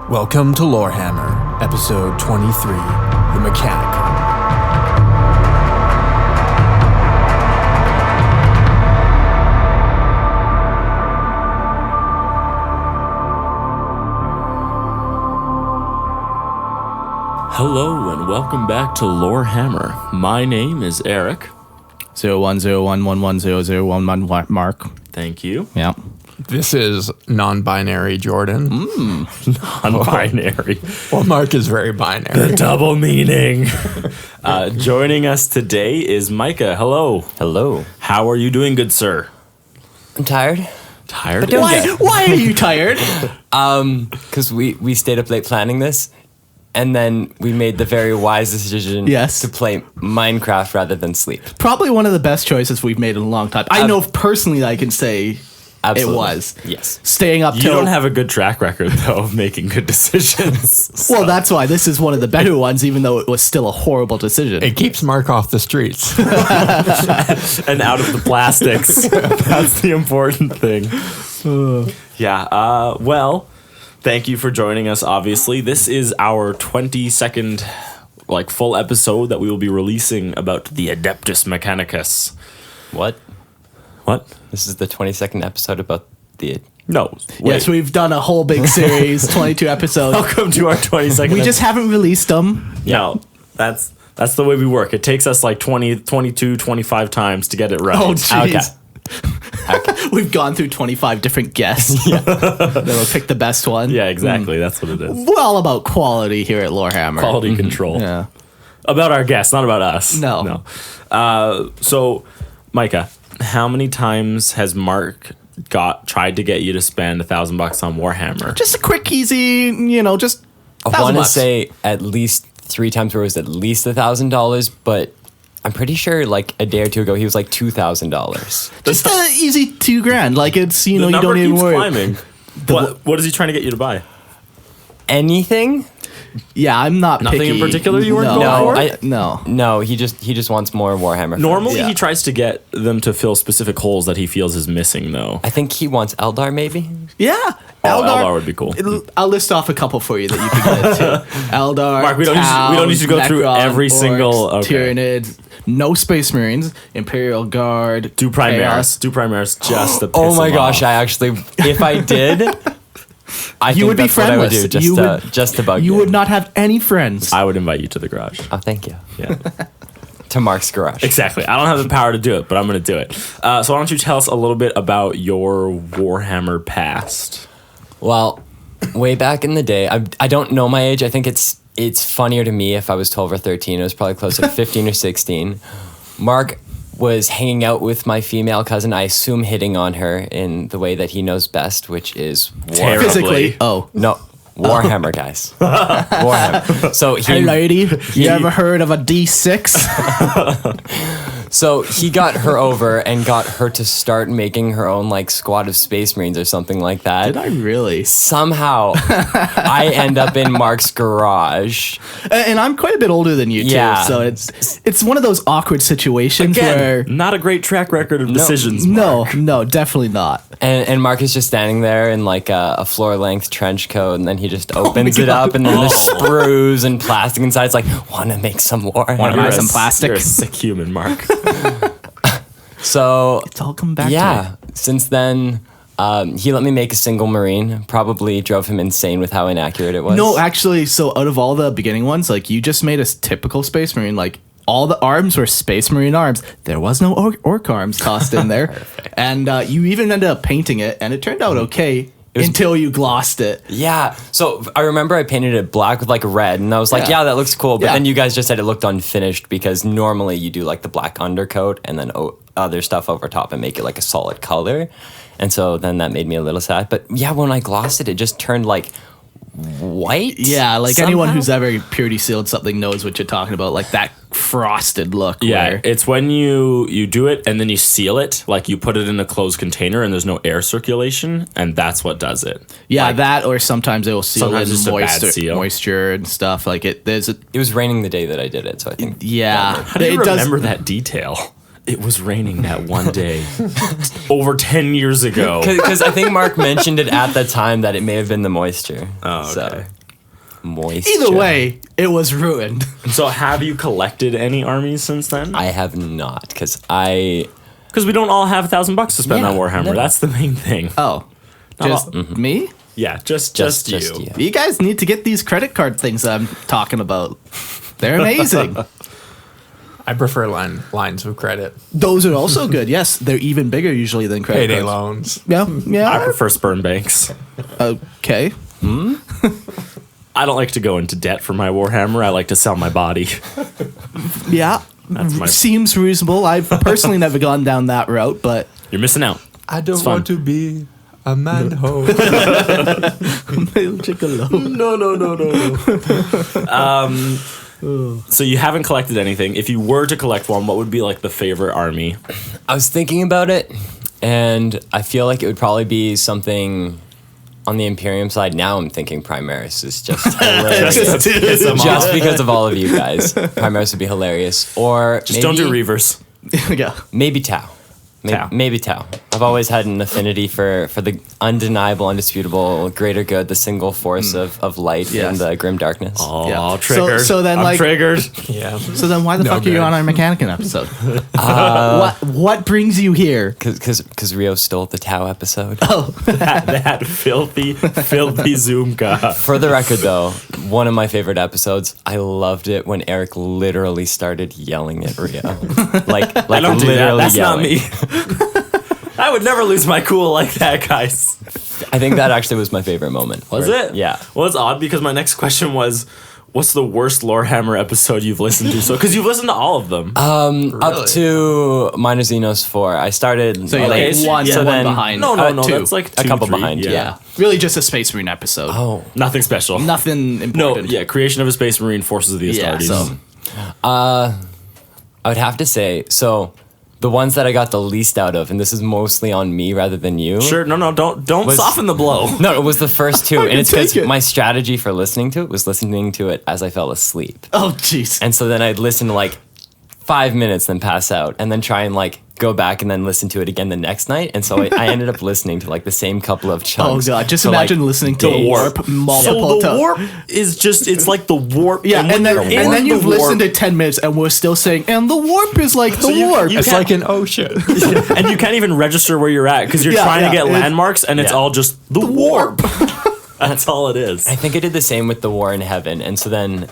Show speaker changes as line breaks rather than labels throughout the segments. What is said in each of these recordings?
Welcome to Lorehammer, episode 23, The Mechanical.
Hello and welcome back to Lorehammer. My name is Eric.
0101110011 Mark.
Thank you.
Yeah.
This is non-binary Jordan.
Non-binary.
Well, Mark is very binary.
Double meaning. Joining us today is Micah. Hello.
Hello.
How are you doing, good sir?
I'm tired.
Tired?
Why are you tired?
Because we stayed up late planning this, and then we made the very wise decision to play Minecraft rather than sleep.
Probably one of the best choices we've made in a long time. I know personally I can say
Absolutely.
it was.
Yes.
Staying up
You
till...
don't have a good track record, though, of making good decisions.
Well, that's why this is one of the better ones, even though it was still a horrible decision.
It keeps Mark off the streets.
And out of the plastics. That's the important thing. Well, thank you for joining us, obviously. This is our 22nd full episode that we will be releasing about the Adeptus Mechanicus.
What? This is the 22nd episode about the...
No. Wait.
Yes, we've done a whole big series, 22 episodes.
Welcome to our 22nd
We just haven't released them.
No, that's the way we work. It takes us 20, 22, 25 times to get it right.
Oh, jeez. Okay. We've gone through 25 different guests. Then we'll pick the best one.
Yeah, exactly. That's what it is.
We're all about quality here at Lorehammer.
Quality control.
Yeah.
About our guests, not about us.
No.
So, Micah, how many times has Mark tried to get you to spend $1,000 on Warhammer?
Just a quick, easy, just
I want to say at least 3 times where it was at least $1,000, but I'm pretty sure a day or two ago he was $2,000.
Just an easy $2,000. It's, you
The
don't
number
even
keeps
worry.
climbing. What is he trying to get you to buy?
Anything?
Yeah, I'm not
Nothing
picky.
in particular you weren't going for?
No, he just wants more Warhammer.
Normally,
Yeah.
he tries to get them to fill specific holes that he feels is missing, though.
I think he wants Eldar, maybe?
Yeah.
Eldar would be cool.
I'll list off a couple for you that you can get to. Eldar,
Mark, we don't need to go through every single- okay.
Tyranid, no Space Marines, Imperial Guard,
Do Primaris.
Chaos.
Do Primaris just to piss
Oh my
him
gosh,
off.
if I did, I
You
think
would be
that's what I would
friendless.
do, just to bug you.
You would not have any friends.
I would invite you to the garage.
Oh, thank you.
Yeah.
To Mark's garage.
Exactly. I don't have the power to do it, but I'm going to do it. So why don't you tell us a little bit about your Warhammer past?
Well, way back in the day, I don't know my age. I think it's funnier to me if I was 12 or 13. It was probably closer to 15 or 16. Mark was hanging out with my female cousin, I assume hitting on her in the way that he knows best, which is
Terribly.
Physically. Oh.
No, Warhammer, guys. Warhammer. So
Hey, lady, you ever heard of a D6?
So he got her over and got her to start making her own squad of Space Marines or something like that.
Did I really?
Somehow, I end up in Mark's garage.
And I'm quite a bit older than you, too.
Yeah.
So it's one of those awkward situations where...
Not a great track record of decisions, Mark.
No, definitely not.
And Mark is just standing there in a floor-length trench coat, and then he just opens it up, and then the sprues and plastic inside. It's want to make some more.
Want to buy some plastic?
You're a sick human, Mark.
So
It's all come back to
yeah, since then, he let me make a single Marine. Probably drove him insane with how inaccurate it was.
No, actually, so out of all the beginning ones, you just made a typical Space Marine. All the arms were Space Marine arms. There was no orc arms tossed in there. And you even ended up painting it, and it turned out okay until you glossed it.
Yeah, so I remember I painted it black with red, and I was yeah, that looks cool. But then you guys just said it looked unfinished because normally you do the black undercoat and then other stuff over top and make it a solid color. And so then that made me a little sad. But yeah, when I glossed it, it just turned white.
Yeah,
somehow.
anyone who's ever purity sealed something knows what you're talking about. That frosted look.
Yeah,
where,
it's when you do it and then you seal it, you put it in a closed container and there's no air circulation, and that's what does it.
yeah, that or sometimes it will seal
Sometimes
in
it's a bad seal.
moisture and stuff.
It was raining the day that I did it, so I think
Yeah,
How do you remember that detail? It was raining that one day over 10 years ago.
Because I think Mark mentioned it at the time that it may have been the moisture.
Oh, okay.
So, moisture.
Either way, it was ruined.
So have you collected any armies since then?
I have not, because
Because we don't all have $1,000 to spend
Yeah,
on Warhammer.
never.
That's the main thing.
Oh, just me?
Yeah, just you.
you.
You guys need to get these credit card things I'm talking about. They're amazing.
I prefer lines of credit.
Those are also good. Yes, they're even bigger usually than credit
Payday
cards.
loans.
Yeah, yeah.
I prefer sperm banks.
Okay.
I don't like to go into debt for my Warhammer. I like to sell my body.
Yeah.
That's my.
Seems reasonable. I've personally never gone down that route, but
You're missing out.
I don't
fun.
want to be a man-ho.
No. So you haven't collected anything. If you were to collect one, what would be like the favorite army?
I was thinking about it, and I feel like it would probably be something on the Imperium side. Now I'm thinking Primaris is just hilarious. Just because of all of you guys. Primaris would be hilarious. Or
Just don't do Reavers.
yeah.
maybe Tau.
Tau.
Maybe Tau. I've always had an affinity for the undeniable, undisputable greater good, the single force of light
Yes.
and the grim darkness.
Oh,
Yeah.
triggered.
So then,
I'm
like-
triggered.
Yeah.
So then why the
No
fuck are you
good.
on our Mechanicus episode? What brings you here?
Because Rio stole the Tau episode.
that filthy Zoomka.
For the record, though, one of my favorite episodes, I loved it when Eric literally started yelling at Rio. Like
I don't do that.
literally
That's
yelling.
not me. I would never lose my cool like that, guys.
I think that actually was my favorite moment.
Was
Where-
it?
Yeah.
Well, it's odd because my next question was, what's the worst Lorehammer episode you've listened to? So, because you've listened to all of them.
Up to Minor Xenos 4. I started
So you're
Okay,
like
so-
one,
yeah,
one
then-
behind.
no,
two.
that's like
A
two,
couple
three,
behind,
Yeah. Really just a Space Marine episode.
Oh.
Nothing special.
Nothing
No,
important.
yeah, creation of a Space Marine, Forces of the
Yeah,
Astartes.
so
I would have to say, so the ones that I got the least out of, and this is mostly on me rather than you.
Sure, no, don't
Was-
soften the blow.
No, it was the first two. And
can
it's because
take it.
my strategy for listening to it was listening to it as I fell asleep.
Oh jeez.
And so then I'd listen to like 5 minutes, then pass out, and then try and like go back and then listen to it again the next night. And so I ended up listening to like the same couple of
Oh
chunks.
god, just
for, like,
imagine listening to
days.
Warp multiple
So the
times.
warp is just, it's like the warp.
Yeah,
when
and then,
you're in
and then
the
you've
warp-
listened to 10 minutes and we're still saying, and the warp is like the
you-
warp.
you
It's
can't-
like an ocean.
and you can't even register where you're at because you're
Yeah,
trying
yeah,
to get
it's-
landmarks and it's
yeah.
all just the warp. That's all it is.
I think I did the same with The War in Heaven. And so then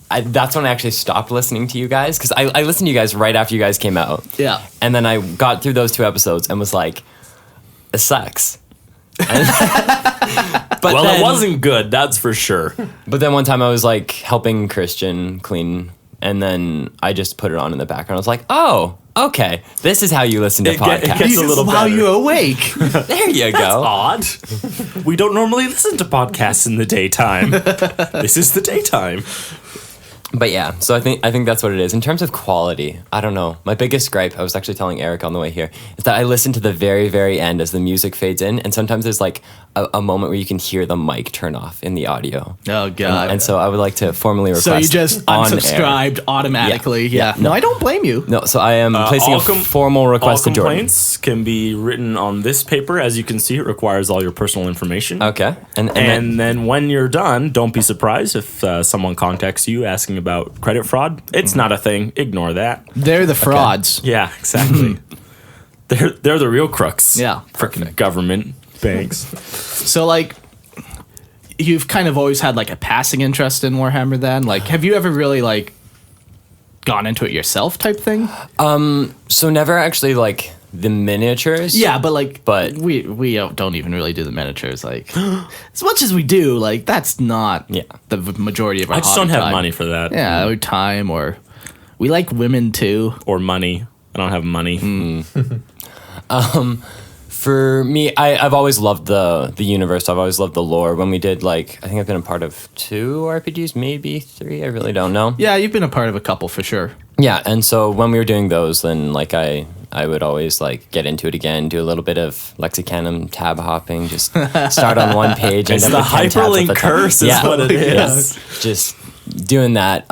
that's when I actually stopped listening to you guys, because I listened to you guys right after you guys came out.
Yeah.
And then I got through those 2 episodes and was like, this sucks. And- but
Well,
then,
it wasn't good, that's for sure.
But then one time I was like helping Christian clean, and then I just put it on in the background. I was like, oh, okay, this is how you listen to
It
podcasts.
gets a little
While
better.
you're awake.
There you
That's
go.
odd. We don't normally listen to podcasts in the daytime. This is the daytime.
But yeah, so I think that's what it is. In terms of quality, I don't know. My biggest gripe, I was actually telling Eric on the way here, is that I listen to the very, very end as the music fades in, and sometimes there's like a moment where you can hear the mic turn off in the audio.
Oh god.
And so I would like to formally request
So you just
on air.
unsubscribed automatically.
Yeah.
Yeah. No, I don't blame you.
No, so I am placing a formal request
all
to Jordan.
complaints can be written on this paper. As you can see, it requires all your personal information.
Okay. And
And then when you're done, don't be surprised if someone contacts you asking about credit fraud. It's not a thing. Ignore that.
They're the frauds.
Yeah, exactly. they're the real crooks.
Yeah.
Freaking government banks.
So like you've kind of always had like a passing interest in Warhammer then? Like have you ever really like gone into it yourself type thing?
so never actually like the miniatures.
Yeah, but like
But-
we don't even really do the miniatures like as much as we do, like that's not
Yeah.
the majority of our
I just
hobby
don't have
time.
money for that.
Yeah, or time or we like women too.
Or money. I don't have money.
For me, I've always loved the universe. I've always loved the lore. When we did like, I think I've been a part of 2 RPGs, maybe 3. I really don't know.
Yeah, you've been a part of a couple for sure.
Yeah, and so when we were doing those, then like I would always like get into it again, do a little bit of Lexicanum tab hopping, just start on one page.
It's
end
the
up with 10 tabs at
hyperlink
the top.
curse is what it is.
Just doing that.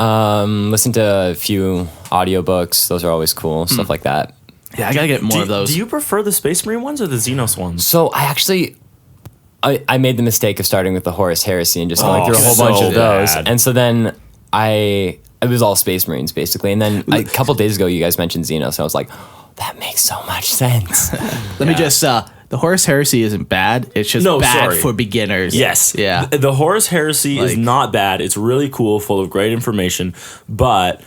Listen to a few audiobooks. Those are always cool. Stuff like that.
Yeah, I gotta get more of those.
Do you prefer the Space Marine ones or the Xenos ones?
So I actually, I made the mistake of starting with the Horus Heresy and just going through a whole bunch of those.
bad.
And so then it was all Space Marines basically. And then a couple days ago, you guys mentioned Xeno, so I was like, that makes so much sense.
Let me just the Horus Heresy isn't bad. It's just bad for beginners.
Yes.
Yeah.
The Horus Heresy is not bad. It's really cool, full of great information, but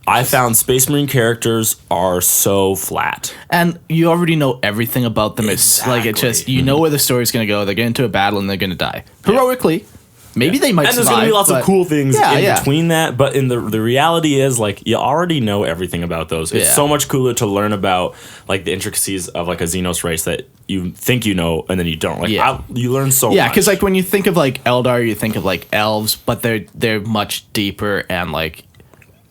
I found Space Marine characters are so flat.
And you already know everything about them. It's like, it's just, you know where the story's going to go. They're getting into a battle and they're going to die. Heroically. Maybe they might
And there's
survive.
going to be lots of cool things
Yeah.
between that, but in the reality is, like, you already know everything about those. It's so much cooler to learn about, like, the intricacies of, like, a Xenos race that you think you know and then you don't. Like, you learn so much.
Yeah, because, like, when you think of, like, Eldar, you think of, like, elves, but they're much deeper and, like,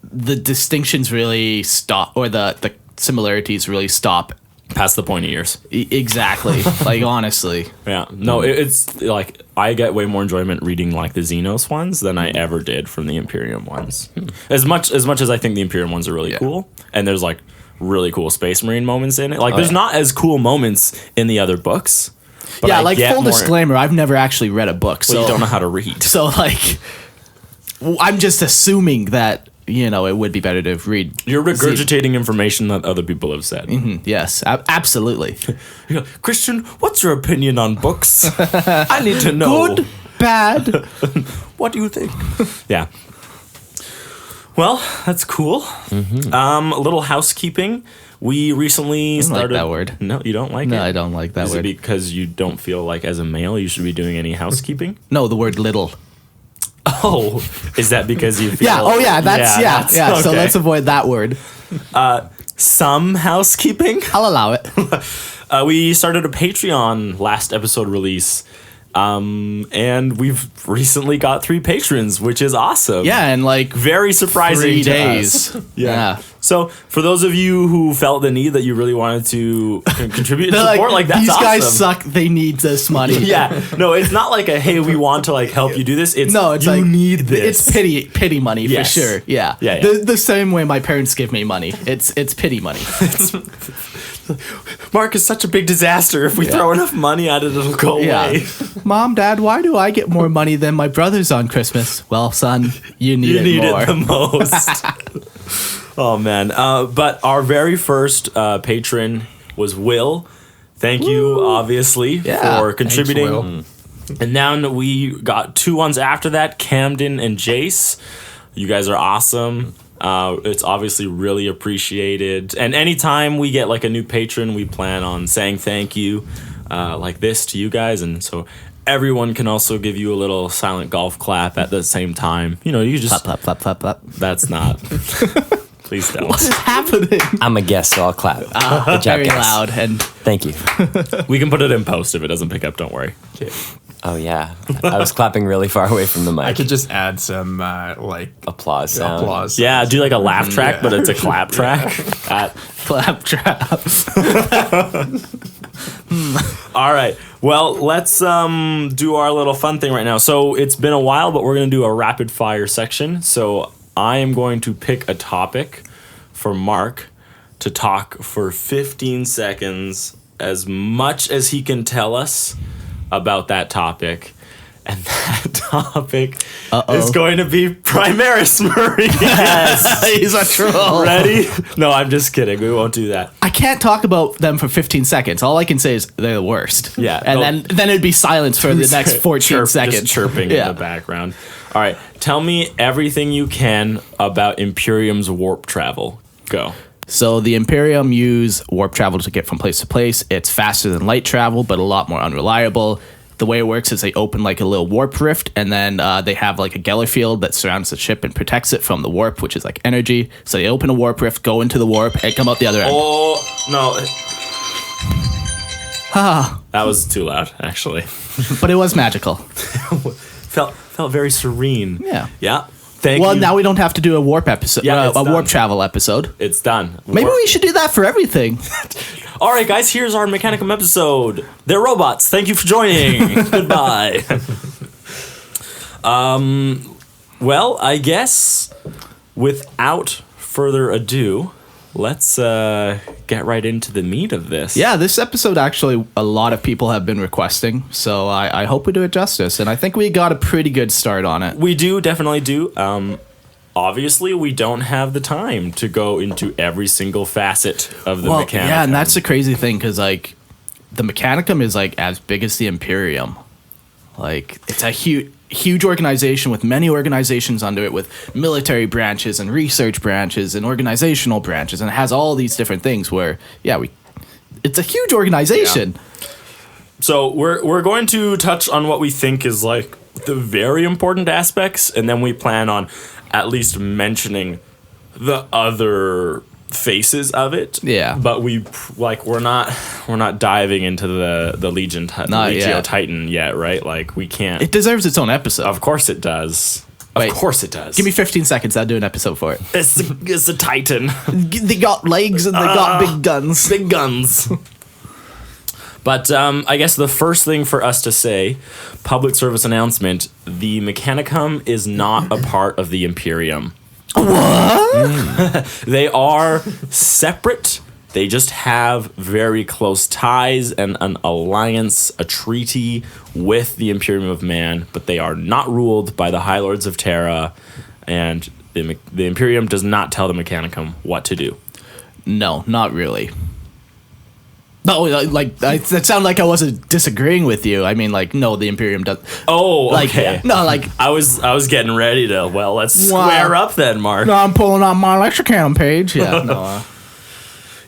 the distinctions really stop, or the similarities really stop.
Past the pointy ears.
Exactly. Like, honestly.
Yeah. No, it's like I get way more enjoyment reading like the Xenos ones than I ever did from the Imperium ones. As much as I think the Imperium ones are really cool, and there's like really cool Space Marine moments in it. Like there's not as cool moments in the other books. But
Yeah,
I
like,
get
full
more-
disclaimer, I've never actually read a book, so
Well, you don't know how to read.
So, like, I'm just assuming that, you know, it would be better to read.
You're regurgitating information that other people have said.
Yes, absolutely.
Yeah, Christian, what's your opinion on books? I need to know.
Good, bad.
What do you think? Yeah. Well, that's cool. A little housekeeping. We recently
I don't
started.
like that word.
No, you don't like it?
No, I don't like that
Is
word.
it because you don't feel like as a male you should be doing any housekeeping?
No, the word little.
Oh, is that because you feel?
Yeah. Oh, yeah. That's yeah. So
okay.
let's avoid that word.
Some housekeeping.
I'll allow it.
We started a Patreon last episode release, and we've recently got 3 patrons, which is awesome.
Yeah, and like
Very surprising
3
to
days.
us. Yeah. So for those of you who felt the need that you really wanted to contribute and
They're
support, like that's
these
awesome.
guys suck. They need this money.
Yeah. No, it's not like a hey, we want to like help you do this. It's
No, it's
you
like
need this.
It's pity money
Yes.
for sure. Yeah.
Yeah.
The same way my parents give me money. It's pity money.
Mark is such a big disaster. If we throw enough money at it, it'll go
Yeah.
away.
Mom, Dad, why do I get more money than my brothers on Christmas? Well, son, you need
You
it
need
more.
it the most. Oh man! But our very first patron was Will. Thank you, obviously,
Yeah.
for contributing.
Will.
And now we got 2 ones after that: Camden and Jace. You guys are awesome. It's obviously really appreciated. And anytime we get like a new patron, we plan on saying thank you like this to you guys. And so everyone can also give you a little silent golf clap at the same time. You know, you just
Clap, clap, clap, clap.
That's not. Please don't.
What is happening?
I'm a guest, so I'll clap. Good job,
Very
guys.
loud and
Thank you.
We can put it in post if it doesn't pick up. Don't worry.
Oh, yeah. I was clapping really far away from the mic.
I could just add some like
Applause sound.
applause.
Yeah, do like a laugh track, but it's a clap track.
clap trap.
All right. Well, let's do our little fun thing right now. So it's been a while, but we're going to do a rapid fire section. So I am going to pick a topic for Mark to talk for 15 seconds, as much as he can tell us about that topic. And that topic is going to be Primaris Marine.
He's a troll.
Ready? No, I'm just kidding. We won't do that.
I can't talk about them for 15 seconds. All I can say is they're the worst.
Yeah,
And then it'd be silence for the next 14 seconds.
Just chirping in the background. All right. Tell me everything you can about Imperium's warp travel. Go.
So the Imperium use warp travel to get from place to place. It's faster than light travel, but a lot more unreliable. The way it works is they open like a little warp rift, and then they have like a Geller field that surrounds the ship and protects it from the warp, which is like energy. So they open a warp rift, go into the warp, and come out the other end.
Oh, no. That was too loud, actually.
But it was magical.
Felt very serene.
Yeah.
Yeah. Thank
Well,
you.
now we don't have to do a warp episode,
Yeah, it's
a warp
done.
travel episode.
It's done.
Maybe we should do that for everything.
All right, guys, here's our Mechanicum episode. They're robots. Thank you for joining. Goodbye. Well, I guess without further ado, let's get right into the meat of this.
Yeah, this episode actually a lot of people have been requesting, so I hope we do it justice, and I think we got a pretty good start on it.
We definitely do. Obviously, we don't have the time to go into every single facet of the Mechanicum.
Yeah, and that's the crazy thing, because like the Mechanicum is like as big as the Imperium. Like it's a huge organization with many organizations under it, with military branches and research branches and organizational branches, and it has all these different things where it's a huge organization.
Yeah. So we're going to touch on what we think is like the very important aspects, and then we plan on at least mentioning the other faces of it.
Yeah.
But we're not diving into the Legio Titan yet, right? Like we can't.
It deserves its own episode.
Of course it does. Of course it does.
Give me 15 seconds, I'll do an episode for it.
It's a Titan.
They got legs and they got big guns.
Big guns. But I guess the first thing for us to say, public service announcement, the Mechanicum is not a part of the Imperium.
What?
They are separate. They just have very close ties and an alliance, a treaty with the Imperium of Man, but they are not ruled by the High Lords of Terra, and the Imperium does not tell the Mechanicum what to do.
No, not really. No, like that sounded like I wasn't disagreeing with you. I mean, like, no, the Imperium does.
Oh,
like,
okay.
No, like
I was getting ready to. Well, let's square up then, Mark.
No, I'm pulling out my Lexicon page. Yeah, no.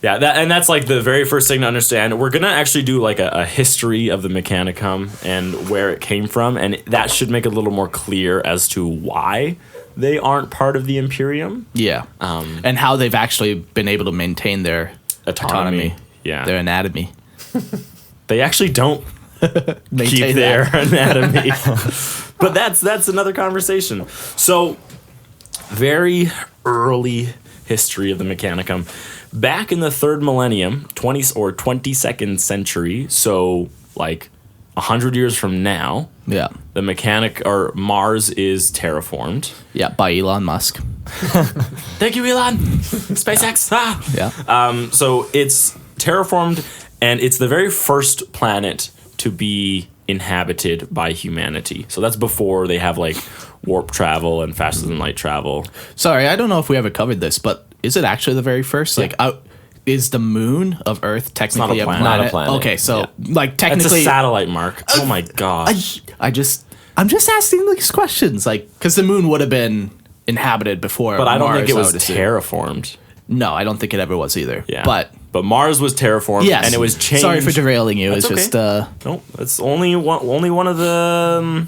Yeah, that's like the very first thing to understand. We're gonna actually do like a history of the Mechanicum and where it came from, and that should make it a little more clear as to why they aren't part of the Imperium.
Yeah, and how they've actually been able to maintain their autonomy.
Yeah,
their anatomy.
They actually don't keep their anatomy, but that's another conversation. So, very early history of the Mechanicum. Back in the 3rd millennium, 22nd century, so like 100 years from now,
yeah,
the Mars is terraformed.
Yeah, by Elon Musk.
Thank you, Elon. SpaceX.
Yeah.
So it's terraformed, and it's the very first planet to be inhabited by humanity. So that's before they have like warp travel and faster than light travel.
Sorry, I don't know if we ever covered this, but is it actually the very first?
Yeah.
Like, is the moon of Earth technically
a planet.
Not a planet.
Okay, so like
It's
technically,
a satellite, Mark. Oh my gosh.
I'm just asking these questions, like, because the moon would have been inhabited before.
But I don't think it was
would assume.
terraformed.
No, I don't think it ever was either.
Yeah.
But
Mars was terraformed,
yes,
and it was changed.
Sorry for derailing you.
That's
It's just
No, it's only one of the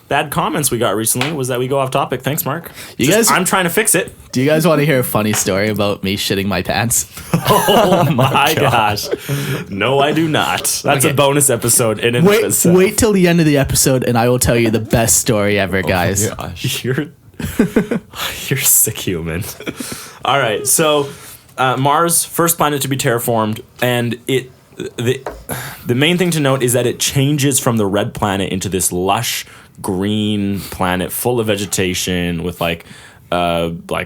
bad comments we got recently was that we go off topic. Thanks, Mark. I'm trying to fix it.
Do you guys want to hear a funny story about me shitting my pants?
Oh my gosh. No, I do not. That's a bonus episode in an episode.
Wait till the end of the episode, and I will tell you the best story ever, guys.
Oh my gosh.
You're a sick human. All right, so Mars, first planet to be terraformed, and the main thing to note is that it changes from the red planet into this lush green planet full of vegetation with like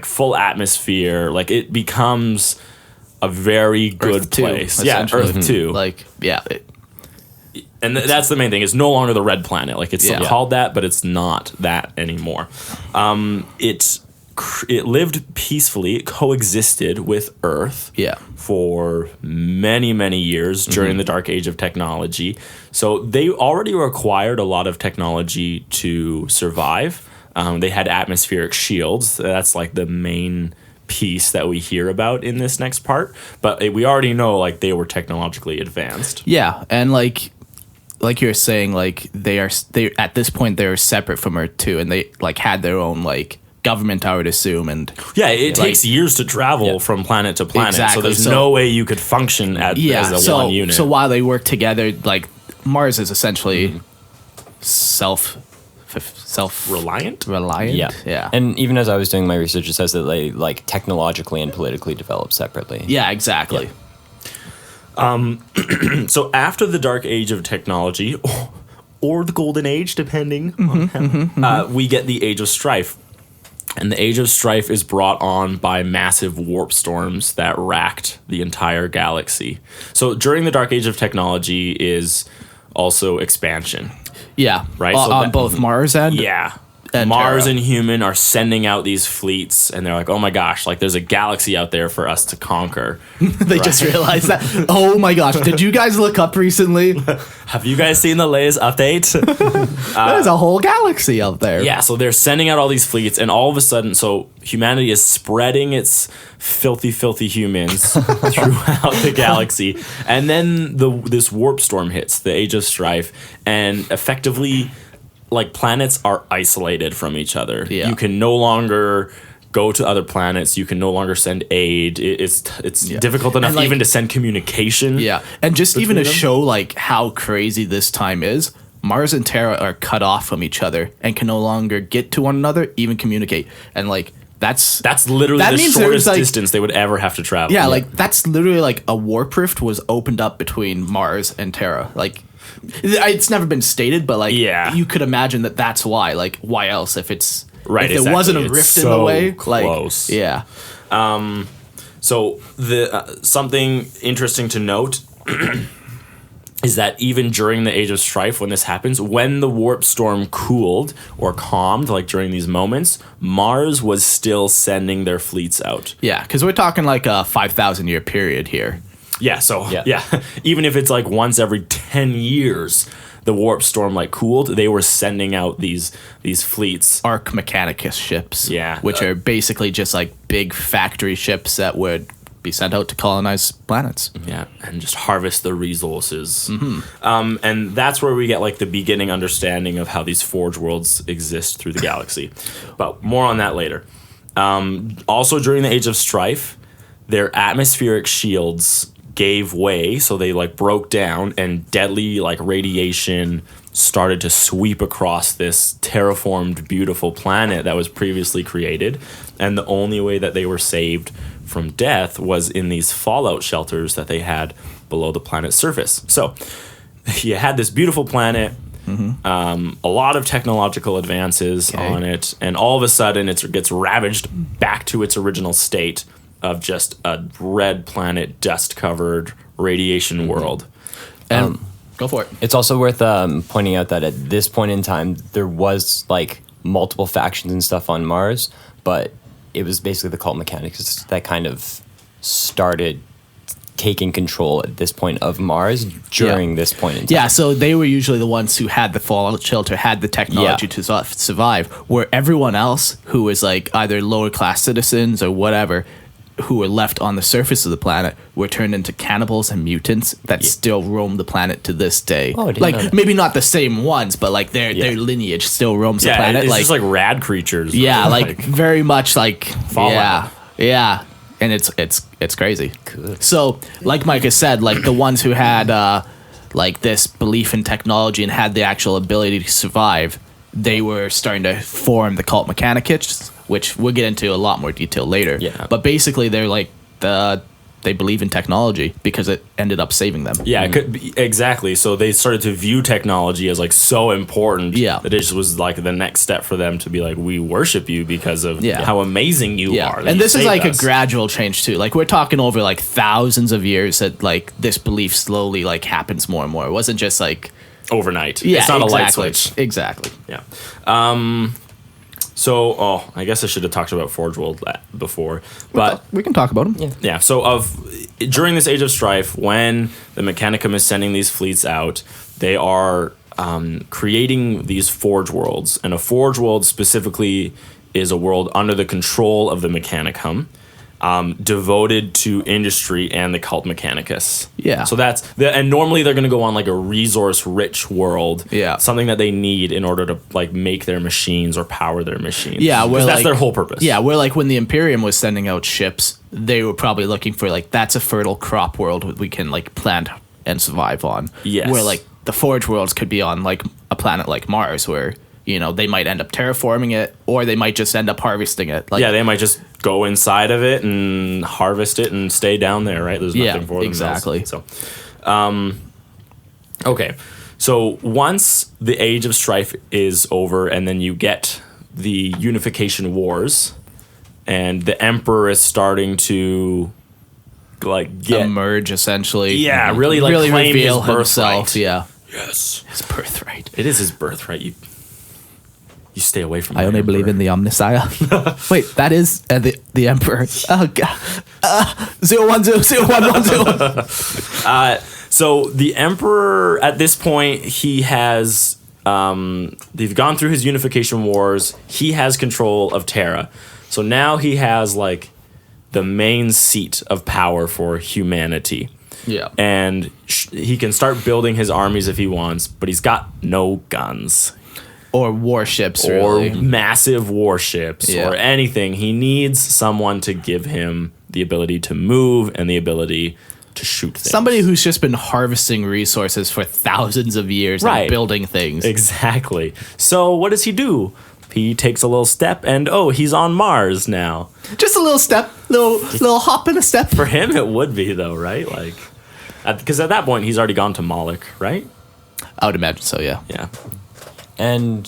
full atmosphere. Like it becomes a very good
Earth 2,
place. Yeah,
essentially.
Earth 2.
Like, yeah.
And that's the main thing. It's no longer the red planet. Like it's still called that, but it's not that anymore. It lived peacefully. It coexisted with Earth for many, many years during the dark age of technology. So they already required a lot of technology to survive. They had atmospheric shields. That's like the main piece that we hear about in this next part. But we already know like they were technologically advanced.
Yeah, and like you're saying, like they at this point they're separate from Earth 2, and they like had their own like government, I would assume, and
it takes years to travel from planet to planet.
Exactly.
So there's no way you could function as a one unit.
So while they work together, like Mars is essentially
reliant.
Yeah.
And even as I was doing my research, it says that they like technologically and politically developed separately.
Yeah, exactly.
So after the dark age of technology, or the golden age, depending on we get the age of strife. And the Age of Strife is brought on by massive warp storms that racked the entire galaxy. So during the Dark Age of technology is also expansion.
Yeah.
Right?
On,
So
on
that-
both Mars and
Yeah.
And
Mars
Terra.
and human are sending out these fleets, and they're like, oh my gosh, like there's a galaxy out there for us to conquer.
they just realized that. Oh my gosh! Did you guys look up recently?
Have you guys seen the latest update?
There's a whole galaxy out there.
Yeah, so they're sending out all these fleets, and all of a sudden, so humanity is spreading its filthy, filthy humans throughout the galaxy, and then this warp storm hits, the Age of Strife, and effectively, like, planets are isolated from each other.
Yeah.
You can no longer go to other planets. You can no longer send aid. It's difficult enough
And, like-
even to send communication.
Yeah, and just even to
Between them?
show like how crazy this time is, Mars and Terra are cut off from each other and can no longer get to one another, even communicate. And like that's
Literally
That
the
means there's,
shortest
like-
distance they would ever have to travel.
yeah, like that's literally like a warp rift was opened up between Mars and Terra. Like it's never been stated, but like
Yeah.
you could imagine that that's why. Like why else if it's
Right,
if there
exactly.
wasn't a
It's
rift in the
so
way,
close.
like yeah.
So the something interesting to note is that even during the Age of Strife, when this happens, when the warp storm cooled or calmed, like during these moments, Mars was still sending their fleets out.
Yeah, because we're talking like a 5,000 year period here.
Yeah, so
Yeah.
yeah, even if it's like once every 10 years, the warp storm like cooled, they were sending out these fleets.
Arc Mechanicus ships.
Yeah.
Which are basically just like big factory ships that would be sent out to colonize planets.
Yeah, and just harvest the resources. And that's where we get like the beginning understanding of how these forge worlds exist through the galaxy. But more on that later. Also during the Age of Strife, their atmospheric shields gave way, so they like broke down, and deadly like radiation started to sweep across this terraformed beautiful planet that was previously created, and the only way that they were saved from death was in these fallout shelters that they had below the planet's surface. So you had this beautiful planet, a lot of technological advances on it, and all of a sudden it gets ravaged back to its original state of just a red planet, dust-covered radiation world.
And go for it.
It's also worth pointing out that at this point in time, there was like multiple factions and stuff on Mars, but it was basically the cult Mechanicus that kind of started taking control at this point of Mars during this point in time.
Yeah, so they were usually the ones who had the fallout shelter, had the technology to survive, where everyone else who was like either lower class citizens or whatever, who were left on the surface of the planet, were turned into cannibals and mutants that still roam the planet to this day.
Oh, I didn't know
like
that.
maybe not the same ones, but like their lineage still roams the
Yeah,
planet.
it's
like
just like rad creatures.
yeah, like very much like
Fallout.
yeah, and it's crazy. So, like Micah said, like the ones who had like this belief in technology and had the actual ability to survive, they were starting to form the cult Mechanicus, which we'll get into a lot more detail later.
Yeah.
But basically, they're like they believe in technology because it ended up saving them.
Yeah, it could be, exactly. So they started to view technology as like so important that it just was like the next step for them to be like, we worship you because of how amazing you are. that
And
you
this is
saved
like
us.
a gradual change too. Like we're talking over like thousands of years that like this belief slowly like happens more and more. It wasn't just like
overnight.
yeah,
It's not
exactly.
a light switch.
Exactly.
Yeah. So, I guess I should have talked about Forge World before, but
we can talk about them.
yeah. So during this Age of Strife, when the Mechanicum is sending these fleets out, they are creating these Forge Worlds, and a Forge World specifically is a world under the control of the Mechanicum, devoted to industry and the cult Mechanicus.
Yeah.
So and normally they're going to go on like a resource-rich world.
Yeah.
Something that they need in order to like make their machines or power their machines.
Yeah, where
'Cause that's
like,
their whole purpose.
Yeah, where like when the Imperium was sending out ships, they were probably looking for like that's a fertile crop world we can like plant and survive on.
Yes.
Where like the Forge worlds could be on like a planet like Mars, where you know they might end up terraforming it, or they might just end up harvesting it. Like
Yeah, they might just go inside of it and harvest it and stay down there, right? There's nothing for them.
exactly.
So, okay. So once the Age of Strife is over, and then you get the Unification Wars, and the Emperor is starting to like get
emerge essentially.
Yeah, really like
really
claim
reveal
his birthright.
himself. Yeah,
Yes,
his birthright.
it is his birthright. You stay away from.
I only believe in the Omniscire. Wait, that is the Emperor. Oh god. 01001101.
So the Emperor at this point, he has they've gone through his Unification Wars. He has control of Terra. So now he has like the main seat of power for humanity.
Yeah.
And he can start building his armies if he wants, but he's got no guns.
Or warships,
Or
really.
massive warships,
Yeah.
or anything. He needs someone to give him the ability to move and the ability to shoot things.
Somebody who's just been harvesting resources for thousands of years
Right.
and building things.
Exactly. So what does he do? He takes a little step and he's on Mars now.
Just a little step, little hop and a step.
For him, it would be though, right? Like, because at that point he's already gone to Moloch, right?
I would imagine so, yeah.
Yeah.
And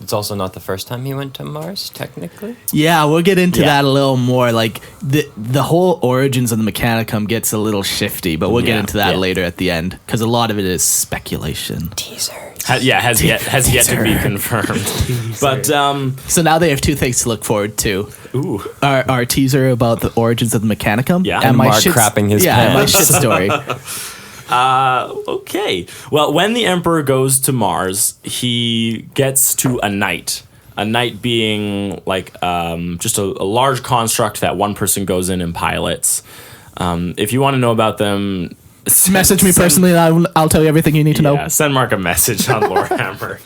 it's also not the first time he went to Mars, technically.
Yeah, we'll get into
Yeah.
that a little more. Like the whole origins of the Mechanicum gets a little shifty, but we'll get
Yeah,
into that
yeah.
later at the end because a lot of it is speculation.
Teaser.
Has yet to be confirmed. But
So now they have two things to look forward to:
ooh,
our teaser about the origins of the Mechanicum,
Yeah.
and
And
my
Mark
shit,
crapping his
and my
pants.
shit story.
okay. Well, when the Emperor goes to Mars, he gets to a knight. A knight being like just a large construct that one person goes in and pilots. If you want to know about them,
Message me personally, and I'll tell you everything you need to
Yeah,
know.
send Mark a message on Lorehammer.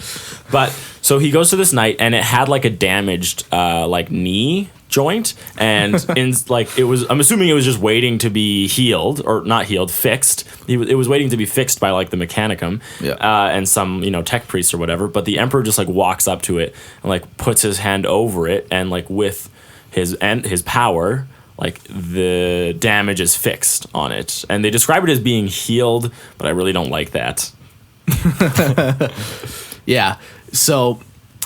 But so he goes to this knight, and it had like a damaged like knee joint, and it was. I'm assuming it was just waiting to be healed, or not healed, fixed. It was waiting to be fixed by like the Mechanicum,
Yeah.
and some tech priest or whatever. But the Emperor just like walks up to it and like puts his hand over it, and like with his power, like the damage is fixed on it. And they describe it as being healed, but I really don't like that.
Yeah. So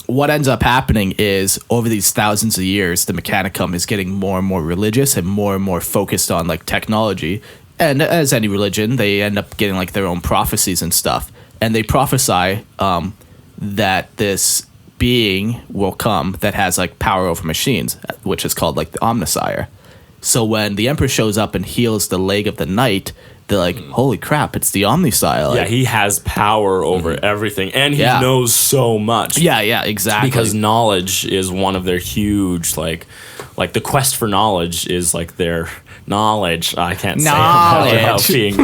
what ends up happening is over these thousands of years, the Mechanicum is getting more and more religious and more focused on like technology. And as any religion, they end up getting like their own prophecies and stuff. And they prophesy that this being will come that has like power over machines, which is called like the Omniscire. So when the Emperor shows up and heals the leg of the knight, they're like, holy crap, it's the Omniscire.
Yeah, he has power over everything, and he
Yeah.
knows so much.
Yeah, exactly.
Because knowledge is one of their huge, like the quest for knowledge is like their knowledge. I can't say it without being.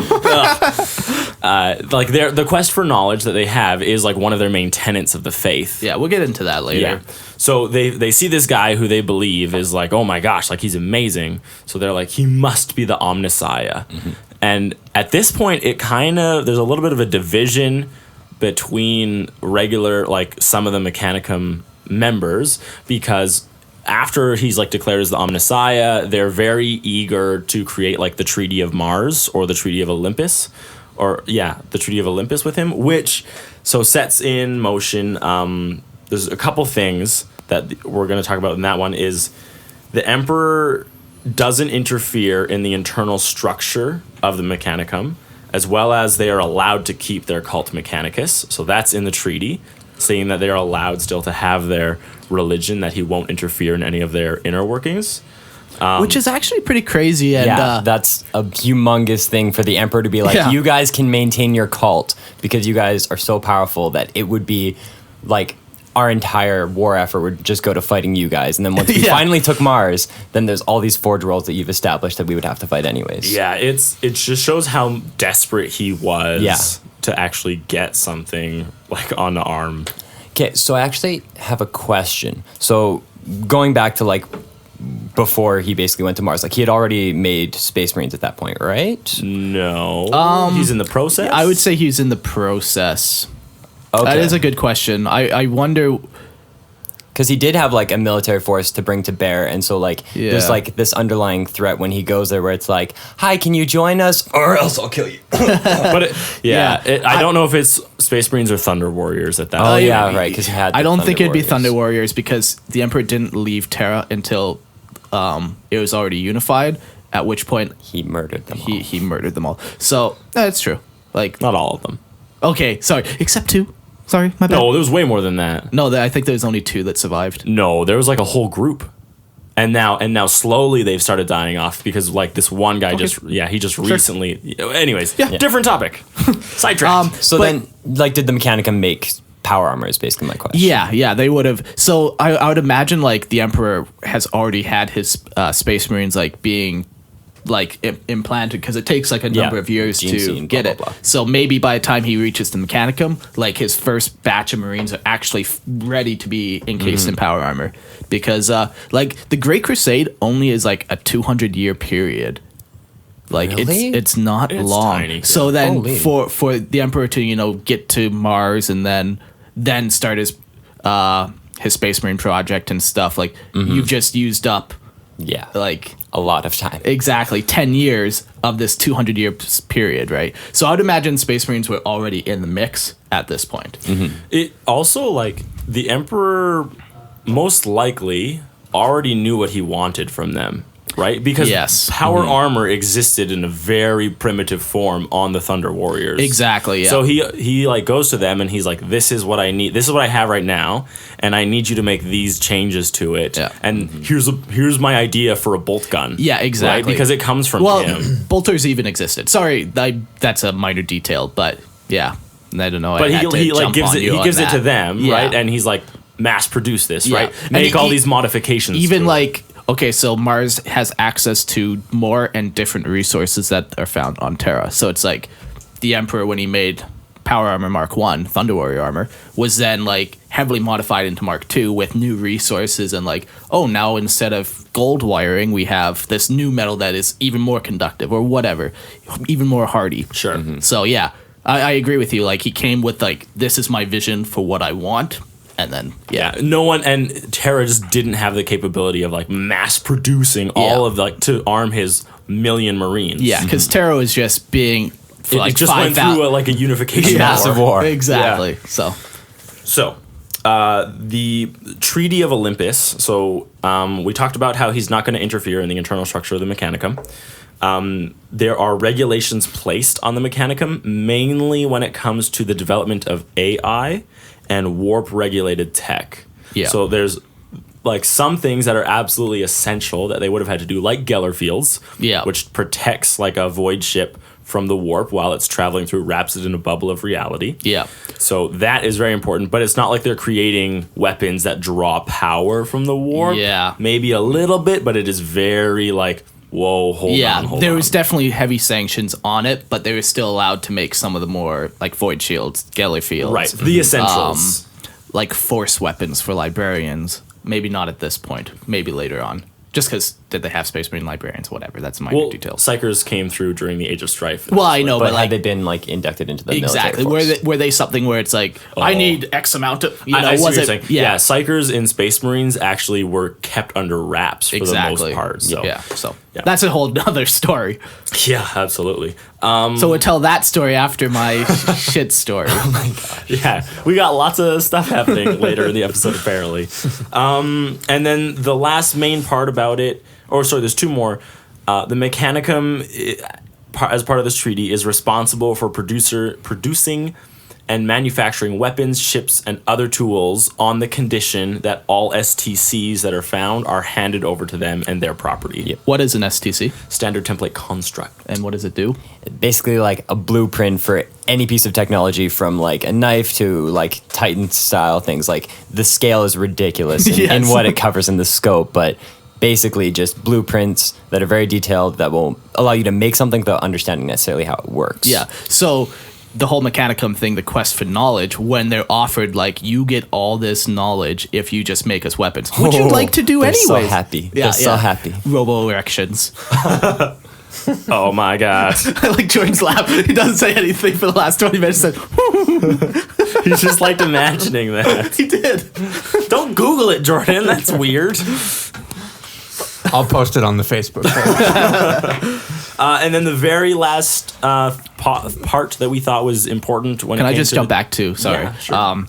Like the quest for knowledge that they have is like one of their main tenets of the faith.
Yeah, we'll get into that later.
Yeah. So they see this guy who they believe is like, oh my gosh, like he's amazing. So they're like, he must be the Omniscire. And at this point, there's a little bit of a division between regular, like some of the Mechanicum members, because after he's like declared as the Omniscire, they're very eager to create like the Treaty of Mars or the Treaty of Olympus. The Treaty of Olympus with him, which sets in motion. There's a couple things that we're going to talk about in that one is the Emperor doesn't interfere in the internal structure of the Mechanicum, as well as they are allowed to keep their cult Mechanicus. So that's in the treaty, saying that they are allowed still to have their religion, that he won't interfere in any of their inner workings.
Which is actually pretty crazy. And
Yeah, that's a humongous thing for the Emperor to be like,
Yeah.
you guys can maintain your cult because you guys are so powerful that it would be like our entire war effort would just go to fighting you guys. And then once we
Yeah.
finally took Mars, then there's all these forge worlds that you've established that we would have to fight anyways.
Yeah, it just shows how desperate he was
Yeah.
to actually get something like on the arm.
Okay, so I actually have a question. So going back to like before he basically went to Mars, like he had already made Space Marines at that point, right?
No. He's in the process?
I would say he's in the process.
Okay.
That is a good question. I wonder.
because he did have like a military force to bring to bear, and so like there's like this underlying threat when he goes there, where it's like, "Hi, can you join us, or else I'll kill you."
But I don't know if it's Space Marines or Thunder Warriors at that.
Oh yeah, right. Because he had.
I don't think it'd be
Warriors.
Thunder Warriors because the Emperor didn't leave Terra until it was already unified. At which point
He murdered them.
he murdered them all. So that's true. Like
Not all of them.
okay, sorry, except 2. Sorry, my bad.
No, there was way more than that.
No, I think there's only 2 that survived.
No, there was like a whole group. And now slowly they've started dying off because like this one guy he just recently. Anyways, different topic. Sidetracked.
So then, like, did the Mechanicum make power armor? Is basically my question.
Yeah, they would have. So I would imagine like the Emperor has already had his Space Marines like being like implanted because it takes like a number of years
gene
to
scene,
get
blah,
it.
blah, blah.
So maybe by the time he reaches the Mechanicum, like his first batch of Marines are actually ready to be encased in power armor because like the Great Crusade only is like a 200-year period. Like
Really?
it's not
It's
long.
tiny.
So then
Holy.
for the Emperor to get to Mars and then start his Space Marine project and stuff, like you've just used up
Yeah.
like
A lot of time.
exactly 10 years of this 200-year period, right? So I'd imagine Space Marines were already in the mix at this point.
It also like the Emperor most likely already knew what he wanted from them, right? Because
Yes.
power armor existed in a very primitive form on the Thunder Warriors.
Exactly, yeah.
So he like goes to them and he's like, "This is what I need. This is what I have right now, and I need you to make these changes to it.
Yeah.
And here's my idea for a bolt gun.
Yeah, exactly.
Right? Because it comes from
Well,
him.
bolters even existed. Sorry, that's a minor detail, but yeah, I don't know.
But
I had to
he like
jump
gives
on
it
you on
it to
that.
them,
Yeah.
right? And he's like, mass produce this,
Yeah.
right?
And
Make all
he-
these modifications.
Even
to it.
like okay, so Mars has access to more and different resources that are found on Terra. So it's like the Emperor when he made Power Armor Mark 1, Thunder Warrior armor, was then like heavily modified into Mark 2 with new resources and like, oh, now instead of gold wiring, we have this new metal that is even more conductive or whatever, even more hardy.
Sure.
So yeah, I agree with you. Like he came with like, this is my vision for what I want. And then,
Yeah, no one and Terra just didn't have the capability of like mass producing all of like to arm his million Marines.
Yeah, because Terra is just being for
it
like
just went
5,000
through a unification
Massive
war.
war.
Exactly.
So, the Treaty of Olympus. So, we talked about how he's not going to interfere in the internal structure of the Mechanicum. There are regulations placed on the Mechanicum, mainly when it comes to the development of AI and warp-regulated tech.
Yeah.
So there's like some things that are absolutely essential that they would have had to do, like Geller fields,
Yeah.
which protects like a void ship from the warp while it's traveling through, wraps it in a bubble of reality.
Yeah.
So that is very important, but it's not like they're creating weapons that draw power from the warp.
Yeah.
Maybe a little bit, but it is very like, whoa, hold on.
There was definitely heavy sanctions on it, but they were still allowed to make some of the more like void shields, Geller fields,
right, the essentials.
like force weapons for librarians. Maybe not at this point. Maybe later on. Just because did they have Space Marine librarians? Whatever. That's minor
Well,
details.
Psychers came through during the Age of Strife.
Well, I know,
But
but
had
like
they been like inducted into the
exactly
military force?
were they something where it's like I
Oh.
need X amount of you know
I see what
was
you're
it
saying. Yeah, Psychers in Space Marines actually were kept under wraps for the most part. So
yeah, so that's a whole other story.
yeah, absolutely.
So we'll tell that story after my shit story.
Yeah, we got lots of stuff happening later in the episode, apparently. And then the last main part about it, or sorry, there's two more. The Mechanicum, as part of this treaty, is responsible for producing and manufacturing weapons, ships, and other tools on the condition that all STCs that are found are handed over to them and their property.
Yep.
What is an STC
Standard template construct.
and what does it do?
Basically like a blueprint for any piece of technology, from like a knife to like Titan style things. Like the scale is ridiculous in
Yes.
what it covers in the scope, but basically just blueprints that are very detailed that will allow you to make something without understanding necessarily how it works.
Yeah. So the whole Mechanicum thing, the quest for knowledge, when they're offered like you get all this knowledge if you just make us weapons, which you'd like to do
They're
anyways.
so happy.
Yeah,
They're so happy.
Robo erections.
Oh my god.
I like Jordan's laugh. He doesn't say anything for the last 20 minutes. Said,
He just liked imagining that.
He did.
Don't Google it, Jordan. That's weird.
I'll post it on the Facebook page.
And then the very last part that we thought was important when
Can
it
I
came
just
to
jump back to? Sorry.
Yeah, sure.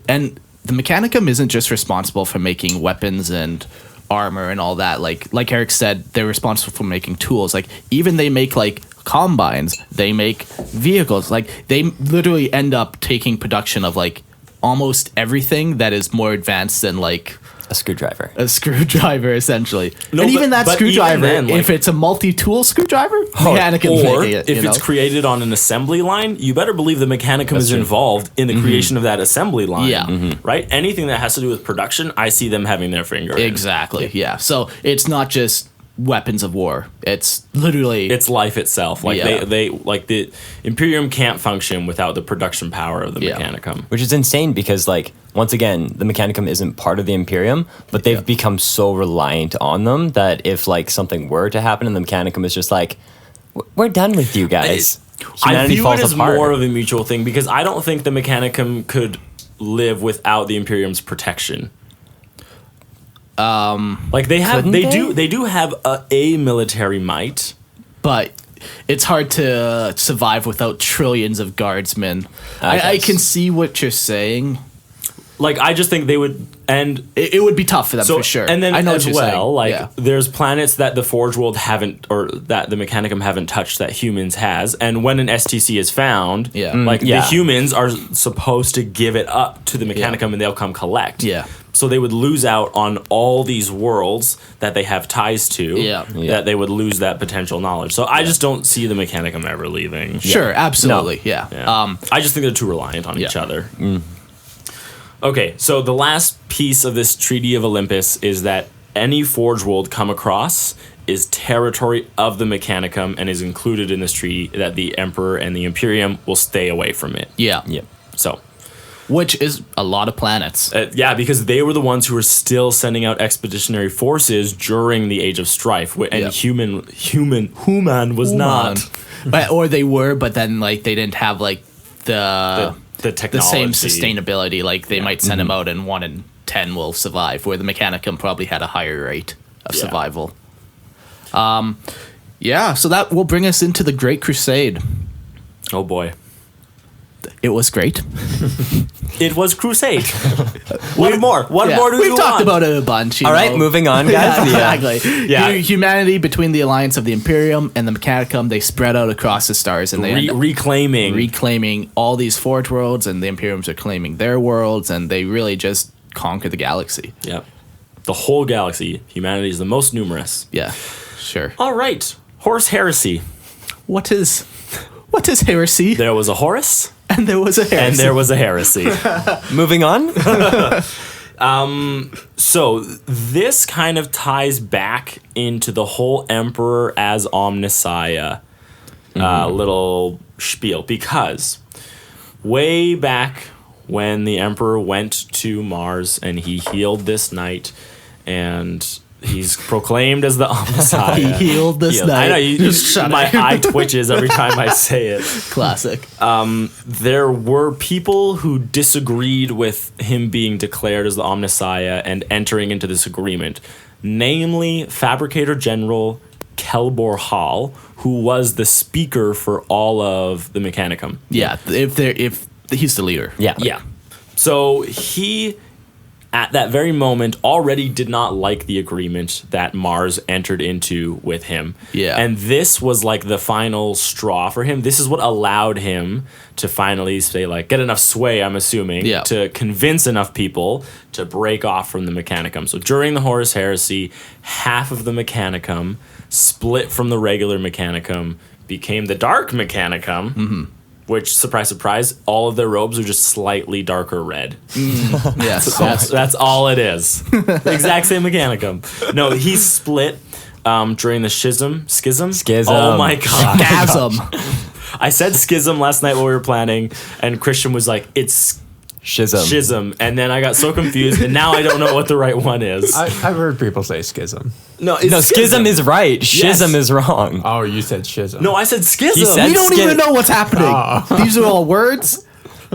And the Mechanicum isn't just responsible for making weapons and armor and all that. Like Eric said, they're responsible for making tools. Like even they make like combines, they make vehicles. Like they literally end up taking production of like almost everything that is more advanced than like
A screwdriver.
a screwdriver, essentially.
No,
and
but-
even that
but
screwdriver,
even then,
if
like-
it's a multi-tool screwdriver, Mechanicum's
or
making it.
if
you
it's
know?
created on an assembly line, you better believe the Mechanicum is
true.
involved in the creation of that assembly line.
Yeah.
Right? Anything that has to do with production, I see them having their finger in.
Exactly. Yeah. So it's not just weapons of war. It's literally
It's life itself. Like
Yeah.
they like the Imperium can't function without the production power of the
Yeah.
Mechanicum.
Which is insane because, like, once again, the Mechanicum isn't part of the Imperium, but they've become so reliant on them that if, like, something were to happen and the Mechanicum is just like, we're done with you guys.
I
Humanity
view
falls
it as
apart.
more of a mutual thing because I don't think the Mechanicum could live without the Imperium's protection. Like they have,
couldn't
they do have a military might.
but it's hard to survive without trillions of guardsmen. I
guess.
can see what you're saying.
Like I just think they would, and
It would be tough for them
so
for sure.
and then
I know
as
what you're
well,
saying.
like
Yeah.
there's planets that the Forge World haven't, or that the Mechanicum haven't touched that humans has, and when an STC is found,
Yeah.
like
yeah.
the humans are supposed to give it up to the Mechanicum and they'll come collect.
Yeah.
So they would lose out on all these worlds that they have ties to.
Yeah.
That they would lose that potential knowledge. So I just don't see the Mechanicum ever leaving.
Sure, absolutely. Yeah.
Yeah. I just think they're too reliant on each
yeah.
other. Okay, so the last piece of this Treaty of Olympus is that any Forge World come across is territory of the Mechanicum and is included in this treaty that the Emperor and the Imperium will stay away from it.
Yeah.
Yep.
So,
Which is a lot of planets.
yeah, because they were the ones who were still sending out expeditionary forces during the Age of Strife, and
Yeah.
Human was not.
But, or they were, but then like they didn't have like the
The technology.
same sustainability. Like they might send them out and 1 in 10 will survive, where the Mechanicum probably had a higher rate of
Yeah.
survival. Yeah, so that will bring us into the Great Crusade.
Oh boy.
It was great.
It was Crusade. One more. One
Yeah,
more to
we've
do
talked
on.
about it a bunch. you
All right,
know.
moving on, guys.
Yeah, exactly.
Yeah.
Humanity between the alliance of the Imperium and the Mechanicum, they spread out across the stars and they end up reclaiming all these Forge worlds, and the Imperiums are claiming their worlds, and they really just conquer the galaxy.
Yeah. The whole galaxy. Humanity is the most numerous.
Yeah, sure.
All right. Horus Heresy.
What is heresy?
There was a Horus
And there was a heresy.
and there was a heresy.
Moving on.
So this kind of ties back into the whole Emperor as Omnissiah little spiel, because way back when the Emperor went to Mars and he healed this knight and he's proclaimed as the Omnissiah.
He healed this
I know,
knight. Just shut
my
it.
eye twitches every time I say it.
Classic.
There were people who disagreed with him being declared as the Omnissiah and entering into this agreement, namely Fabricator General Kelbor Hall, who was the speaker for all of the Mechanicum.
Yeah, if he's the leader.
Yeah.
Yeah. So he, at that very moment, already did not like the agreement that Mars entered into with him.
Yeah.
And this was like the final straw for him. This is what allowed him to finally say, like, get enough sway, I'm assuming,
Yeah.
to convince enough people to break off from the Mechanicum. So during the Horus Heresy, half of the Mechanicum split from the regular Mechanicum, became the Dark Mechanicum, which, surprise, surprise, all of their robes are just slightly darker red.
Yes.
That's all it is. The exact same Mechanicum. No, he split during the Schism. Oh my god.
Chasm.
I said schism last night while we were planning, and Christian was like, it's
Schism.
and then I got so confused, and now I don't know what the right one is.
I've heard people say schism.
No, it's
No, schism is right. Schism is wrong.
Oh, you said schism.
No, I said schism.
He said
We don't even know what's happening. These are all words.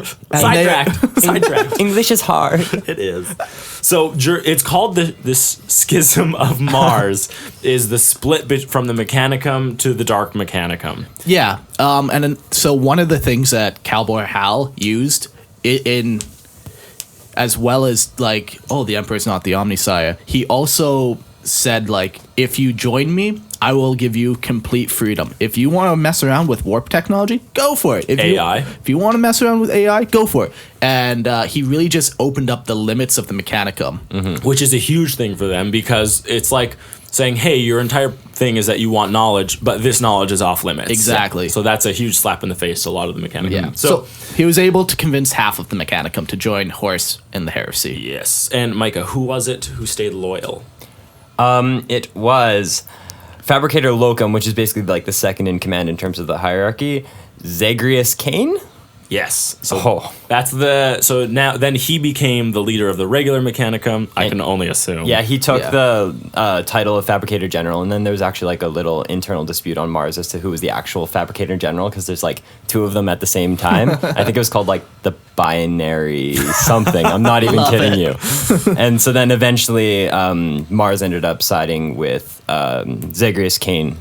Sidetracked.
English is hard.
It is. So it's called this schism of Mars is the split from the Mechanicum to the Dark Mechanicum.
Yeah. And then, so one of the things that Cowboy Hal used in as well as like, oh, the Emperor's not the Omnisire, he also said, like, if you join me, I will give you complete freedom. If you want to mess around with warp technology, go for it. If you want to mess around with AI, go for it. And he really just opened up the limits of the Mechanicum.
Which is a huge thing for them because it's like saying, hey, your entire thing is that you want knowledge, but this knowledge is off limits.
Exactly.
So that's a huge slap in the face to a lot of the Mechanicum.
Yeah. So he was able to convince half of the Mechanicum to join Horus in the heresy.
Yes. And Micah, who was it who stayed loyal?
It was Fabricator Locum, which is basically like the second in command in terms of the hierarchy. Zagreus Kane?
Yes. So so now then he became the leader of the regular Mechanicum. I can only assume.
Yeah, he took the title of Fabricator General, and then there was actually like a little internal dispute on Mars as to who was the actual Fabricator General, because there's like two of them at the same time. I think it was called like the binary something. I'm not even kidding you. And so then eventually Mars ended up siding with Zagreus Kane,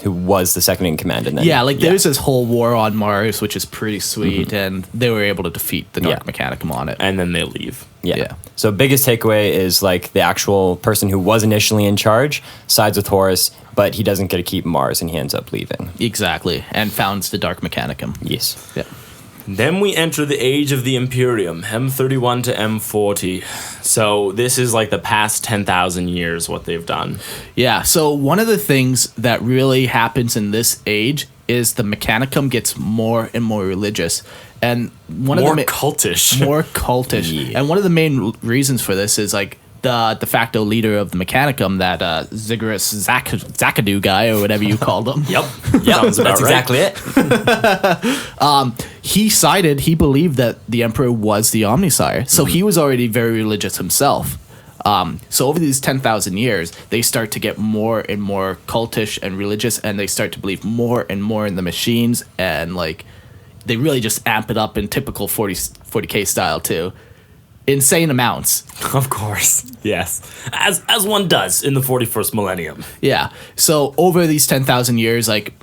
who was the second in command. And then,
there's this whole war on Mars, which is pretty sweet, and they were able to defeat the Dark Mechanicum on it.
And then they leave.
Yeah. So biggest takeaway is like the actual person who was initially in charge sides with Horus, but he doesn't get to keep Mars, and he ends up leaving.
Exactly, and founds the Dark Mechanicum.
Yes.
Yeah.
Then we enter the age of the Imperium, M31 to M40. So this is like the past 10,000 years, what they've done.
Yeah, so one of the things that really happens in this age is the Mechanicum gets more and more religious. And
more cultish.
More cultish. Yeah. And one of the main reasons for this is like the de facto leader of the Mechanicum, that Ziggurat Zakadu guy, or whatever you called him.
Yep.
That's exactly it.
He believed that the Emperor was the Omnisire, so he was already very religious himself. So over these 10,000 years, they start to get more and more cultish and religious, and they start to believe more and more in the machines, and like they really just amp it up in typical 40K style too. Insane amounts.
Of course. Yes. As one does in the 41st millennium.
Yeah. So over these 10,000 years, like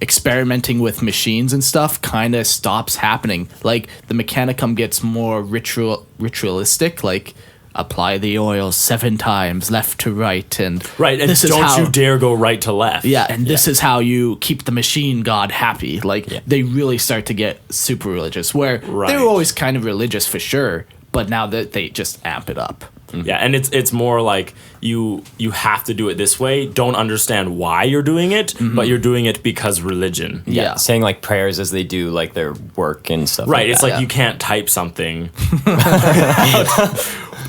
experimenting with machines and stuff kind of stops happening. Like the Mechanicum gets more ritualistic, like apply the oil 7 times left to right, and
this is don't you dare go right to left.
Yeah, and this is how you keep the machine god happy. Like they really start to get super religious, where they were always kind of religious for sure, but now that they just amp it up.
Yeah, and it's more like you have to do it this way. Don't understand why you're doing it, but you're doing it because religion.
Yeah.
Saying like prayers as they do like their work and stuff.
Right,
like
it's
that.
like you can't type something.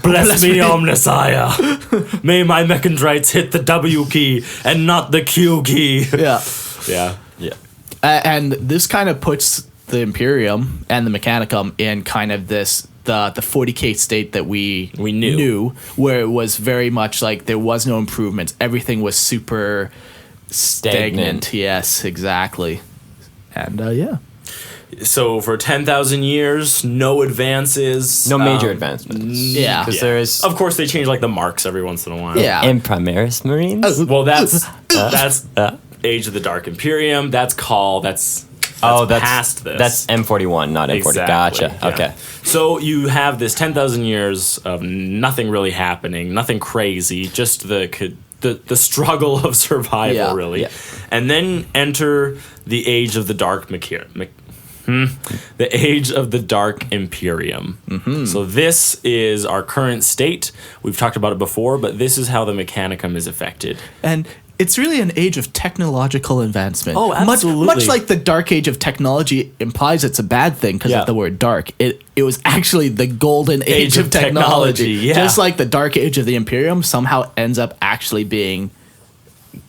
Bless me, Omnisire. May my mechandrites hit the W key and not the Q key.
Yeah.
Yeah.
And this kind of puts the Imperium and the Mechanicum in kind of this the 40K state that we knew, where it was very much like there was no improvements. Everything was super stagnant. Yes, exactly. And
So for 10,000 years, no advances.
No major advancements.
Yeah.
Because there is...
Of course, they change like the marks every once in a while.
Yeah.
Imprimaris Marines?
Well, that's Age of the Dark Imperium. That's past this.
That's M41, not M40.
Exactly,
Gotcha.
yeah.
Okay.
So you have this 10,000 years of nothing really happening, nothing crazy, just the struggle of survival, really. Yeah. And then enter the Age of the Dark the Age of the Dark Imperium. Mm-hmm. So this is our current state. We've talked about it before, but this is how the Mechanicum is affected.
And it's really an age of technological advancement.
Oh, absolutely.
Much like the Dark Age of technology implies it's a bad thing because of the word dark. It was actually the golden age of technology.
Yeah.
Just like the Dark Age of the Imperium somehow ends up actually being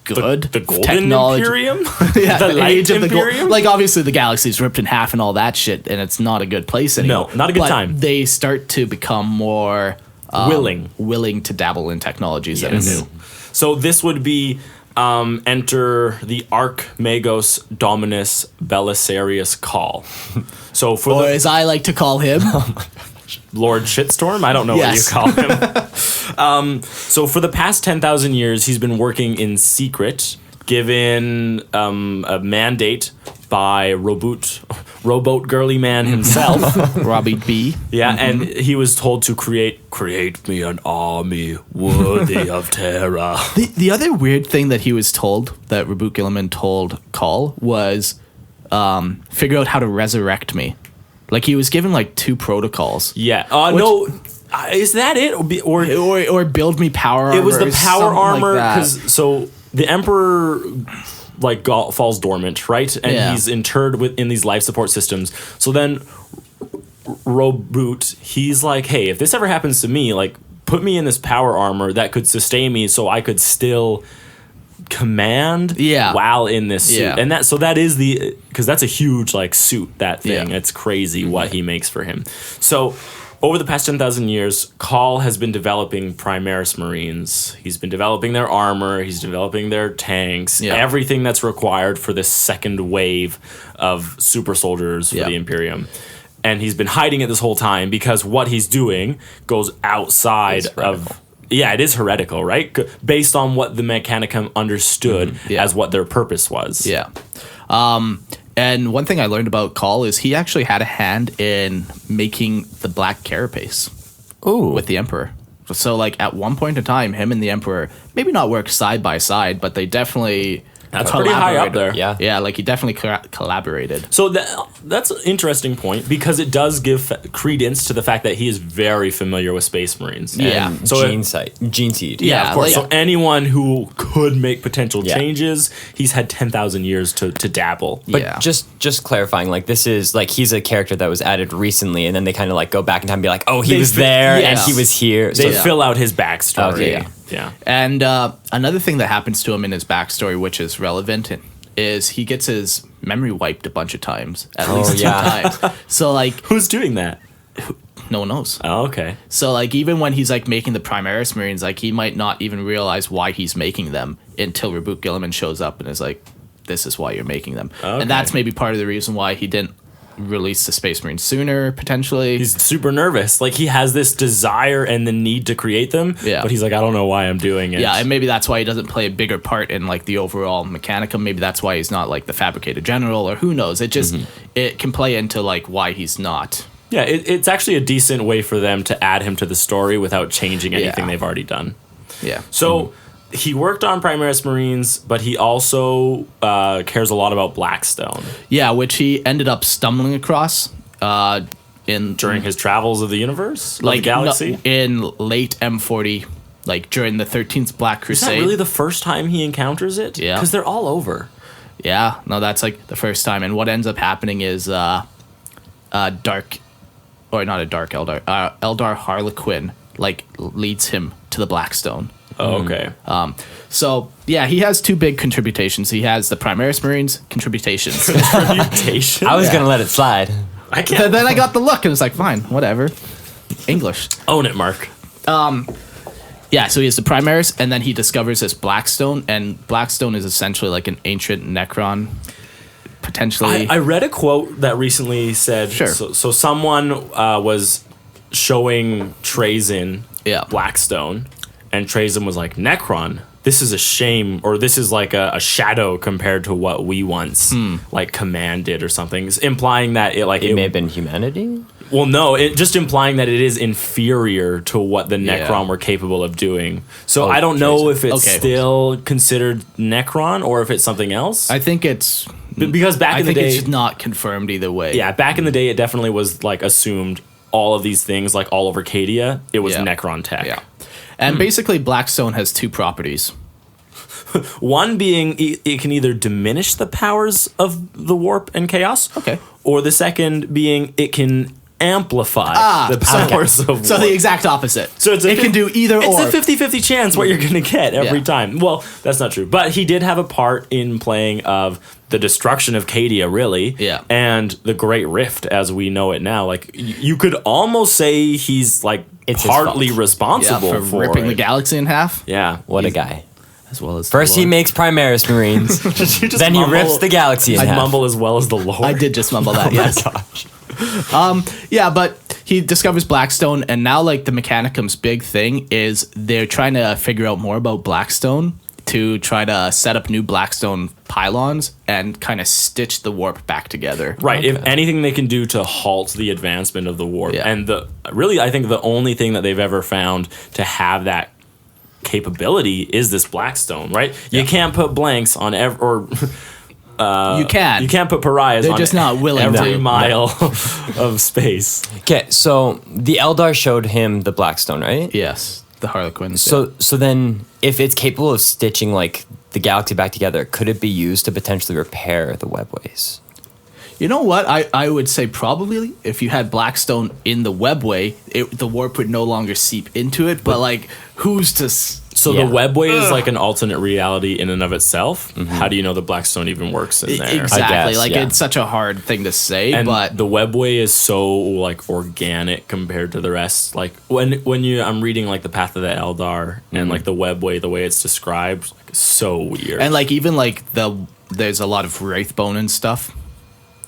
good.
The golden
technology.
Imperium?
Yeah,
the light
age of
Imperium?
like obviously the galaxy's ripped in half and all that shit, and it's not a good place anymore.
No, not a good time.
They start to become more willing to dabble in technologies that are new.
So this would be enter the Archmagos Dominus Belisarius Call. So for
Or as I like to call him,
Lord Shitstorm? I don't know
Yes.
what you call him. So for the past 10,000 years, he's been working in secret, given a mandate by Rowboat Girly Man himself.
Robbie B.
Yeah, and he was told to create me an army worthy of terror.
The other weird thing that he was told, that Reboot Gilliman told Call, was figure out how to resurrect me. Like, he was given, like, 2 protocols.
Yeah. No, is that it?
Or build me power armor.
It was the
or
power
something
armor,
like that.
because so the Emperor falls dormant, right? And
Yeah.
he's interred in these life support systems. So then Roboot, he's like, hey, if this ever happens to me, like, put me in this power armor that could sustain me so I could still command while in this suit.
Yeah.
And that is because that's a huge, like, suit, that thing.
Yeah.
It's crazy what he makes for him. So over the past 10,000 years, Call has been developing Primaris Marines. He's been developing their armor. He's developing their tanks.
Yeah.
Everything that's required for this second wave of super soldiers for the Imperium. And he's been hiding it this whole time because what he's doing goes outside of... Yeah, it is heretical, right? Based on what the Mechanicum understood as what their purpose was.
Yeah. And one thing I learned about Call is he actually had a hand in making the black carapace with the Emperor. So, like, at one point in time, him and the Emperor maybe not work side by side, but they definitely
That's pretty high up there.
Yeah.
Yeah, like, he definitely collaborated.
So that's an interesting point because it does give credence to the fact that he is very familiar with Space Marines.
Yeah.
And
So
gene seed.
Yeah, of course.
like-
So anyone who could make potential changes, he's had 10,000 years to dabble.
But
Yeah.
just clarifying, like, this is like he's a character that was added recently, and then they kind of like go back in time and be like, oh, he was there and he was here.
They
So
fill out his backstory.
Okay.
Yeah.
And another thing that happens to him in his backstory, which is relevant, is he gets his memory wiped a bunch of times, at least 2 times. So, like,
Who's doing that?
no one knows.
Oh, okay.
So, like, even when he's, like, making the Primaris Marines, like, he might not even realize why he's making them until Reboot Gilliman shows up and is like, this is why you're making them.
Okay.
And that's maybe part of the reason why he didn't release the Space Marines sooner, potentially.
He's super nervous. Like, he has this desire and the need to create them, but he's like, I don't know why I'm doing it.
Yeah, and maybe that's why he doesn't play a bigger part in, like, the overall Mechanicum. Maybe that's why he's not, like, the Fabricator General, or who knows. It just, it can play into, like, why he's not.
Yeah, it's actually a decent way for them to add him to the story without changing anything they've already done.
Yeah.
So he worked on Primaris Marines, but he also cares a lot about Blackstone
Yeah, which he ended up stumbling across
during his travels of the universe, like
like
galaxy.
in late M40, like during the 13th Black
Is
Crusade.
that really the first time he encounters it?
Yeah.
Because they're all over.
Yeah, no, that's like the first time. And what ends up happening is Dark, or not a Dark Eldar, Eldar Harlequin, like, leads him to the Blackstone.
Oh, okay.
So, yeah, he has 2 big contributions. He has the Primaris Marines contributions.
Mutation.
I was gonna let it slide.
I can't
And then I got the look, and it's like, fine, whatever. English.
own it, Mark.
Yeah, so he has the Primaris, and then he discovers this Blackstone, and Blackstone is essentially like an ancient Necron, potentially.
I read a quote that recently said,
Sure.
so someone was showing Trazyn Blackstone, and Trazyn was like, Necron, this is a shame, or this is like a shadow compared to what we once like commanded or something, implying that it
It may have been humanity.
well, no, it just implying that it is inferior to what the Necron were capable of doing. So I don't know if it's still considered Necron or if it's something else.
I think it's
because back in the day,
it's not confirmed either way.
yeah, back in the day, it definitely was like assumed all of these things, like all over Cadia, it was Necron tech.
Yeah. And basically, Blackstone has 2 properties.
One being it can either diminish the powers of the warp and chaos, or the second being it can amplify the powers of warp.
So the exact opposite.
So
it can do either or.
It's a 50-50 chance what you're going to get every time. Well, that's not true. But he did have a part in playing of the destruction of Cadia, really.
Yeah.
And the Great Rift as we know it now. Like, you could almost say he's, like,
It's his
partly
fault.
responsible
for ripping
it.
the galaxy in half.
Yeah.
What a guy.
as well as
First
the
he
Lord.
makes Primaris Marines,
You just
then he
mumble-
rips the galaxy in
I
half.
mumble as well as the Lord.
I did just mumble that. Yes. Yeah, but he discovers Blackstone, and now like the Mechanicum's big thing is they're trying to figure out more about Blackstone to try to set up new Blackstone pylons and kind of stitch the warp back together.
Right. If anything they can do to halt the advancement of the warp.
Yeah.
And I think the only thing that they've ever found to have that capability is this Blackstone, right? You can't put blanks on
You can.
you can't put pariahs
They're
on
just not willing
every
to.
mile of space.
Okay, so the Eldar showed him the Blackstone, right?
Yes, the Harlequins.
So then, if it's capable of stitching like the galaxy back together, could it be used to potentially repair the webways?
you know what? I would say probably if you had Blackstone in the webway, the warp would no longer seep into it. But like, who's to?
So
Yeah.
the webway is like an alternate reality in and of itself. How do you know the Blackstone even works in there?
Exactly.
guess,
Like
yeah.
it's such a hard thing to say,
And
but
the webway is so like organic compared to the rest. Like I'm reading like the Path of the Eldar and like the webway, the way it's described, like, is so weird.
and like even like there's a lot of wraithbone and stuff,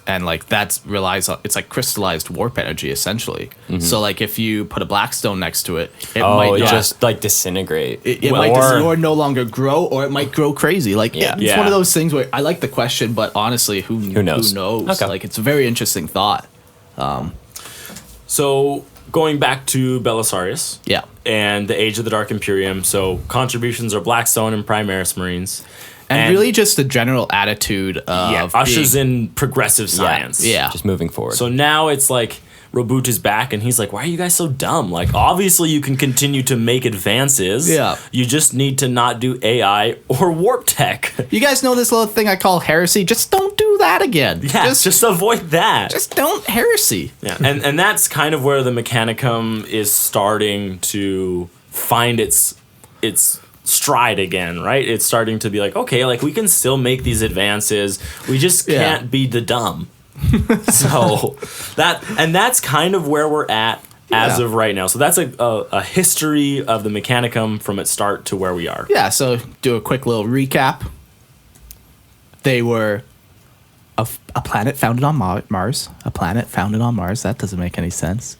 and like that relies on it's like crystallized warp energy essentially. So like if you put a Blackstone next to it, it might not,
just like disintegrate.
it might or no longer grow, or it might grow crazy. Like
Yeah.
it's
Yeah.
one of those things where I like the question, but honestly, who
knows?
Who knows?
Okay.
Like it's a very interesting thought.
So going back to Belisarius,
Yeah.
and the Age of the Dark Imperium. So contributions are Blackstone and Primaris Marines,
And really just the general attitude of
ushers
being-
in progressive science.
Yeah.
Just moving forward.
So now it's like Robot is back, and he's like, "Why are you guys so dumb? Like, obviously you can continue to make advances.
Yeah.
You just need to not do AI or warp tech.
You guys know this little thing I call heresy? Just don't do that again.
Yeah, just avoid that.
just don't heresy.
Yeah, and that's kind of where the Mechanicum is starting to find its stride again, right? It's starting to be like, okay, like we can still make these advances. We just
Yeah.
can't be the dumb. So that's kind of where we're at as
Yeah.
of right now. So that's a history of the Mechanicum from its start to where we are.
Yeah, so do a quick little recap. They were a planet founded on Mars. A planet founded on Mars. That doesn't make any sense.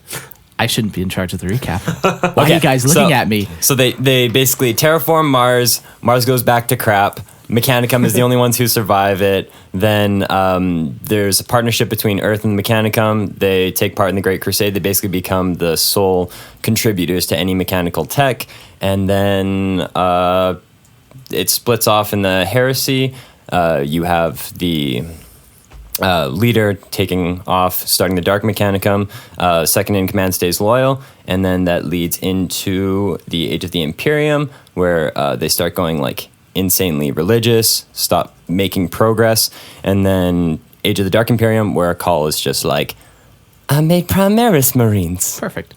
I shouldn't be in charge of the recap. Why are you guys looking at me?
So they basically terraform Mars. Mars goes back to crap. Mechanicum is the only ones who survive it. Then there's a partnership between Earth and Mechanicum. They take part in the Great Crusade. They basically become the sole contributors to any mechanical tech. And then it splits off in the heresy. You have the leader taking off, starting the Dark Mechanicum. Second in command stays loyal. And then that leads into the Age of the Imperium, where they start going like insanely religious, stop making progress. And then Age of the Dark Imperium, where a call is just like, I made Primaris Marines.
Perfect.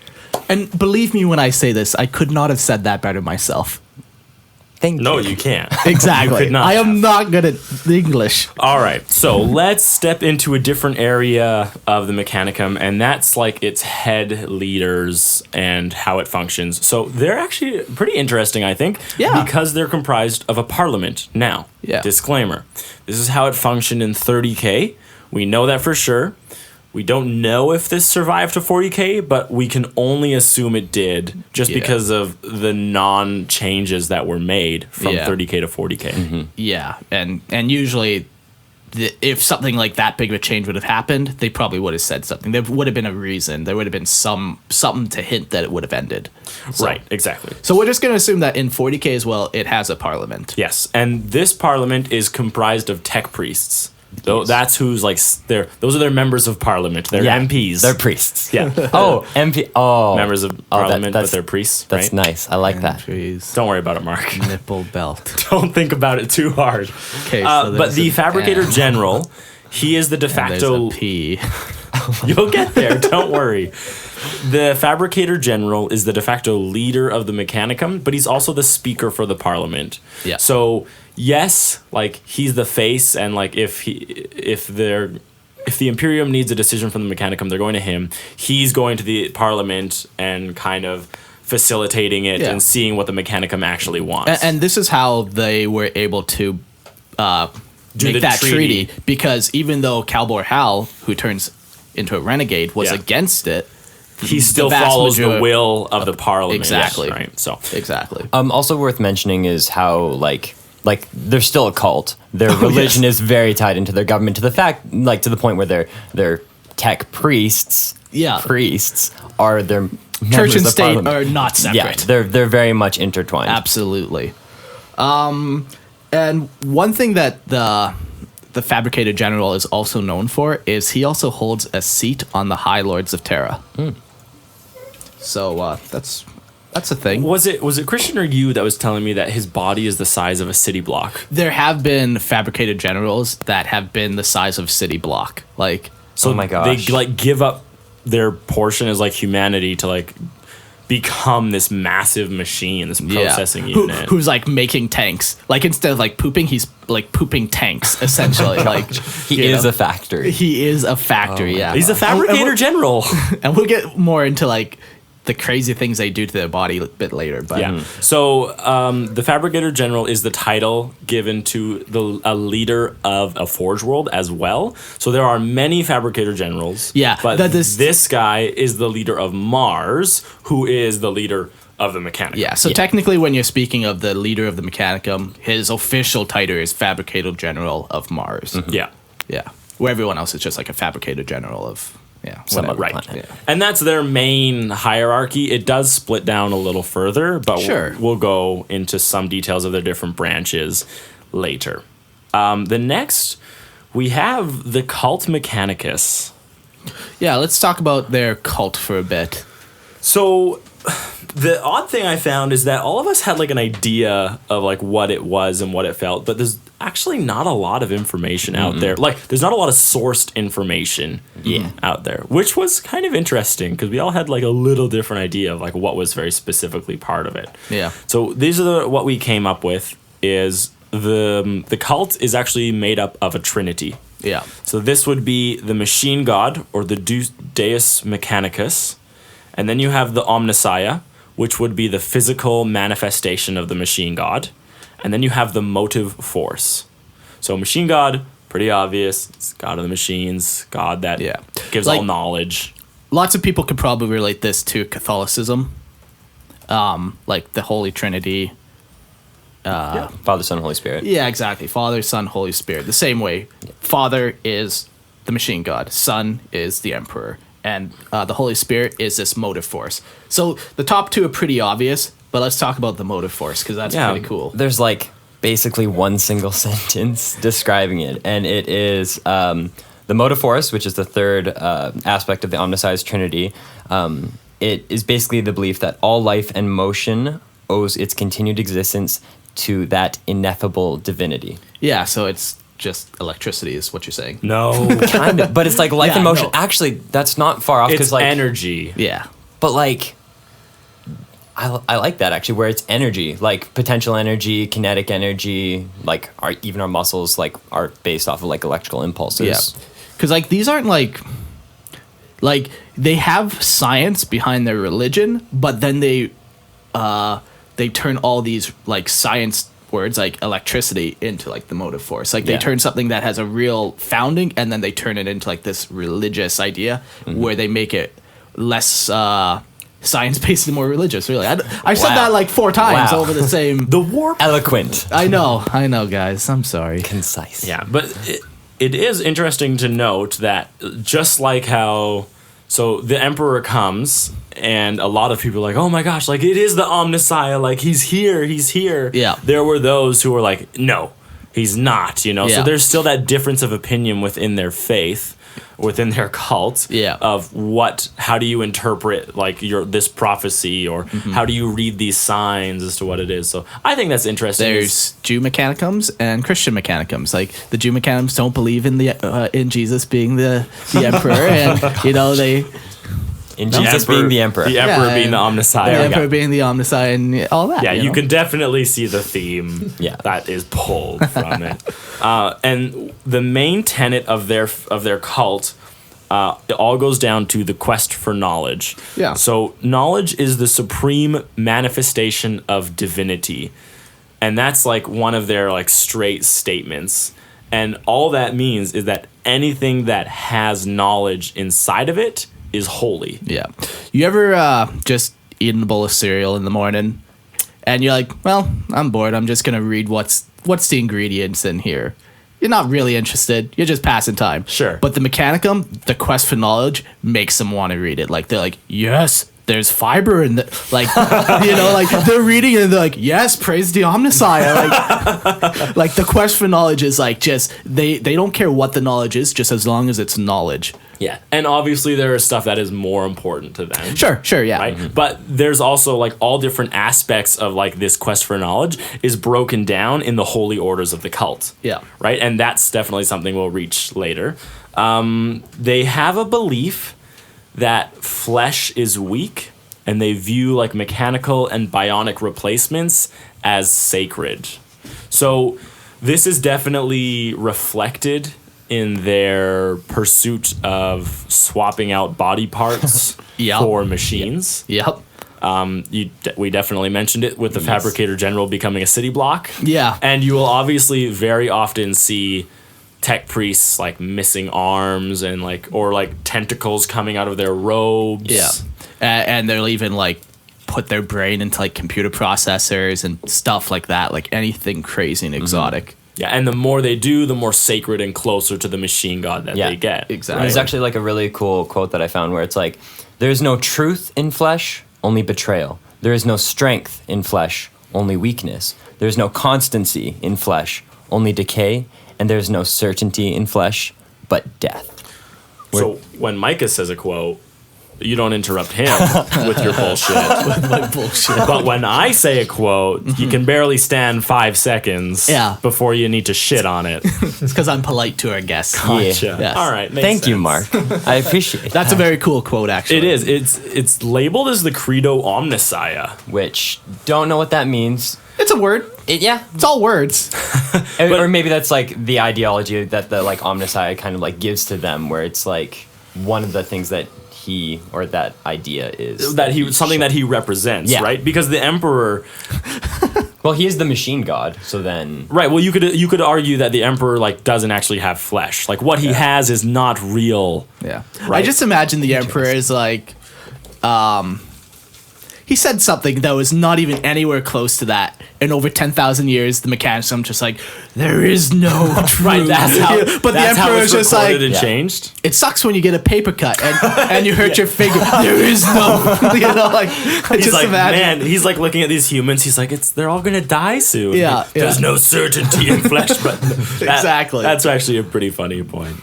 And believe me when I say this, I could not have said that better myself.
Thank
No,
you.
you can't.
Exactly.
You could not
I
have.
am not good at English.
All right, so let's step into a different area of the Mechanicum, and that's like its head leaders and how it functions. So they're actually pretty interesting, I think,
Yeah.
because they're comprised of a parliament. Now,
Yeah.
disclaimer, this is how it functioned in 30K. We know that for sure. We don't know if this survived to 40K, but we can only assume it did just
Yeah.
because of the non-changes that were made from
Yeah.
30K to 40K.
Yeah, and usually, if something like that big of a change would have happened, they probably would have said something. There would have been a reason. There would have been something to hint that it would have ended. So,
Right, exactly.
So we're just going to assume that in 40K as well, it has a parliament.
Yes, and this parliament is comprised of tech priests. So that's who's like those are their members of parliament. They're MPs.
They're priests.
Yeah.
Oh, MP. Oh,
Members of parliament, but they're priests.
That's
right?
nice. I like that.
Trees,
Don't worry about it, Mark.
nipple belt.
Don't think about it too hard.
Okay,
But
there's
the
an
fabricator
M,
general, he is the de
and there's
facto.
a P.
You'll get there. Don't worry. The fabricator general is the de facto leader of the Mechanicum, but he's also the speaker for the parliament.
Yeah.
So yes, like he's the face, and like if the Imperium needs a decision from the Mechanicum, they're going to him. He's going to the parliament and kind of facilitating it
Yeah.
and seeing what the Mechanicum actually wants.
And this is how they were able to
the
make that
treaty.
treaty, because even though Calbor Hal, who turns into a renegade, was
Yeah.
against it,
he still
vast
follows the
majority-
will of the parliament.
Exactly.
Yes, right. So
Exactly.
Also worth mentioning is how like they're still a cult. Their religion is very tied into their government to the point where their tech priests are their
Church
members
and
of
state
parliament.
are not
Yeah,
separate.
they're very much intertwined.
Absolutely. And one thing that the fabricated general is also known for is he also holds a seat on the High Lords of Terra. So that's a thing.
was it Christian or you that was telling me that his body is the size of a city block?
There have been fabricated generals that have been the size of city block. Like,
So
Oh my gosh.
they like give up their portion as like humanity to like become this massive machine, this processing unit.
who's like making tanks. Like, instead of like pooping, he's like pooping tanks essentially. Like,
He is a factory.
He is a factory. Yeah,
He's a fabricator general.
and we'll get more into like the crazy things they do to their body a bit later. But
Yeah. So the Fabricator General is the title given to a leader of a Forge World as well. So there are many Fabricator Generals.
Yeah,
But
that is-
this guy is the leader of Mars, who is the leader of the Mechanicum.
yeah, so technically, when you're speaking of the leader of the Mechanicum, his official title is Fabricator General of Mars.
Yeah.
Yeah, where everyone else is just like a Fabricator General of
Some
whatever.
other
Right.
planet.
Yeah.
And that's their main hierarchy. It does split down a little further, but
Sure.
we'll go into some details of their different branches later. The next, we have the Cult Mechanicus.
Yeah, let's talk about their cult for a bit.
So the odd thing I found is that all of us had like an idea of like what it was and what it felt, but there's actually not a lot of information out there. Like there's not a lot of sourced information out there, which was kind of interesting because we all had like a little different idea of like what was very specifically part of it.
Yeah.
So these are what we came up with is the cult is actually made up of a trinity.
Yeah.
So this would be the machine god or the Deus Mechanicus. And then you have the Omnissiah, which would be the physical manifestation of the machine god. And then you have the motive force. So machine god, pretty obvious. It's god of the machines, god that gives
Like-
all knowledge.
Lots of people could probably relate this to Catholicism, like the Holy Trinity.
Father, Son, Holy Spirit.
Yeah, exactly. Father, Son, Holy Spirit. The same way. Father is the machine god. Son is the emperor. And the Holy Spirit is this motive force. So the top two are pretty obvious, but let's talk about the motive force because that's pretty cool.
There's like basically one single sentence describing it, and it is the motive force, which is the third aspect of the omniscience trinity. It is basically the belief that all life and motion owes its continued existence to that ineffable divinity.
Yeah, so it's just electricity is what you're saying.
No.
Kind of, but it's like life
Yeah,
and motion.
no.
Actually, that's not far off
It's
because like
energy.
Yeah.
But like, I like that actually, where it's energy, like potential energy, kinetic energy, like even our muscles like are based off of like electrical impulses.
Yeah. Because like these aren't like they have science behind their religion, but then they turn all these like science words like electricity into like the motive force. Like they turn something that has a real founding and then they turn it into like this religious idea where they make it less science-based and more religious, really. I said that like 4 times
Wow.
over the same...
The warp.
Eloquent,
I know, guys. I'm sorry.
concise.
Yeah, but it is interesting to note that just like how... So the emperor comes, and a lot of people are like, oh my gosh, like it is the Omnissiah, like he's here.
Yeah.
There were those who were like, no, he's not, you know? So
Yeah.
there's still that difference of opinion within their faith, within their cult,
Yeah.
of how do you interpret like this prophecy, or how do you read these signs as to what it is. So I think that's interesting.
There's Jew mechanicums and Christian mechanicums. Like the Jew mechanicums don't believe in in Jesus being the emperor, and you know they
In Jesus being the emperor.
The emperor
Yeah,
being the Omnissiah.
the
Yeah.
emperor being the omniscient and all that.
Yeah, you
know?
can definitely see the theme that is pulled from it. And the main tenet of their cult it all goes down to the quest for knowledge.
Yeah.
So knowledge is the supreme manifestation of divinity. And that's like one of their like straight statements. And all that means is that anything that has knowledge inside of it is holy.
Yeah. You ever just eaten a bowl of cereal in the morning and you're like, well, I'm bored. I'm just going to read what's the ingredients in here. You're not really interested. You're just passing time.
Sure.
But the Mechanicum, the quest for knowledge, makes them want to read it. Like, they're like, yes, there's fiber in the, like, like, they're reading it and they're like, yes, praise the Omnissiah. Like the quest for knowledge is like just, they don't care what the knowledge is, just as long as it's knowledge.
Yeah. And obviously there is stuff that is more important to them.
Sure, yeah.
Right? Mm-hmm. But there's also like all different aspects of like this quest for knowledge is broken down in the holy orders of the cult.
Yeah.
Right? And that's definitely something we'll reach later. They have a belief that flesh is weak and they view like mechanical and bionic replacements as sacred. So this is definitely reflected in their pursuit of swapping out body parts
Yep.
for machines.
Yep.
We definitely mentioned it with the Fabricator General becoming a city block.
Yeah.
And you will obviously very often see tech priests like missing arms and like or like tentacles coming out of their robes.
Yeah. And they'll even like put their brain into like computer processors and stuff like that, like anything crazy and exotic.
Yeah, and the more they do, the more sacred and closer to the machine god that they get.
Exactly.
There's actually like a really cool quote that I found where it's like, there's no truth in flesh, only betrayal. There is no strength in flesh, only weakness. There's no constancy in flesh, only decay. And there's no certainty in flesh, but death.
So when Micah says a quote, you don't interrupt him with your bullshit.
My bullshit.
But when I say a quote, you can barely stand 5 seconds before you need to shit on it.
It's because I'm polite to our guests.
Gotcha.
Yes.
All right. makes
Thank you,
sense.
Mark. I appreciate that.
That's a very cool quote, actually.
It is. It's labeled as the Credo Omnissiah.
Which, don't know what that means.
It's a word.
Yeah.
It's all words.
Or maybe that's like the ideology that the like Omnissiah kind of like gives to them, where it's like one of the things that he or that idea is
That he something that he represents,
Yeah.
right? Because the Emperor,
well, he is the machine god, so then
right? Well, you could argue that the Emperor like doesn't actually have flesh. Like what he has is not real.
Yeah.
Right.
I just imagine the Emperor is like, he said something that was not even anywhere close to that. And over 10,000 years, the Mechanicum just like, there is no truth.
Right, that's how.
But
that's
the
how
Emperor
it's
is just like,
recorded and changed.
it sucks when you get a paper cut and you hurt your finger. There is no, like, I
He's
just
like,
imagine.
man, he's like looking at these humans. He's like, they're all gonna die soon.
Yeah,
There's
yeah.
no certainty in flesh, but
Exactly.
That's actually a pretty funny point.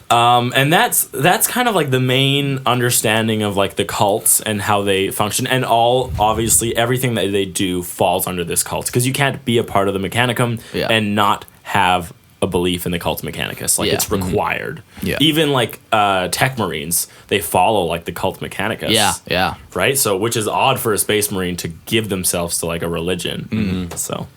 And that's kind of like the main understanding of like the cults and how they function, and all obviously everything that they do falls under this cult, because you can't be a part of the Mechanicum and not have a belief in the cult Mechanicus. Like it's required.
Yeah.
Even like tech marines, they follow like the cult Mechanicus.
Yeah.
Right. So which is odd for a space marine to give themselves to like a religion. So.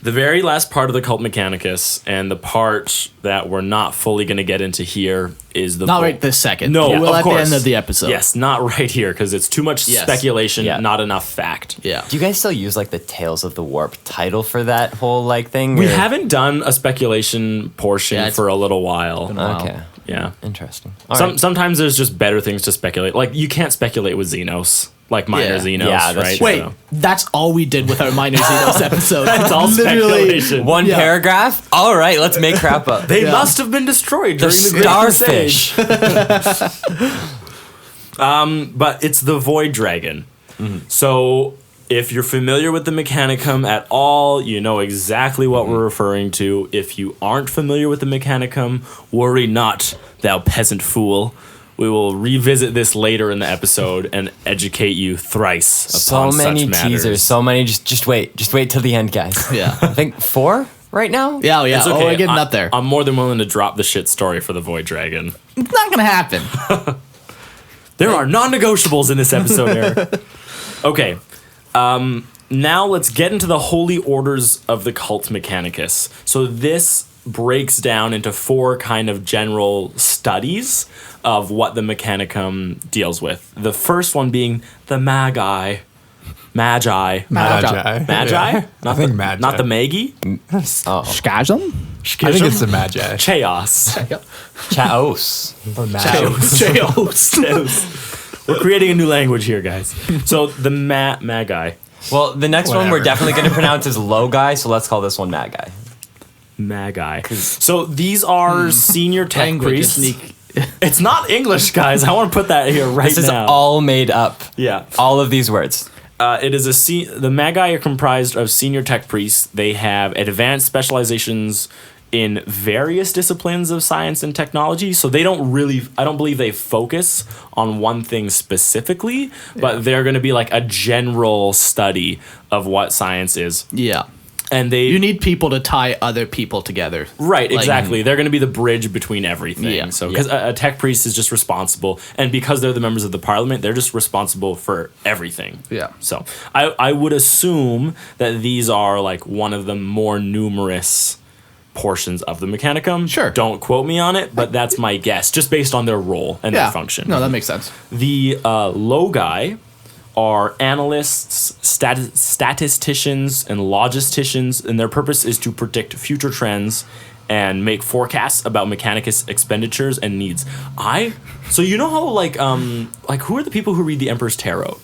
The very last part of the cult Mechanicus, and the part that we're not fully going to get into here, is the
Not right this second.
No,
We'll
of
at
course.
the end of the episode.
Yes, not right here, because it's too much speculation, not enough fact.
Yeah.
do you guys still use like the Tales of the Warp title for that whole like thing?
We
or-
haven't done a speculation portion
Yeah, it's
for a little while.
Okay,
Yeah.
interesting. All right.
Sometimes there's just better things to speculate. Like you can't speculate with Xenos, like minor
Yeah.
Xenos,
Yeah, that's
right?
true.
Wait,
So-
that's all we did with our Minor Xenos episode.
It's all speculation.
One
Yeah.
paragraph. All right, let's make crap up.
They must have been destroyed
the
during the Great Crusade.
starfish.
But it's the Void Dragon. So if you're familiar with the Mechanicum at all, you know exactly what we're referring to. If you aren't familiar with the Mechanicum, worry not, thou peasant fool. We will revisit this later in the episode and educate you thrice
So
upon
many
such matters.
teasers. So many. Just wait till the end, guys.
Yeah.
I think 4 right now.
Yeah,
It's okay.
Oh, we're getting up there.
I'm more than willing to drop the shit story for the Void Dragon.
It's not going to happen.
There are non-negotiables in this episode, Eric. Okay. Now let's get into the holy orders of the cult Mechanicus. So this breaks down into 4 kind of general studies of what the Mechanicum deals with. The first one being the Magi.
Magi.
Magi?
I think Magi.
Not the Magi?
Schism?
I think it's the Magi.
Chaos.
Chaos.
Chaos.
We're creating a new language here, guys. So the Magi.
Well, the next one we're
Whatever.
definitely going to pronounce is Logi, so let's call this one Magi.
Magi. So these are senior tech
Language
priests.
sneak.
It's not English, guys. I want to put that here right
This is
now.
all made up.
Yeah.
All of these words.
It is the Magi are comprised of senior tech priests. They have advanced specializations in various disciplines of science and technology. So they don't really, I don't believe they focus on one thing specifically, but they're going to be like a general study of what science is.
Yeah.
And
You need people to tie other people together.
Right,
Like-
exactly. They're going to be the bridge between everything.
Yeah.
So, because a tech priest is just responsible, and because they're the members of the parliament, they're just responsible for everything.
Yeah.
So, I would assume that these are like one of the more numerous portions of the Mechanicum.
Sure.
Don't quote me on it, but that's my guess, just based on their role and their function.
No, that makes sense.
The Logi are analysts, statisticians, and logisticians, and their purpose is to predict future trends and make forecasts about Mechanicus expenditures and needs. So you know how like who are the people who read the Emperor's Tarot?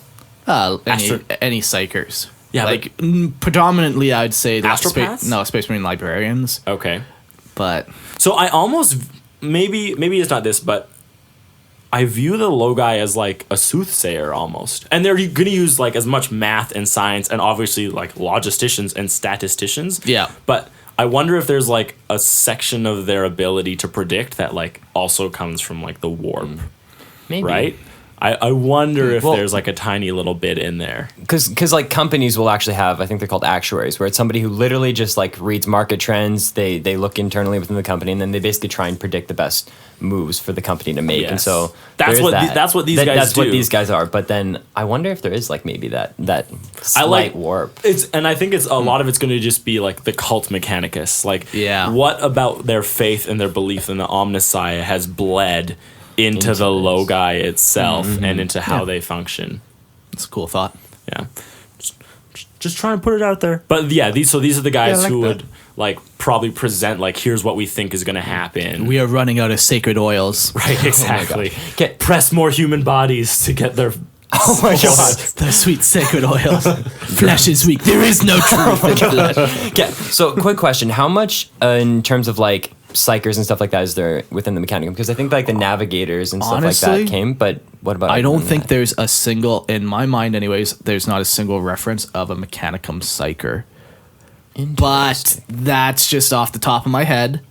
Any psychers.
Yeah,
like predominantly, I'd say that
Astropaths?
Space Marine librarians.
Okay.
But
So I almost maybe it's not this, but I view the Logi as like a soothsayer almost. And they're going to use like as much math and science and obviously like logisticians and statisticians.
Yeah.
But I wonder if there's like a section of their ability to predict that like also comes from like the warp,
Maybe.
right? I wonder if
Well-
there's like a tiny little bit in there.
Because like companies will actually have, I think they're called actuaries, where it's somebody who literally just like reads market trends. They look internally within the company, and then they basically try and predict the best moves for the company to make. And
Yes.
so
That's
there's
what
that.
that's what these guys
That's
do.
what these guys are. But then I wonder if there is like maybe that
I like
slight warp.
And I think it's a lot of it's going to just be like the cult Mechanicus. Like,
Yeah.
what about their faith and their belief in the Omnissiah has bled into the
this.
Logi itself and into how they function?
it's a cool thought.
Yeah, just trying to put it out there. But yeah, these are the guys who would like probably present like, here's what we think is going to happen.
We are running out of sacred oils.
Right, exactly.
Get-
Press more human bodies to get their.
Oh my god.
The sweet sacred oils. Flesh is weak. There is no truth in flesh.
Okay, so quick question: how much in terms of like psychers and stuff like that is there within the Mechanicum? Because I think like the navigators and stuff like
Honestly,
that came, but what about?
I
other
don't
than
think
that?
there's a single, in my mind anyways, there's not a single reference of a Mechanicum psyker. But that's just off the top of my head.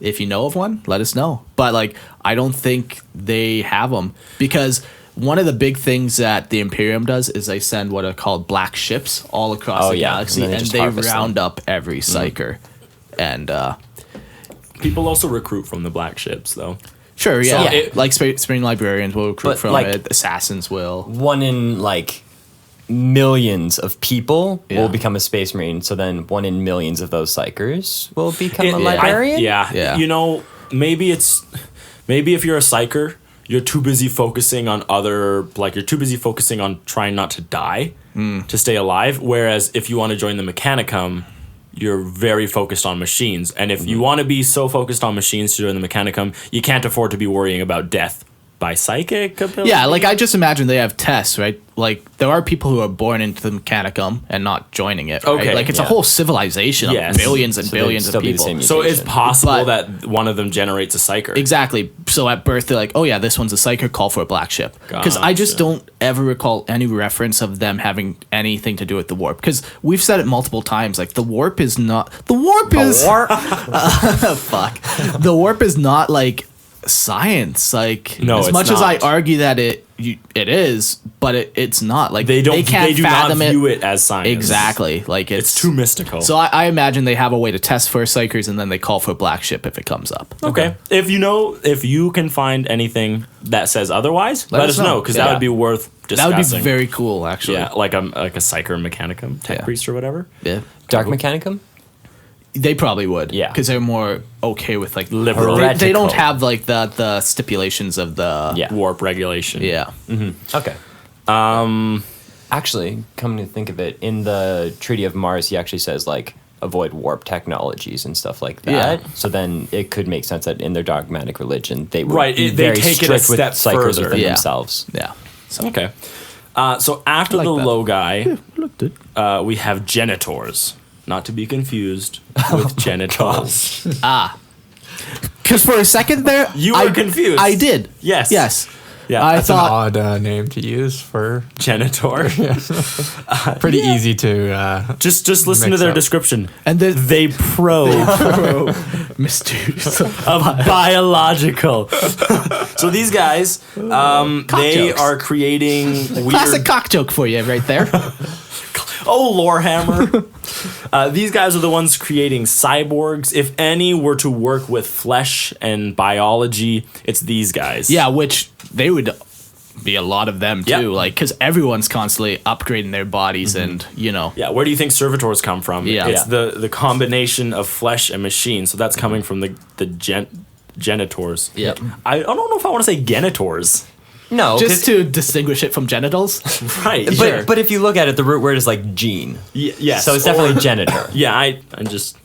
If you know of one, let us know. But like, I don't think they have them, because one of the big things that the Imperium does is they send what are called black ships all across
Oh,
the
yeah,
galaxy,
and then they
and
just
they
harvest
round
them.
up every psyker. And
People also recruit from the black ships, though.
sure, yeah,
So it-
like Spring Librarians will recruit
But,
from
like-
it. Assassins will.
one in like millions of people
Yeah.
will become a space marine. So then one in millions of those psychers will become a
I-
librarian.
Yeah.
You know, maybe if you're a psyker, you're too busy focusing on you're too busy focusing on trying not to die to stay alive. Whereas if you want to join the Mechanicum, you're very focused on machines. And if you want to be so focused on machines to join the Mechanicum, you can't afford to be worrying about death by psychic ability.
Yeah, like I just imagine they have tests, right? Like there are people who are born into the Mechanicum and not joining it. Right?
Okay,
Like it's a
yeah.
whole civilization
Yes.
of billions and
So they'd
billions
still
of
be the
people.
same
So it's
mutation.
possible
But-
that one of them generates a psyker.
Exactly. So at birth, they're like, oh yeah, this one's a psyker, call for a black ship. Because I just
Gotcha.
don't ever recall any reference of them having anything to do with the warp. Because we've said it multiple times, like the warp is not... The warp is... fuck. The warp is not like science. Like,
No,
as
it's
much as I
not.
argue that it is, but it's not. Like,
They don't.
can't
They do not
fathom
view it as science.
Exactly. Like
It's too mystical.
So I imagine they have a way to test for psychers, and then they call for a black ship if it comes up.
Okay. If you can find anything that says otherwise, let us know, because that
Yeah.
would be worth
That
discussing.
would be very cool, actually.
like a psyker mechanicum, tech
Yeah.
priest or whatever.
Yeah.
Dark Mechanicum.
They probably would.
Yeah.
Because they're more okay with like
Liberal.
They don't
Heretical.
have like the stipulations of the
Yeah.
Warp regulation.
yeah.
Okay. Actually, come to think of it, in the Treaty of Mars, he actually says like avoid warp technologies and stuff like that.
Yeah.
So then it could make sense that in their dogmatic religion they would
Right,
be
they
very
take it a
strict with
step
psychers
further.
within
Yeah.
themselves.
Yeah.
Okay. So after
like
the
that.
low guy,
Looked it.
we have genitors, not to be confused with genitals.
Because for a second there,
You were confused.
I did.
Yes.
Yes.
Yeah,
I
That's an
thought.
odd name to use for
Genitor.
pretty easy to.
Just listen to
Mix
their
up.
description.
And the
They probe
mysteries.
of biological. So these guys, they
jokes.
are creating weird.
Classic cock joke for you right there.
Oh, Lorehammer. These guys are the ones creating cyborgs. If any were to work with flesh and biology, it's these guys.
Yeah, which they would be a lot of them too.
Yep.
Like, because everyone's constantly upgrading their bodies, and
Yeah, where do you think servitors come from?
Yeah.
It's the combination of flesh and machine. So that's coming from the genitors.
Yep.
I don't know if I want to say genitors.
No,
just to distinguish it from genitals.
Right.
but
sure.
but if you look at it, the root word is like gene.
Yes.
So it's definitely genitor.
Yeah, I'm just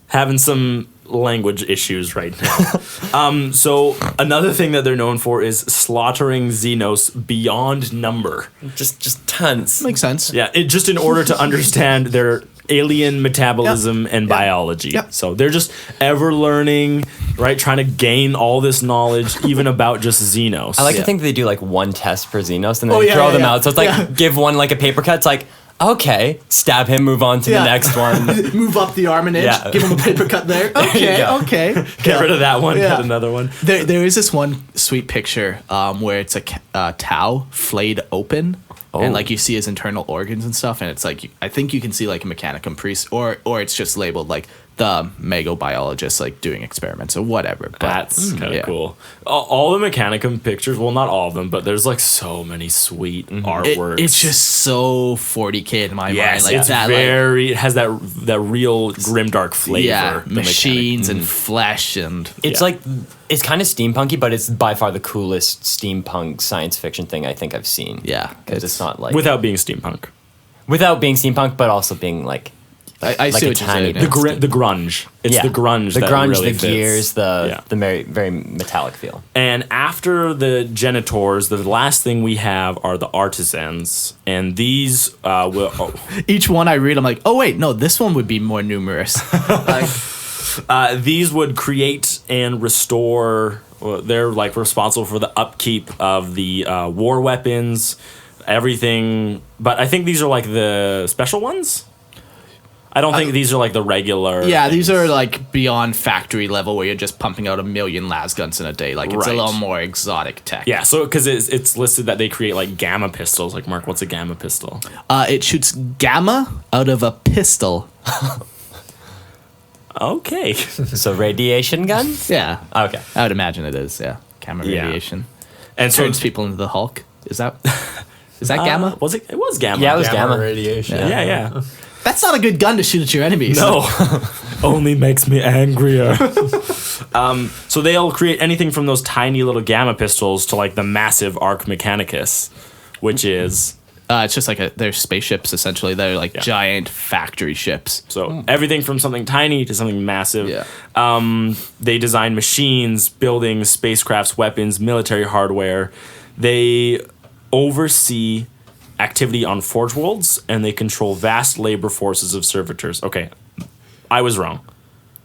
having some language issues right now. So another thing that they're known for is slaughtering Xenos beyond number.
Just tons.
Makes sense.
Yeah, just in order to understand their alien metabolism and biology.
Yep.
So they're just ever learning, right? Trying to gain all this knowledge, even about just Xenos.
I like
Yeah.
to think they do like one test per Xenos and then
Oh, yeah,
throw
yeah,
them
yeah.
out. So it's like
Yeah.
give one like a paper cut. It's like, okay, stab him, move on to
Yeah.
the next one.
Move up the arm an inch.
Yeah.
Give him a paper cut there. Okay.
go.
Okay.
Get rid of that one,
Yeah.
get another one.
There is this one sweet picture where it's a Tau flayed open, and like you see his internal organs and stuff, and it's like I think you can see like a Mechanicum priest, or it's just labeled like the Megobiologist like doing experiments or whatever. But
That's kind of
yeah.
cool. All the Mechanicum pictures, well, not all of them, but there's like so many sweet artworks.
It's just so 40K in my
yes,
mind. Like
it's
that,
very. It has that real grimdark flavor.
yeah,
the
machines and flesh and
It's
Yeah.
like it's kind of steampunky, but it's by far the coolest steampunk science fiction thing I think I've seen.
Yeah,
because it's not like
without being steampunk.
without being steampunk, but also being like
I
like
see
a
what you're
tiny
saying.
bit.
The grunge. It's the grunge.
the
that
grunge,
really
the
fits.
gears,
Yeah.
the very very metallic feel.
And after the genitors, the last thing we have are the artisans, and these will.
Each one I read, I'm like, oh wait, no, this one would be more numerous. Like,
These would create and restore. Well, they're like responsible for the upkeep of the war weapons, everything. But I think these are like the special ones. I don't think these are like the regular.
yeah, these are like beyond factory level where you're just pumping out 1 million las guns in a day. Like it's
Right.
a little more exotic tech.
Yeah, so because it's listed that they create like gamma pistols. Like, Mark, what's a gamma pistol?
It shoots gamma out of a pistol.
Okay.
So radiation guns.
Yeah,
Okay.
I would imagine it is. Yeah, gamma
Yeah.
radiation
And so
turns people into the Hulk. Is that gamma?
Was it? It was gamma.
Yeah, it was
Gamma
gamma.
radiation.
Yeah.
That's not a good gun to shoot at your enemies.
No, only makes me angrier. So they'll create anything from those tiny little gamma pistols to like the massive Arc Mechanicus, which is
It's just like they're spaceships essentially. They're like giant factory ships.
so everything from something tiny to something massive.
Yeah.
They design machines, buildings, spacecrafts, weapons, military hardware. They oversee activity on Forge Worlds, and they control vast labor forces of servitors. Okay, I was wrong.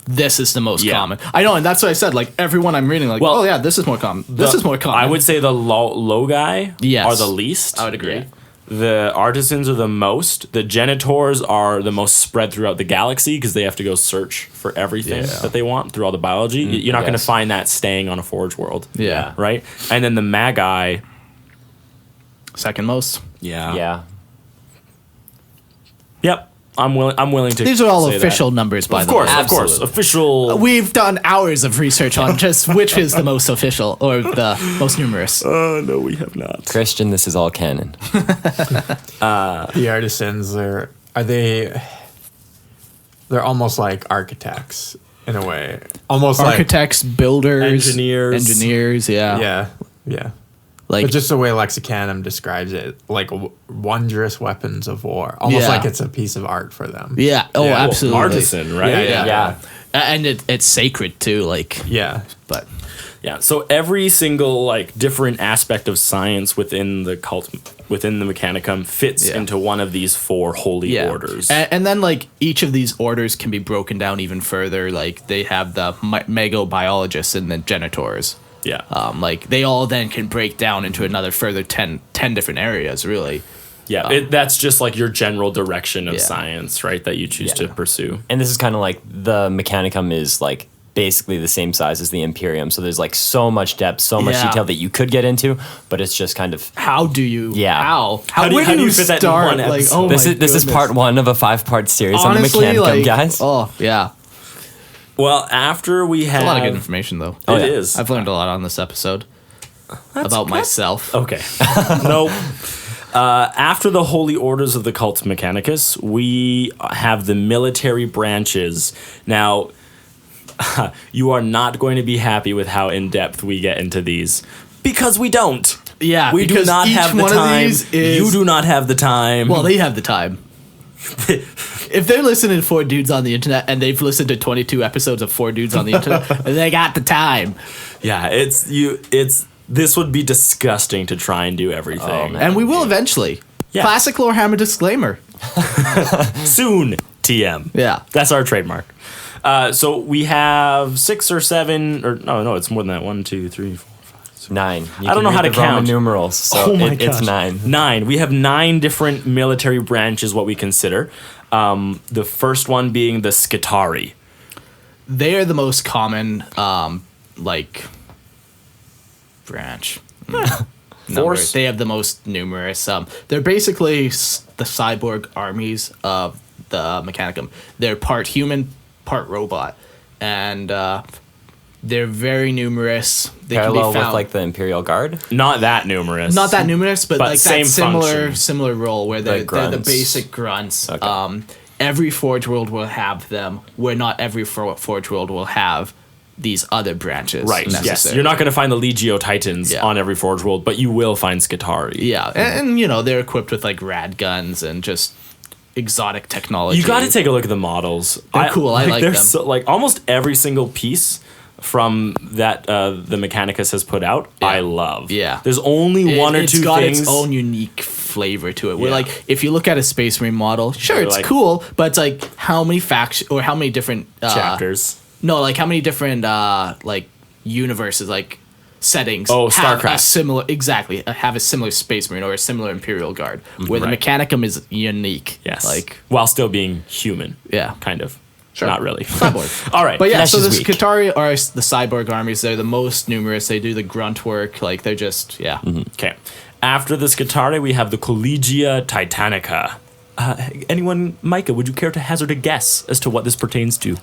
This is the most
Yeah.
common. I know, and that's what I said. Like everyone I'm reading, like,
Well,
oh yeah, this is more common. This is more common.
I would say the low guy
Yes.
are the least.
I would agree.
Yeah. The artisans are the most. The genitors are the most spread throughout the galaxy because they have to go search for everything that they want through all the biology. You're not going to
yes.
find that staying on a Forge World.
Yeah.
Right? And then the Magi.
Second most.
Yeah.
Yeah.
Yep. I'm willing to.
These are all
say
official
that.
numbers, by
Of
the
course,
way.
of course.
Absolutely.
Official.
We've done hours of research on just which is the most official or the most numerous.
Oh, no, we have not.
Christian, this is all canon.
The artisans are they they're almost like architects in a way. Almost
Architects, builders,
engineers.
Yeah.
Yeah.
Like
But just the way Lexicanum describes it, like wondrous weapons of war. Almost
Yeah.
like it's a piece of art for them.
yeah. Oh,
Yeah, well,
absolutely.
artisan, right?
Yeah.
And it's sacred too. Like,
Yeah.
but
Yeah, so every single like different aspect of science within the Mechanicum fits
Yeah.
into one of these 4 holy orders.
And then like each of these orders can be broken down even further. Like they have the megabiologists and the genitors.
yeah.
Like they all then can break down into another further 10 different areas, really.
That's just like your general direction of
Yeah.
science, right? That you choose to pursue.
And this is kind of like the Mechanicum is like basically the same size as the Imperium. So there's like so much depth, so much
Yeah.
detail that you could get into, but it's just kind of
How do you?
Yeah.
Where
how do
do
you fit that in
start?
one
Like,
episode?
oh
this
my
is this is
goodness.
part 1 of a 5-part series
Honestly,
on the Mechanicum,
like,
guys.
Oh yeah,
Well, after we have
a lot of good information though.
It is.
I've learned a lot on this episode about myself.
Okay. Nope. After the holy orders of the cult Mechanicus, we have the military branches. Now, you are not going to be happy with how in depth we get into these because we don't.
Yeah,
We do
because
not
each
have the
one of
time.
these is-
You do not have the time.
Well, they have the time. If they're listening to 4 dudes on the internet and they've listened to 22 episodes of 4 dudes on the internet, they got the time.
yeah, this would be disgusting to try and do everything.
And we will eventually.
Yeah.
Classic Lorehammer disclaimer.
Soon, TM.
Yeah.
That's our trademark. So we have 6 or 7, or no, it's more than that. 1, 2, 3, 4.
9. You
I don't
can
know how
read
to
the Roman
count.
numerals, so
Oh my
it's
gosh.
9.
9. We have 9 different military branches, what we consider. The first one being the Scutari.
They are the most common, branch.
Force.
They have the most numerous. They're basically the cyborg armies of the Mechanicum. They're part human, part robot, and they're very numerous. They
Parallel
can be
with
found.
like the Imperial Guard.
Not that numerous.
Not that numerous, but like
same
that similar
function.
similar role where they're the
grunts.
basic grunts.
Okay.
Every Forge World will have them, where not every Forge World will have these other branches.
Right, yes.
necessarily.
You're not going to find the Legio Titans
Yeah.
on every Forge World, but you will find Scutari.
Yeah, and they're equipped with like rad guns and just exotic technology.
You got to take a look at the models.
They're cool. I like
they're
them.
So, like almost every single piece from that the Mechanicus has put out, I love.
Yeah.
There's only one or two
It's got
things.
its own unique flavor to it. Where
Yeah.
like if you look at a Space Marine model, sure,
You're
it's
like-
cool, but it's like how many factions or how many different
chapters.
No, like how many different like universes, like settings.
Oh,
have
StarCraft.
a similar have a similar Space Marine or a similar Imperial Guard, where
Right.
the Mechanicum is unique.
Yes.
like
while still being human.
Yeah.
Kind of.
Sure.
Not really.
cyborg.
All right.
But yeah,
Flesh
so
is
the
weak.
Scutari are the cyborg armies. They're the most numerous. They do the grunt work. Like they're just
Okay. After the Scutari, we have the Collegia Titanica. Anyone, Micah, would you care to hazard a guess as to what this pertains to?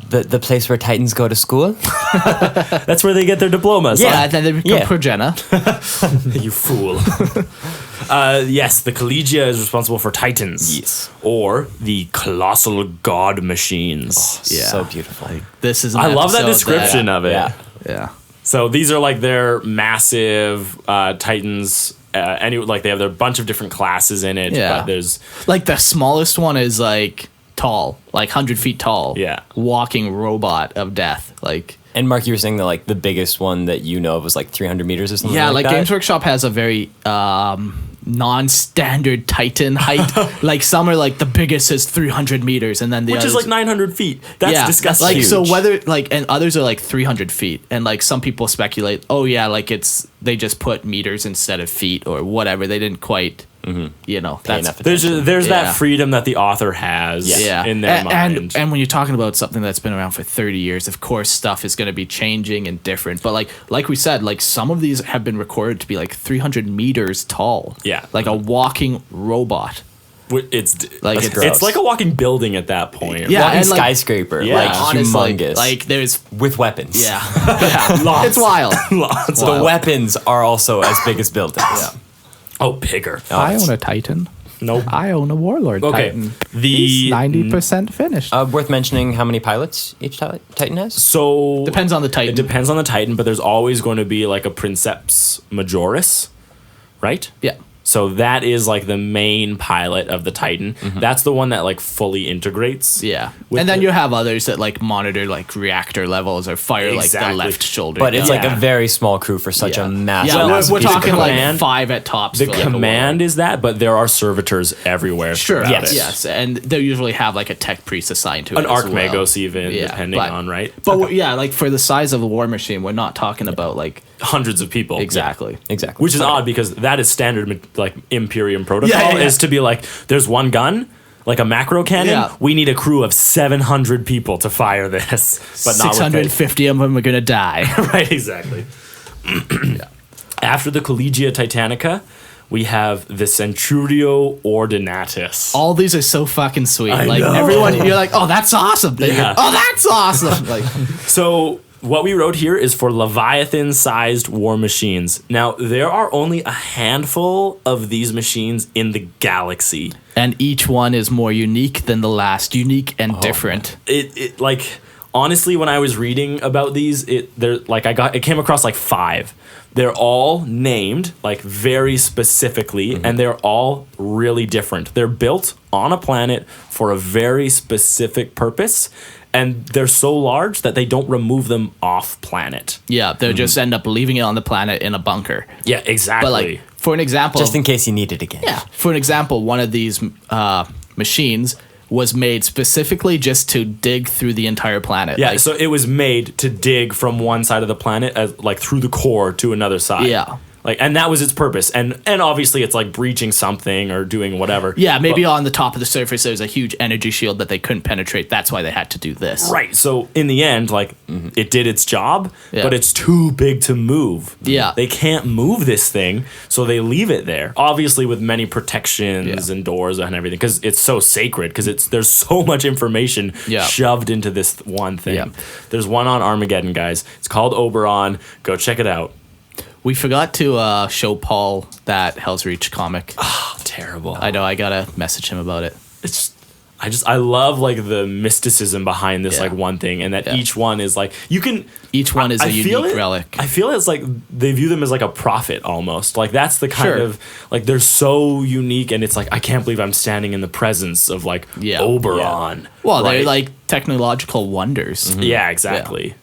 The place where Titans go to school.
That's where they get their diplomas.
Yeah, and then they become
Yeah.
Progena.
You fool. Yes, the Collegia is responsible for Titans.
Yes.
Or the colossal god machines.
Yeah.
So beautiful.
This is. An
I love that
episode
description of it.
Yeah.
Yeah.
So these are like their massive Titans. They have their bunch of different classes in it.
Yeah.
But there's
Like the smallest one is like tall, like 100 feet tall.
Yeah.
Walking robot of death. Like.
And Mark, you were saying that like the biggest one that you know of was like 300 meters or something.
Yeah, like
that?
Games Workshop has a very non-standard Titan height. Like some are like the biggest is 300 meters, and then the
which
others,
is like 900 feet. That's disgusting.
Like so,
Huge.
whether like and others are like 300 feet, and like some people speculate, oh yeah, like they just put meters instead of feet or whatever. They didn't quite, that's
enough
There's
Yeah.
that freedom that the author has
yeah.
in their mind.
And when you're talking about something that's been around for 30 years, of course stuff is going to be changing and different. But like we said, like some of these have been recorded to be like 300 meters tall.
Yeah.
Like a walking robot.
It's
Like,
it's,
it's
it's like a walking building at that point.
Yeah,
Walking
and, like-
skyscraper.
Yeah.
Like
Honestly,
humongous.
like there's
with weapons.
yeah.
Lots.
It's wild.
Lots
The
of
weapons are also as big as buildings.
oh bigger.
I own a Titan.
Nope.
I own a Warlord
Okay.
Titan.
The
He's 90% finished.
Worth mentioning how many pilots each Titan has?
So
Depends on the Titan.
It depends on the Titan, but there's always going to be like a Princeps Majoris, right?
Yeah.
So that is like the main pilot of the Titan. That's the one that like fully integrates.
Yeah.
with
And then
the-
you have others that like monitor like reactor levels or fire like
Exactly.
the left shoulder.
But it's
Yeah.
like a very small crew for such a massive.
Yeah,
massive
we're
piece of
talking like
command.
5 at tops.
The
for, like, a
command
Warlord.
is that, but there are servitors everywhere.
Sure.
throughout it.
Yes. And they usually have like a tech priest assigned to it.
An
as
Archmagos
well.
even,
Yeah,
depending
but-
on, right?
But yeah, like for the size of a war machine, we're not talking about like
Hundreds of people.
exactly.
Exactly.
Which is odd because that is standard like Imperium protocol
Yeah, yeah, yeah.
is to be like, there's one gun, like a macro cannon.
Yeah.
We need a crew of 700 people to fire this, but not with
650 of them are gonna die.
right, exactly. After the Collegia Titanica, we have the Centurio Ordinatus.
All these are so fucking sweet.
I
Like
know.
everyone, you're like, oh, that's awesome. Then you're,
Yeah.
oh, that's awesome. Like,
So what we wrote here is for Leviathan-sized war machines. Now, there are only a handful of these machines in the galaxy.
and each one is more unique than the last, unique and different.
It like honestly, when I was reading about these, it came across like 5. They're all named like very specifically, and they're all really different. They're built on a planet for a very specific purpose, and they're so large that they don't remove them off planet.
Yeah, they'll just end up leaving it on the planet in a bunker.
Yeah, exactly.
But like, for an example,
Just in case you need it again.
yeah, for an example, one of these machines was made specifically just to dig through the entire planet.
yeah,
Like,
so it was made to dig from one side of the planet, like through the core to another side.
Yeah.
Like, and that was its purpose. And obviously it's like breaching something or doing whatever.
yeah, maybe
But-
on the top of the surface there's a huge energy shield that they couldn't penetrate. That's why they had to do this.
Right. So in the end, like it did its job,
Yeah.
but it's too big to move.
Yeah.
They can't move this thing, so they leave it there. Obviously with many protections
Yeah.
and doors and everything, because it's so sacred, because there's so much information
Yeah.
shoved into this one thing.
Yeah.
There's one on Armageddon, guys. It's called Oberon. Go check it out.
We forgot to show Paul that Hell's Reach comic.
Oh, terrible.
I know, I gotta message him about it.
It's I love like the mysticism behind this
Yeah.
like one thing, and that
Yeah.
each one is like you can
Each one is a
feel
unique relic.
I feel it's like they view them as like a prophet almost. Like that's the kind
Sure.
of like they're so unique, and it's like I can't believe I'm standing in the presence of like
Yeah.
Oberon.
Well,
right?
they're like technological wonders.
yeah, exactly.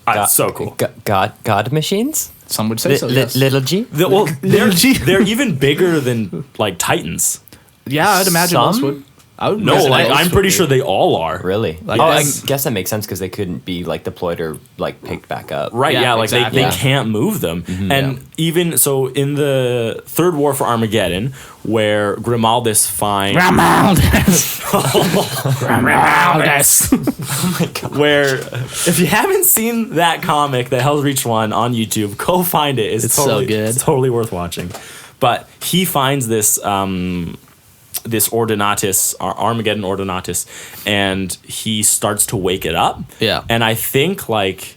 It's so cool.
God machines?
Some would say so. Yes.
Little G?
Well, they're,
G.
they're even bigger than like Titans.
Yeah, I'd imagine
Some?
most would. I would
No,
imagine
like
most
I'm
would
pretty
be.
sure they all are.
Really?
Like
I
this-
guess that makes sense because they couldn't be like deployed or like picked back up.
Right,
Yeah,
yeah, like
exactly.
they
Yeah.
can't move them. And even so in the third war for Armageddon, where Grimaldus finds where if you haven't seen that comic, the Hell's Reach one on YouTube, go find it.
It's so
totally,
good.
It's totally worth watching. But he finds this this Ordinatus, Armageddon Ordinatus, and he starts to wake it up.
Yeah.
And I think like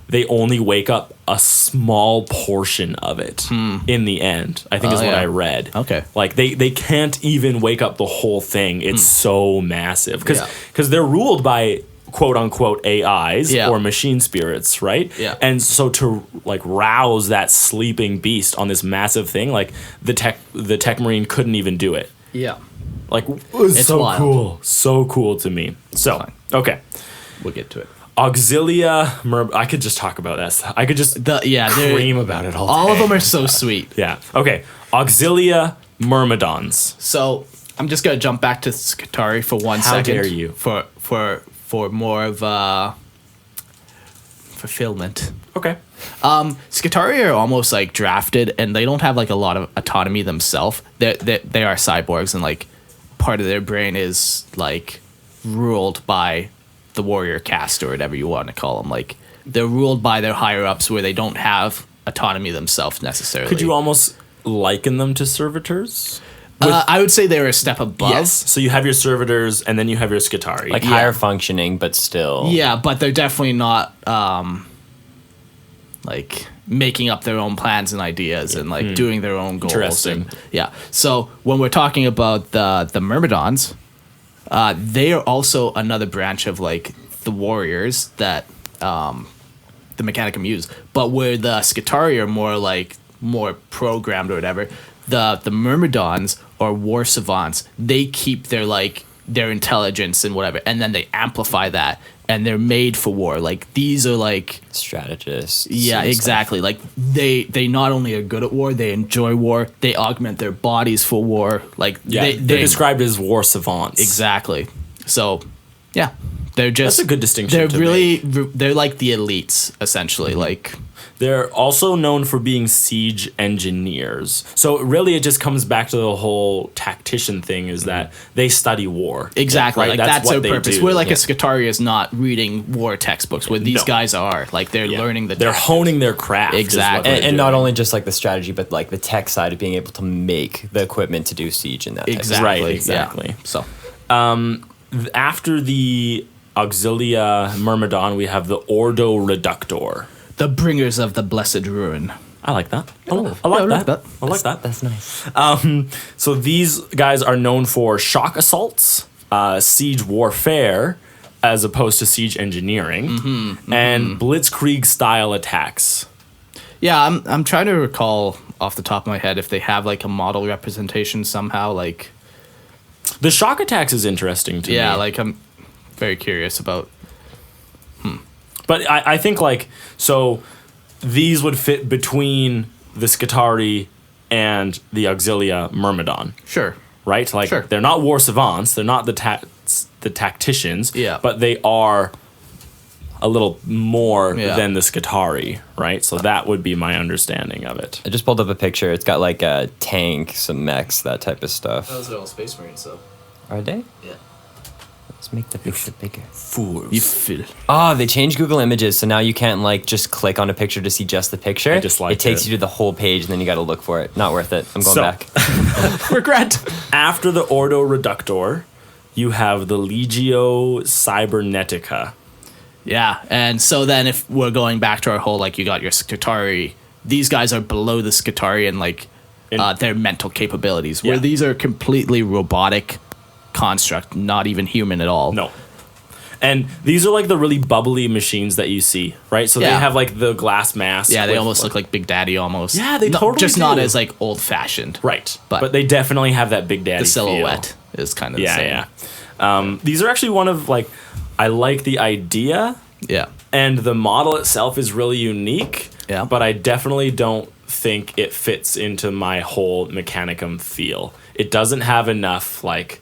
they only wake up a small portion of it in the end. I think is what
yeah.
I read.
Okay.
Like they can't even wake up the whole thing. It's so massive because
Yeah.
they're ruled by quote unquote AIs
Yeah.
or machine spirits, right?
Yeah.
And so to like rouse that sleeping beast on this massive thing, like the tech marine couldn't even do it.
Yeah.
Like it's so
wild.
cool, so cool to me. So
Fine.
okay,
We'll get to it.
Auxilia. I could just talk about that. I could just
They're-
cream about it all
of
day.
them are so sweet.
Yeah. Okay. Auxilia Myrmidons.
So I'm just gonna jump back to Skitarii for one
How
second.
dare you.
For more of fulfillment.
Okay.
Skitarii are almost like drafted, and they don't have like a lot of autonomy themselves. They are cyborgs, and like part of their brain is like ruled by the warrior caste or whatever you want to call them. Like they're ruled by their higher ups, where they don't have autonomy themselves necessarily.
Could you almost liken them to servitors?
I would say they're a step above.
Yes. So you have your servitors, and then you have your Skitarii.
Like higher functioning, but still.
Yeah, but they're definitely not like making up their own plans and ideas and like doing their own goals.
Interesting.
And, yeah. So when we're talking about the Myrmidons, they are also another branch of like the warriors that the Mechanicum use. But where the Skitarii are more programmed or whatever, the Myrmidons or war savants, they keep their intelligence and whatever, and then they amplify that, and they're made for war. Like these are like
Strategists.
yeah,
and
exactly. Like they not only are good at war, they enjoy war. They augment their bodies for war. Like
Yeah, they're described as war savants.
exactly. So yeah, they're just
That's a good distinction
They're
to
really they're like the elites essentially. Like
They're also known for being siege engineers. So really it just comes back to the whole tactician thing is that they study war.
exactly.
Right?
Like that's
what
their
they
purpose.
do.
Where like a Skitarii is not reading war textbooks. Where these
No.
guys are like they're
Yeah.
learning the.
They're
tactics.
honing their craft. is what
Exactly.
they're
And not
doing.
only just like the strategy, but like the tech side of being able to make the equipment to do siege and that. type of stuff.
Exactly.
Right,
yeah.
exactly.
So
After the Auxilia Myrmidon, we have the Ordo Reductor.
the bringers of the blessed ruin.
I like that. I
Yeah,
like
I like
that.
that.
I like that.
That's nice.
So these guys are known for shock assaults, siege warfare, as opposed to siege engineering, and blitzkrieg style attacks.
Yeah, I'm trying to recall off the top of my head if they have like a model representation somehow. Like
The shock attacks is interesting to me.
yeah, like I'm very curious about.
But I think like so these would fit between the Skitarii and the Auxilia Myrmidon,
Sure.
right? Like
Sure.
they're not war savants, they're not the tacticians,
Yeah.
but they are a little more
Yeah.
than the Skitarii, right? So that would be my understanding of it.
I just pulled up a picture. It's got like a tank, some mechs, that type of stuff.
Those are all Space Marines, so.
Are they?
Yeah.
Let's make the picture bigger.
Fools.
You feel.
Oh, they changed Google Images, so now you can't like just click on a picture to see just the picture.
I disliked
it takes
it.
you to the whole page, and then you got to look for it. Not worth it. I'm going
So-
back.
Regret.
After the Ordo Reductor, you have the Legio Cybernetica.
Yeah, and so then if we're going back to our whole like you got your Skitarii, these guys are below the Skitarii and like their mental capabilities, where
Yeah.
these are completely robotic construct, not even human at all.
No. And these are like the really bubbly machines that you see, right? So they
Yeah.
have like the glass mask.
Yeah, they
with,
almost look like Big Daddy almost.
Yeah, they
No,
totally
just not
do.
as like old fashioned.
Right.
But-
But they definitely have that Big Daddy
The silhouette
feel.
is kind of the
Yeah,
same.
yeah. These are actually one of like, I like the idea,
Yeah.
and the model itself is really unique.
Yeah.
But I definitely don't think it fits into my whole Mechanicum feel. It doesn't have enough like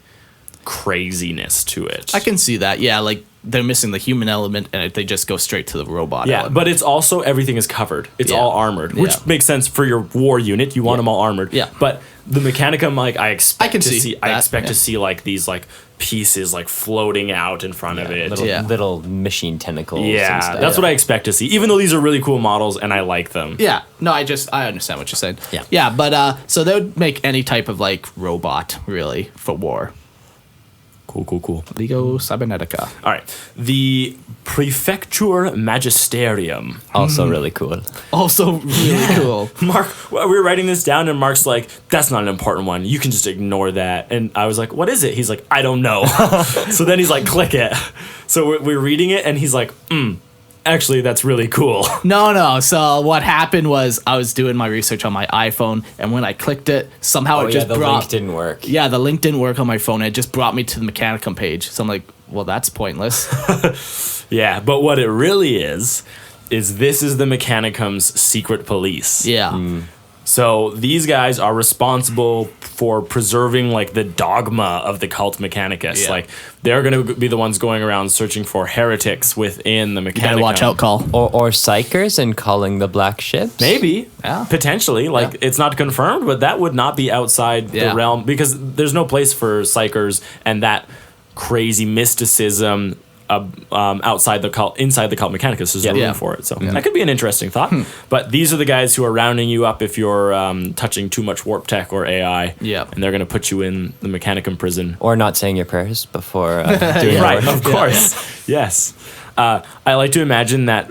craziness to it.
I can see that. Yeah, like they're missing the human element and they just go straight to the robot
Yeah,
element.
but it's also everything is covered. It's
Yeah.
all armored, which
Yeah.
makes sense for your war unit. You want them all armored.
Yeah.
But the Mechanicum, like I expect
I can
to
see
see, I
that,
expect
yeah.
to see like these like pieces like floating out in front of it.
Little,
Yeah.
little machine tentacles. and
Yeah,
stuff.
that's what I expect to see. Even though these are really cool models and I like them.
Yeah, no, I understand what you're saying.
Yeah.
Yeah, but so they would make any type of like robot really for war.
Cool.
Lego Cybernetica.
All right, the Prefecture Magisterium.
Also really cool.
Also really cool.
Mark, we were writing this down, and Mark's like, "That's not an important one. You can just ignore that." And I was like, "What is it?" He's like, "I don't know." So then he's like, "Click it." So we're reading it, and he's like, actually, that's really cool."
No. So what happened was I was doing my research on my iPhone, and when I clicked it, somehow
Oh
it
yeah,
just
the
brought.
link didn't work.
Yeah, the link didn't work on my phone. And it just brought me to the Mechanicum page. So I'm like, well, that's pointless.
Yeah, but what it really is this is the Mechanicum's secret police.
Yeah.
So these guys are responsible for preserving like the dogma of the cult Mechanicus.
Yeah.
Like they're going to be the ones going around searching for heretics within the Mechanicum.
Gotta watch out, call.
Or psychers and calling the black ships.
Maybe.
Yeah.
Potentially. Like
Yeah.
it's not confirmed, but that would not be outside
Yeah.
the realm because there's no place for psychers and that crazy mysticism inside the cult Mechanicus is room for it. So that could be an interesting thought. But these are the guys who are rounding you up if you're touching too much warp tech or AI.
Yeah.
And they're going to put you in the Mechanicum prison.
Or not saying your prayers before doing
Right,
work.
of course. Yes. I like to imagine that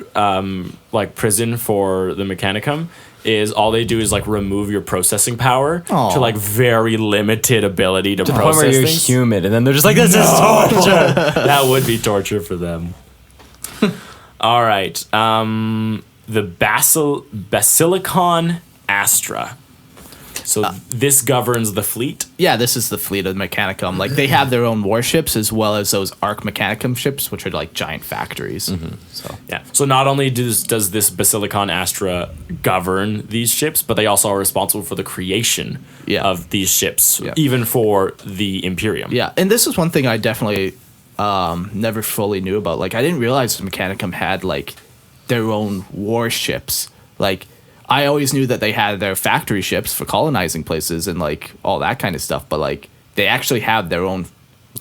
like prison for the Mechanicum is all they do is like remove your processing power to like very limited ability to
The
process
point where you're
things.
humid, and then they're just like, this is torture.
That would be torture for them. All right. The Basilicon Astra. So this governs the fleet.
Yeah, this is the fleet of Mechanicum. Like they have their own warships as well as those Arc Mechanicum ships, which are like giant factories. So
Yeah. So not only does this Basilicon Astra govern these ships, but they also are responsible for the creation of these ships, even for the Imperium.
yeah, and this is one thing I definitely never fully knew about. Like I didn't realize Mechanicum had like their own warships. Like I always knew that they had their factory ships for colonizing places and like all that kind of stuff, but like they actually have their own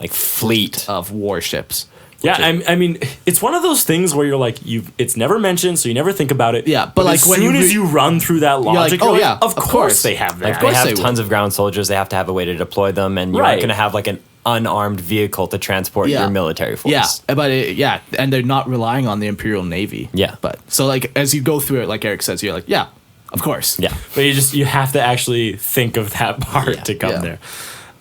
like fleet of warships.
Yeah, I mean, it's one of those things where you're like, it's never mentioned, so you never think about it.
Yeah, but like
as
when
soon
you
as you run through that logic,
like,
you're
oh, yeah,
of
of
course
course.
they have that.
Like
course
they have
they
tons
would.
of ground soldiers. They have to have a way to deploy them, and you're
Right.
not going to have like an unarmed vehicle to transport your military force.
Yeah, but and they're not relying on the Imperial Navy.
Yeah.
But so like as you go through it, like Eric says, you're like, yeah, of course.
Yeah.
But you have to actually think of that part to come
Yeah.
there.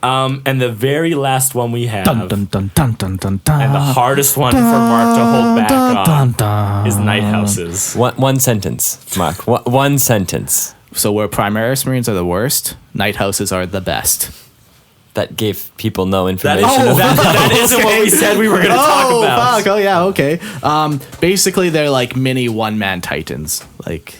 And the very last one we have,
Dun, dun, dun, dun, dun, dun, dun.
and the hardest one for Mark to hold back on, is night houses.
One sentence, Mark. One sentence.
So where Primaris Marines are the worst, night houses are the best.
That gave people no
That,
information.
that isn't what we said we were going to talk about.
Fuck. Oh yeah, okay. Basically they're like mini one-man titans. Like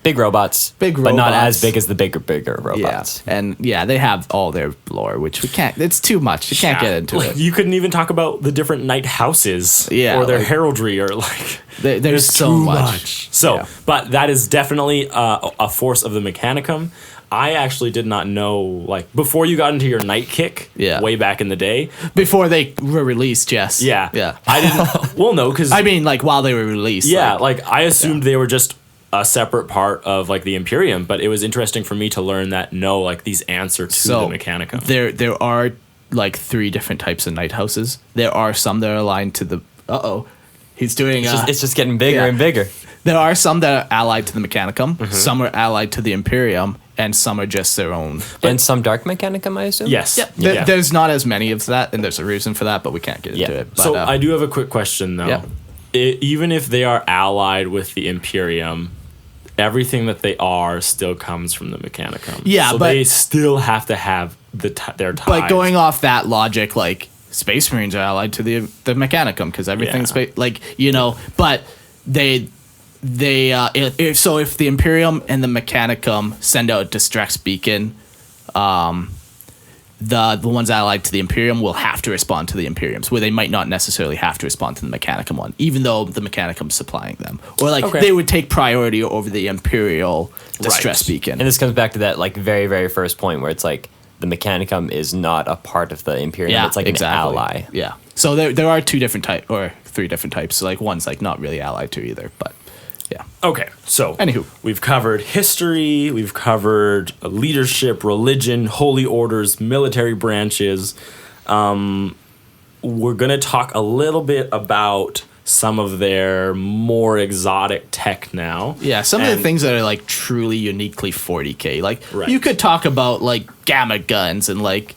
Big robots.
Big
But not
robots.
as big as the bigger robots.
yeah. And yeah, they have all their lore, which we can't it's too much. You can't get into
Like,
it.
you couldn't even talk about the different night houses
Yeah,
or their
like-
heraldry or like
There's so
too
much.
So,
Yeah.
but that is definitely a force of the Mechanicum. I actually did not know, like, before you got into your night kick, way back in the day.
Before they were released, yes.
Yeah.
Yeah.
I didn't, well, no, because,
I mean, like while they were released.
yeah, like, I assumed they were just a separate part of, like, the Imperium, but it was interesting for me to learn that, no, like, these answer to the Mechanicum.
There are like 3 different types of night houses. There are some that are aligned to the. He's doing.
It's just getting bigger
yeah.
and bigger.
There are some that are allied to the Mechanicum. Some are allied to the Imperium, and some are just their own.
And some dark Mechanicum, I assume?
Yes.
Yeah. There's not as many of that, and there's a reason for that, but we can't get into it. But,
So I do have a quick question, though.
Yeah.
Even if they are allied with the Imperium, everything that they are still comes from the Mechanicum.
Yeah,
so
but-
they still have to have their ties.
But going off that logic, like Space Marines are allied to the Mechanicum because everything's like but they if the Imperium and the Mechanicum send out a distress beacon, the ones allied to the Imperium will have to respond to the Imperiums, where they might not necessarily have to respond to the Mechanicum one, even though the Mechanicum's supplying them, or like they would take priority over the Imperial distress beacon.
And this comes back to that like very, very first point where it's like the Mechanicum is not a part of the Imperium. It's like an ally.
Yeah. So there are 2 different types or 3 different types. So like one's like not really allied to either, but yeah.
Okay, so
Anywho.
we've covered history, we've covered leadership, religion, holy orders, military branches. We're going to talk a little bit about some of their more exotic tech now.
Yeah, some of the things that are like truly uniquely 40K. Like
Right.
you could talk about like gamma guns and like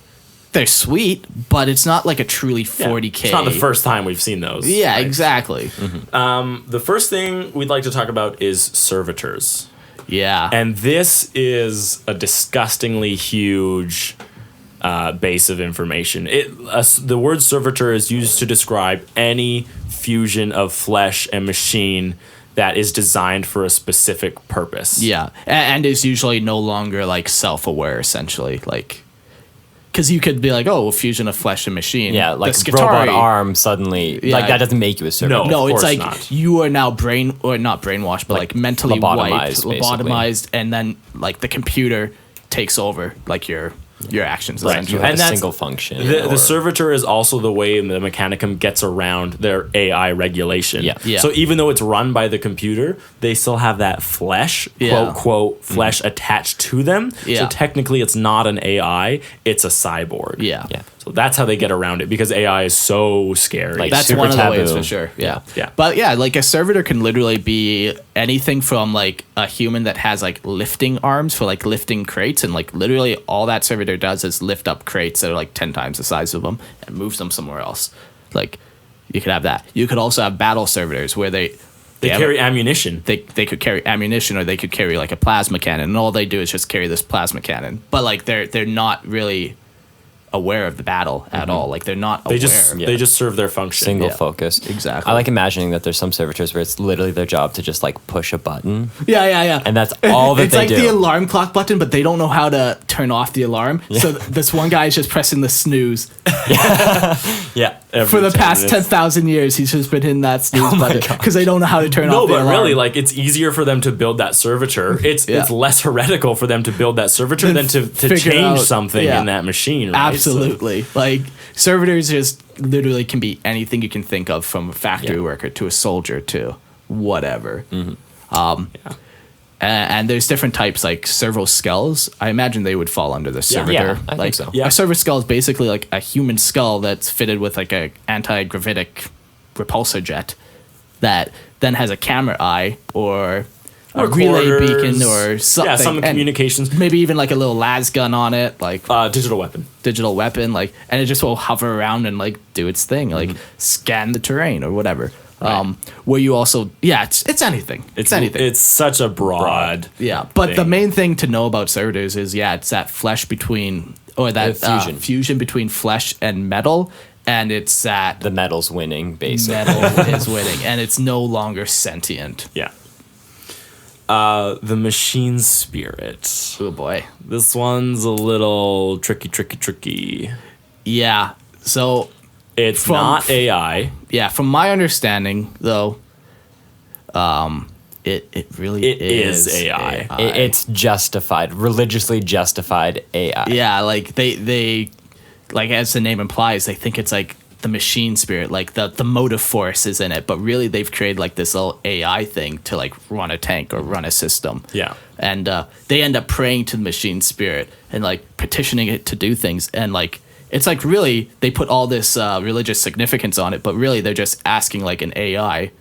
they're sweet, but it's not like a truly 40K.
It's not the first time we've seen those.
Yeah,
right?
exactly.
The first thing we'd like to talk about is servitors.
Yeah.
And this is a disgustingly huge base of information. The word servitor is used to describe any fusion of flesh and machine that is designed for a specific purpose.
Yeah, and is usually no longer like self-aware, essentially. Like, because you could be like, oh, fusion of flesh and machine.
Yeah, like
The
robot
Skitarii-
arm suddenly,
Yeah.
like that doesn't make you a servant.
No.
No,
Of
it's
course
like
not.
you are now not brainwashed, but like mentally
lobotomized,
wiped,
basically.
lobotomized, and then like the computer takes over like your your actions.
Right.
Essentially.
You have
And
a
that's-
single function.
The
or-
servitor is also the way the Mechanicum gets around their AI regulation.
Yeah.
Yeah.
So even though it's run by the computer, they still have that flesh,
Yeah.
quote, flesh attached to them.
Yeah.
So technically it's not an AI, it's a cyborg.
Yeah.
Yeah.
So that's how they get around it because AI is so scary.
Like,
That's
super
one of the ways
taboo.
for sure. Yeah.
Yeah.
But yeah, like a servitor can literally be anything from like a human that has like lifting arms for like lifting crates, and like literally all that servitor does is lift up crates that are like 10 times the size of them and moves them somewhere else. Like you could have that. You could also have battle servitors where they have
carry ammunition.
they could carry ammunition, or they could carry like a plasma cannon, and all they do is just carry this plasma cannon. But like they're not really aware of the battle at all. Like they're not aware.
They just serve their function.
Single
Yeah.
focus.
Exactly.
I like imagining that there's some servitors where it's literally their job to just like push a button,
yeah.
and that's all that
It's
they
like
do.
the alarm clock button, but they don't know how to turn off the alarm. So this one guy is just pressing the snooze.
yeah.
For the past 10,000 years, he's just been hitting that snooze button because they don't know how to turn
No,
off the
but
alarm.
really, like it's easier for them to build that servitor. It's
Yeah.
it's less heretical for them to build that servitor than to
figure
change
out-
something
yeah.
in that machine. Right?
Absolutely. Like servitors just literally can be anything you can think of, from a factory worker to a soldier to whatever. And there's different types, like servo skulls. I imagine they would fall under the servitor.
Yeah, I think
like,
so.
Yeah.
A servo skull is basically like a human skull that's fitted with like a anti-gravitic repulsor jet that then has a camera eye or a relay
Recorders.
beacon or something.
Yeah, some
and
communications.
Maybe even like a little las gun on it, like
Digital weapon.
digital weapon, like, and it just will hover around and like do its thing, like scan the terrain or whatever. Where you also, it's anything. It's anything.
It's such a broad.
Yeah, but the
thing.
main thing to know about servitors is it's that flesh between, or that
fusion.
fusion between flesh and metal, and it's that
The metal's winning, basically.
metal is winning, and it's no longer sentient.
Yeah. The machine spirit.
Oh boy.
This one's a little tricky.
Yeah. So
It's
From-
not AI.
yeah, from my understanding though, it really
It is AI.
It's justified, religiously justified AI.
Yeah, like they like, as the name implies, they think it's like the machine spirit, like the motive force is in it, but really they've created like this little AI thing to like run a tank or run a system.
Yeah.
And they end up praying to the machine spirit and like petitioning it to do things, and like it's like really they put all this religious significance on it, but really they're just asking like an AI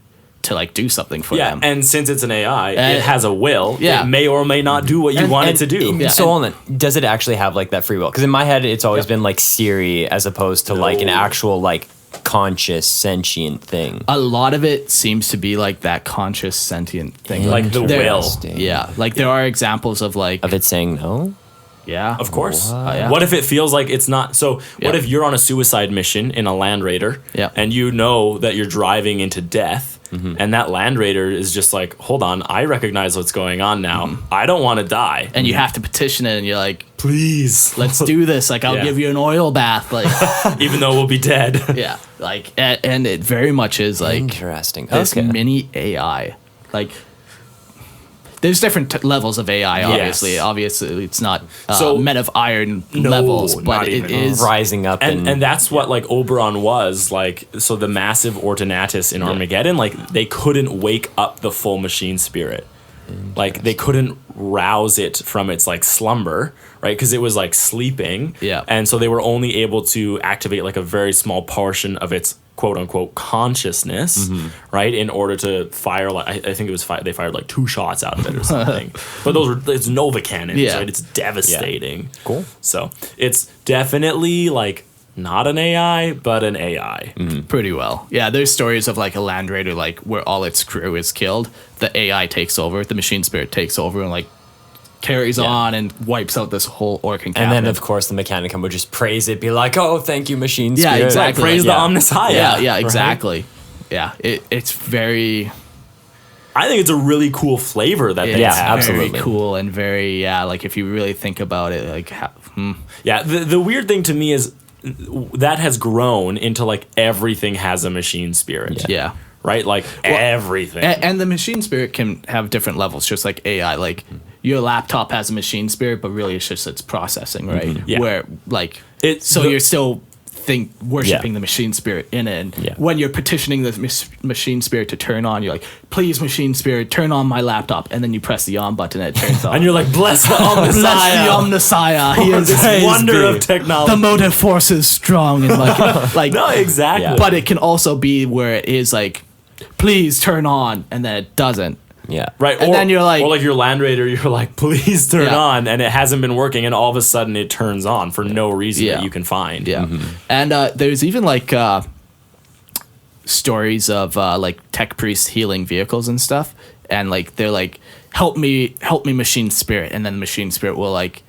to like do something for
Yeah,
them.
and since it's an AI,
Uh,
it has a will.
yeah.
It may or may not do what you want it to do.
Yeah.
So hold on, does it actually have like that free will? Because in my head, it's always been like Siri as opposed to like an
No.
actual like conscious sentient thing.
A lot of it seems to be like that conscious sentient thing,
Like the
there-
will.
Yeah, like there are examples of like
Of it saying no?
yeah,
Of course.
yeah.
What if it feels like it's not? So, what
Yeah.
if you're on a suicide mission in a Land Raider,
Yeah.
and you know that you're driving into death,
Mm-hmm.
and that Land Raider is just like, hold on, I recognize what's going on now. I don't want to die.
and you have to petition it, and you're like,
Please,
let's do this. Like, I'll
Yeah.
give you an oil bath. Like,
even though we'll be dead.
yeah, like, and it very much is like
Interesting.
this
Okay.
mini AI. Like, there's different levels of AI. Obviously,
Yes.
obviously, it's not
So-
Men of Iron
No,
levels,
not
but it
even.
is.
Rising up
And that's what like Oberon was like. So the massive Ortonatus in Armageddon, like they couldn't wake up the full machine spirit. Like they couldn't rouse it from its like slumber, right? Because it was like sleeping.
Yeah.
And so they were only able to activate like a very small portion of its quote unquote consciousness, right? In order to fire like I think it was they fired like 2 shots out of it or something. But those were it's Nova cannons,
Yeah.
right? It's devastating.
Cool.
So it's definitely like not an AI, but an AI.
Pretty well. Yeah, there's stories of like a Land Raider, like where all its crew is killed, the AI takes over, the machine spirit takes over and like carries on and wipes out this whole orc
and then,
encampment.
of course, the Mechanicum would just praise it, be like, "Oh, thank you, machine
Yeah,
spirit."
exactly.
Praise the Omnis Haya.
yeah,
right?
exactly. Yeah, it's very
I think it's a really cool flavor that they
Yeah,
have.
absolutely.
very cool and very like if you really think about it, like
Yeah, the weird thing to me is that has grown into like everything has a machine spirit.
yeah.
Right? Like everything.
And the machine spirit can have different levels, just like AI. Like your laptop has a machine spirit, but really it's just its processing, right?
Yeah.
Where like
It's
you're still worshiping the machine spirit in it. And when you're petitioning the machine spirit to turn on, you're like, please, machine spirit, turn on my laptop. And then you press the on button and it turns on.
And you're like, bless the
Bless the Omnissiah. He is
this wonder of technology.
the motive force is strong and like
No, exactly.
Yeah.
but it can also be where it is like, please turn on, and then it doesn't.
Yeah.
Right,
And then you're like-
or like your Land Raider, you're like, please turn
Yeah.
on, and it hasn't been working, and all of a sudden it turns on for no reason
Yeah.
that you can find.
Yeah. And there's even like stories of like tech priests healing vehicles and stuff, and like they're like, help me machine spirit, and then the machine spirit will like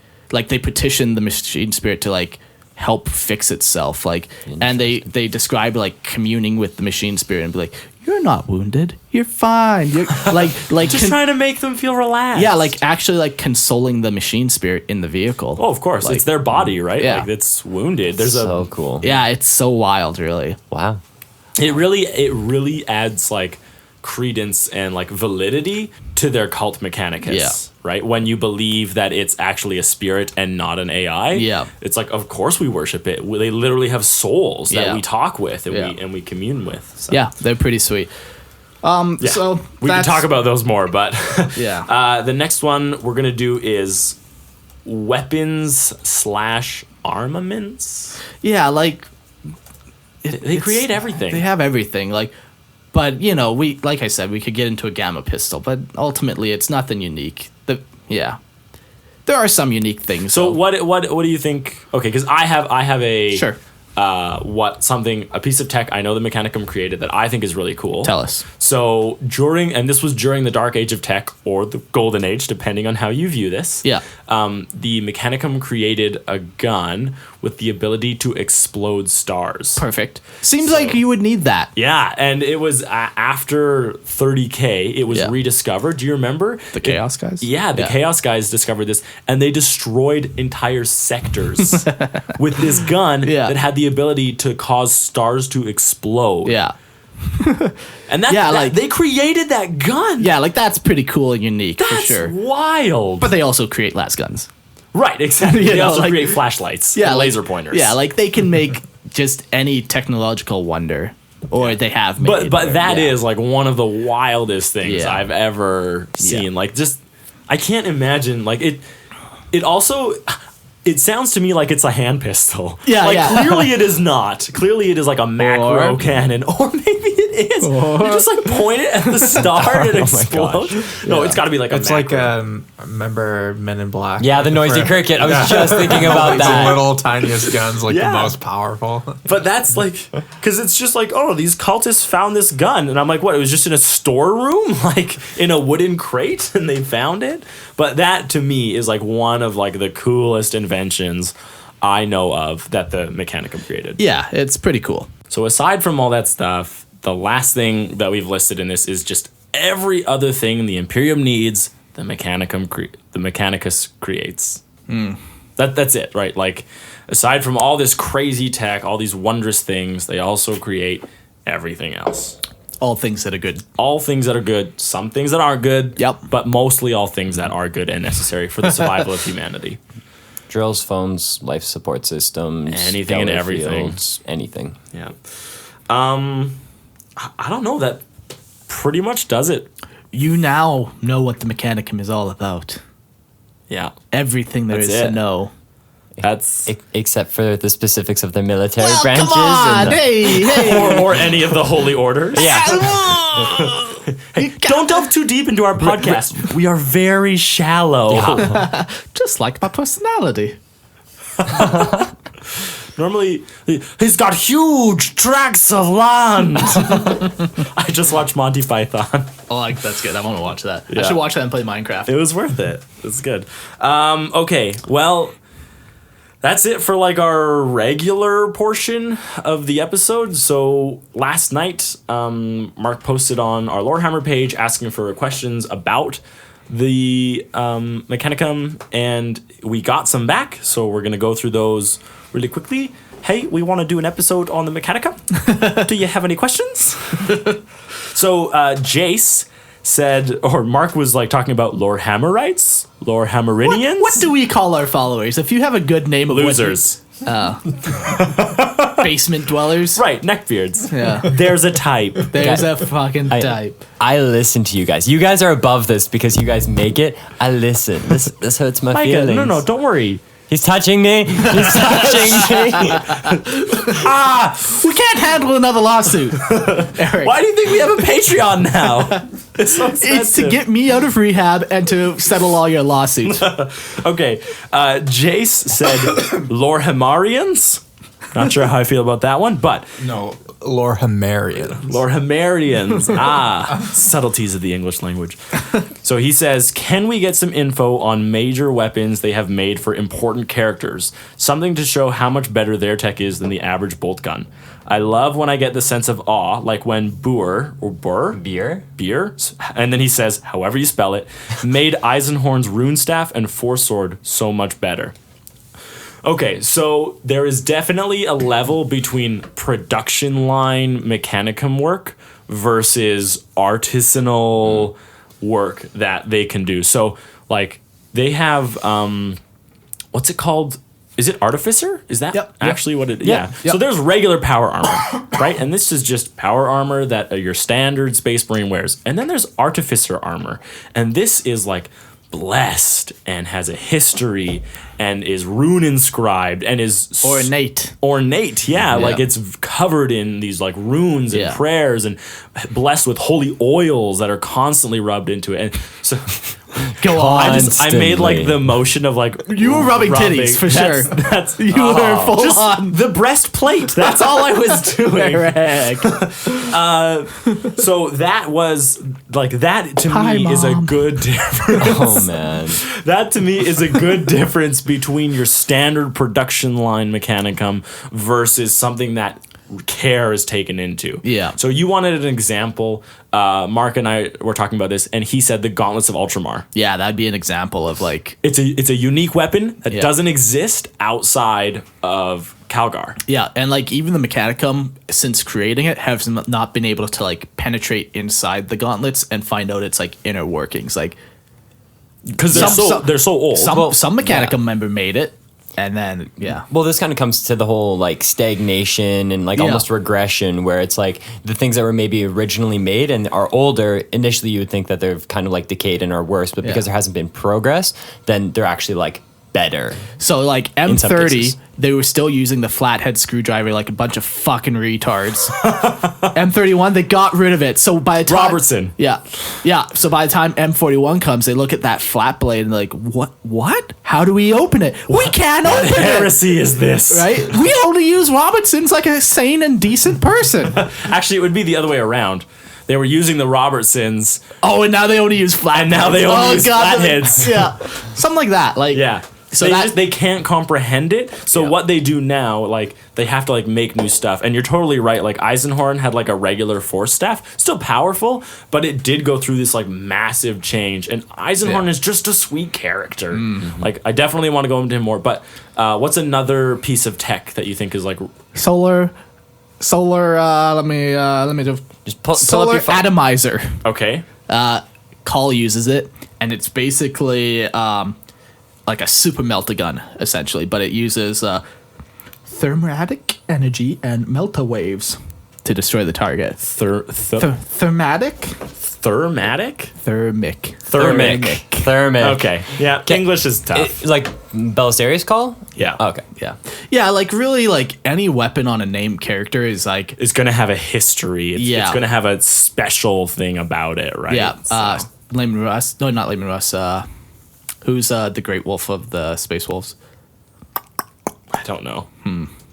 they petition the machine spirit to like help fix itself, like, and they describe like communing with the machine spirit and be like, you're not wounded, you're fine, you're like
Just trying to make them feel relaxed.
yeah, like actually like consoling the machine spirit in the vehicle.
Oh, of course,
Like,
it's their body, right?
Yeah.
Like it's wounded. There's
So cool.
yeah, it's so wild, really.
Wow.
it really adds like credence and like validity to their cult mechanicus.
Yeah.
Right? When you believe that it's actually a spirit and not an AI.
Yeah.
It's like, of course we worship it. They literally have souls that
Yeah.
we talk with and
Yeah.
we commune with. So.
Yeah, they're pretty sweet.
Yeah.
So
we can
that's-
talk about those more, but
Yeah.
the next one we're gonna do is weapons / armaments.
Yeah, like
They create everything.
They have everything. Like, but you know, like I said, we could get into a gamma pistol, but ultimately, it's nothing unique. There are some unique things.
So
though.
what do you think? Okay, because I have a
Sure.
A piece of tech I know the Mechanicum created that I think is really cool.
Tell us.
So this was during the Dark Age of Tech or the Golden Age, depending on how you view this.
Yeah.
The Mechanicum created a gun with the ability to explode stars.
Perfect. Seems like you would need that.
Yeah, and it was after 30K, it was
Yeah.
rediscovered. Do you remember?
The Chaos guys?
Yeah, the Chaos guys discovered this, and they destroyed entire sectors with this gun
Yeah.
that had the ability to cause stars to explode.
Yeah.
And
Yeah, like-
they created that gun.
Yeah, like that's pretty cool and unique
That's
for sure.
wild.
But they also create las guns.
Right, exactly.
You
They
know,
also
like-
create flashlights
Yeah,
and
like-
laser pointers.
Yeah, like they can make just any technological wonder, or they have made.
But that is
yeah.
like one of the wildest things
Yeah.
I've ever seen.
Yeah.
Like just I can't imagine like it also it sounds to me like it's a hand pistol.
Yeah,
like
yeah.
clearly it is not. Clearly it is like a macro
Or-
cannon, or maybe it is. You just like point it at the star and it explodes. No, it's got to be like a
It's like
macro.
remember Men in Black?
Yeah, the noisy
Where-
cricket. I was just thinking about
Like the
that.
little tiniest guns, like
Yeah.
the most powerful.
But that's like, because it's just like, oh, these cultists found this gun. And I'm like, what? It was just in a storeroom, like in a wooden crate, and they found it? But that to me is like one of like the coolest inventions I know of that the Mechanicum created.
Yeah, it's pretty cool.
So aside from all that stuff, the last thing that we've listed in this is just every other thing the Imperium needs, the Mechanicus creates. That's it, right? Like, aside from all this crazy tech, all these wondrous things, they also create everything else.
All things that are good.
All things that are good, some things that aren't good,
Yep.
but mostly all things that are good and necessary for the survival of humanity.
Drills, phones, life support systems,
Anything and
stellar
everything.
fields, anything.
Yeah. I don't know. That pretty much does it.
You now know what the Mechanicum is all about.
Yeah.
Everything there
That's
is
it.
to know.
That's
Except for the specifics of the military
Well,
branches.
come on,
and the-
hey.
or any of the holy orders.
yeah.
Don't delve too deep into our podcast. We are very shallow.
Just like my personality.
Normally, he's got huge tracts of land. I just watched Monty Python.
Oh, that's good. I want to watch that.
Yeah.
I should watch that and play Minecraft.
It was worth it. It's good. Okay, well, that's it for like our regular portion of the episode. So last night, Mark posted on our Lorehammer page asking for questions about the Mechanicum, and we got some back. So we're gonna go through those really quickly. Hey, we want to do an episode on the Mechanicum. Do you have any questions? So Jace said, or Mark was like talking about Lorehammerites, Lorehammerinians.
What do we call our followers? If you have a good name of
Losers.
basement dwellers.
Right, neckbeards.
Yeah.
There's a type.
There's a fucking type.
I listen to you guys. You guys are above this because you guys make it. I listen. This hurts my
Micah,
feelings.
no, don't worry.
He's touching me. He's touching me.
We can't handle another lawsuit. Eric.
Why do you think we have a Patreon now? It's so
It's to
expensive.
get me out of rehab and to settle all your lawsuits.
Okay, Jace said Lorehammarians. Not sure how I feel about that one, but
No, Lorehammarian.
Lorehammarians. Subtleties of the English language. So he says, can we get some info on major weapons they have made for important characters? Something to show how much better their tech is than the average bolt gun. I love when I get the sense of awe, like when Beer, and then he says, however you spell it, made Eisenhorn's rune staff and force sword so much better. Okay, so there is definitely a level between production line mechanicum work versus artisanal work that they can do. So, like, they have, what's it called? Is it Artificer? Is that actually what it is? Yeah.
Yep.
So there's regular power armor, right? And this is just power armor that your standard Space Marine wears. And then there's Artificer armor. And this is like blessed and has a history and is rune inscribed and is ornate, like it's covered in these like runes and prayers and blessed with holy oils that are constantly rubbed into it. And so
Go on.
I made like the motion of like
You were rubbing titties for sure.
That's
You were full
just
on.
the breastplate. That's all I was doing.
Eric.
So that was like that to
Hi,
me is a
Mom.
good difference.
Oh man.
That to me is a good difference between your standard production line mechanicum versus something that care is taken into.
Yeah.
So you wanted an example. Mark and I were talking about this, and he said the Gauntlets of Ultramar.
Yeah, that'd be an example of like.
It's a unique weapon that doesn't exist outside of Calgar.
Yeah, and like even the Mechanicum, since creating it, has not been able to like penetrate inside the gauntlets and find out its like inner workings. Like,
Because they're so old.
some Mechanicum member made it, and then
Well, this kind of comes to the whole like stagnation and like almost regression, where it's like the things that were maybe originally made and are older. Initially, you would think that they've kind of like decayed and are worse, but because there hasn't been progress, then they're actually like better.
So like
In some
M30,
cases.
they were still using the flathead screwdriver like a bunch of fucking retards. M31, they got rid of it. So by the time
Robertson.
Yeah. So by the time M41 comes, they look at that flat blade and they're like, what? How do we open it? We can't open it.
Heresy is this?
Right? We only use Robertsons like a sane and decent person.
Actually, it would be the other way around. They were using the Robertsons.
Oh, and now they only use flatheads.
And now they only use flatheads.
Yeah. Something like that. Like
So they can't comprehend it. So what they do now, like they have to like make new stuff. And you're totally right. Like Eisenhorn had like a regular force staff, still powerful, but it did go through this like massive change. And Eisenhorn is just a sweet character.
Mm-hmm.
Like I definitely want to go into him more. But what's another piece of tech that you think is like
Solar. Let me
Just pull
Solar
up your phone.
atomizer.
okay?
Call uses it, and it's basically like a super melta-gun, essentially, but it uses thermatic energy and melta waves to destroy the target. Thermatic?
Thermatic?
Thermic.
Okay. Yeah. English is tough.
Like Belisarius call?
Yeah.
Okay.
Yeah, like really, like any weapon on a named character is like
It's gonna have a history. It's gonna have a special thing about it, right?
yeah.
So-
Layman Russ. No, not Layman Russ. Who's the Great Wolf of the Space Wolves?
I don't know.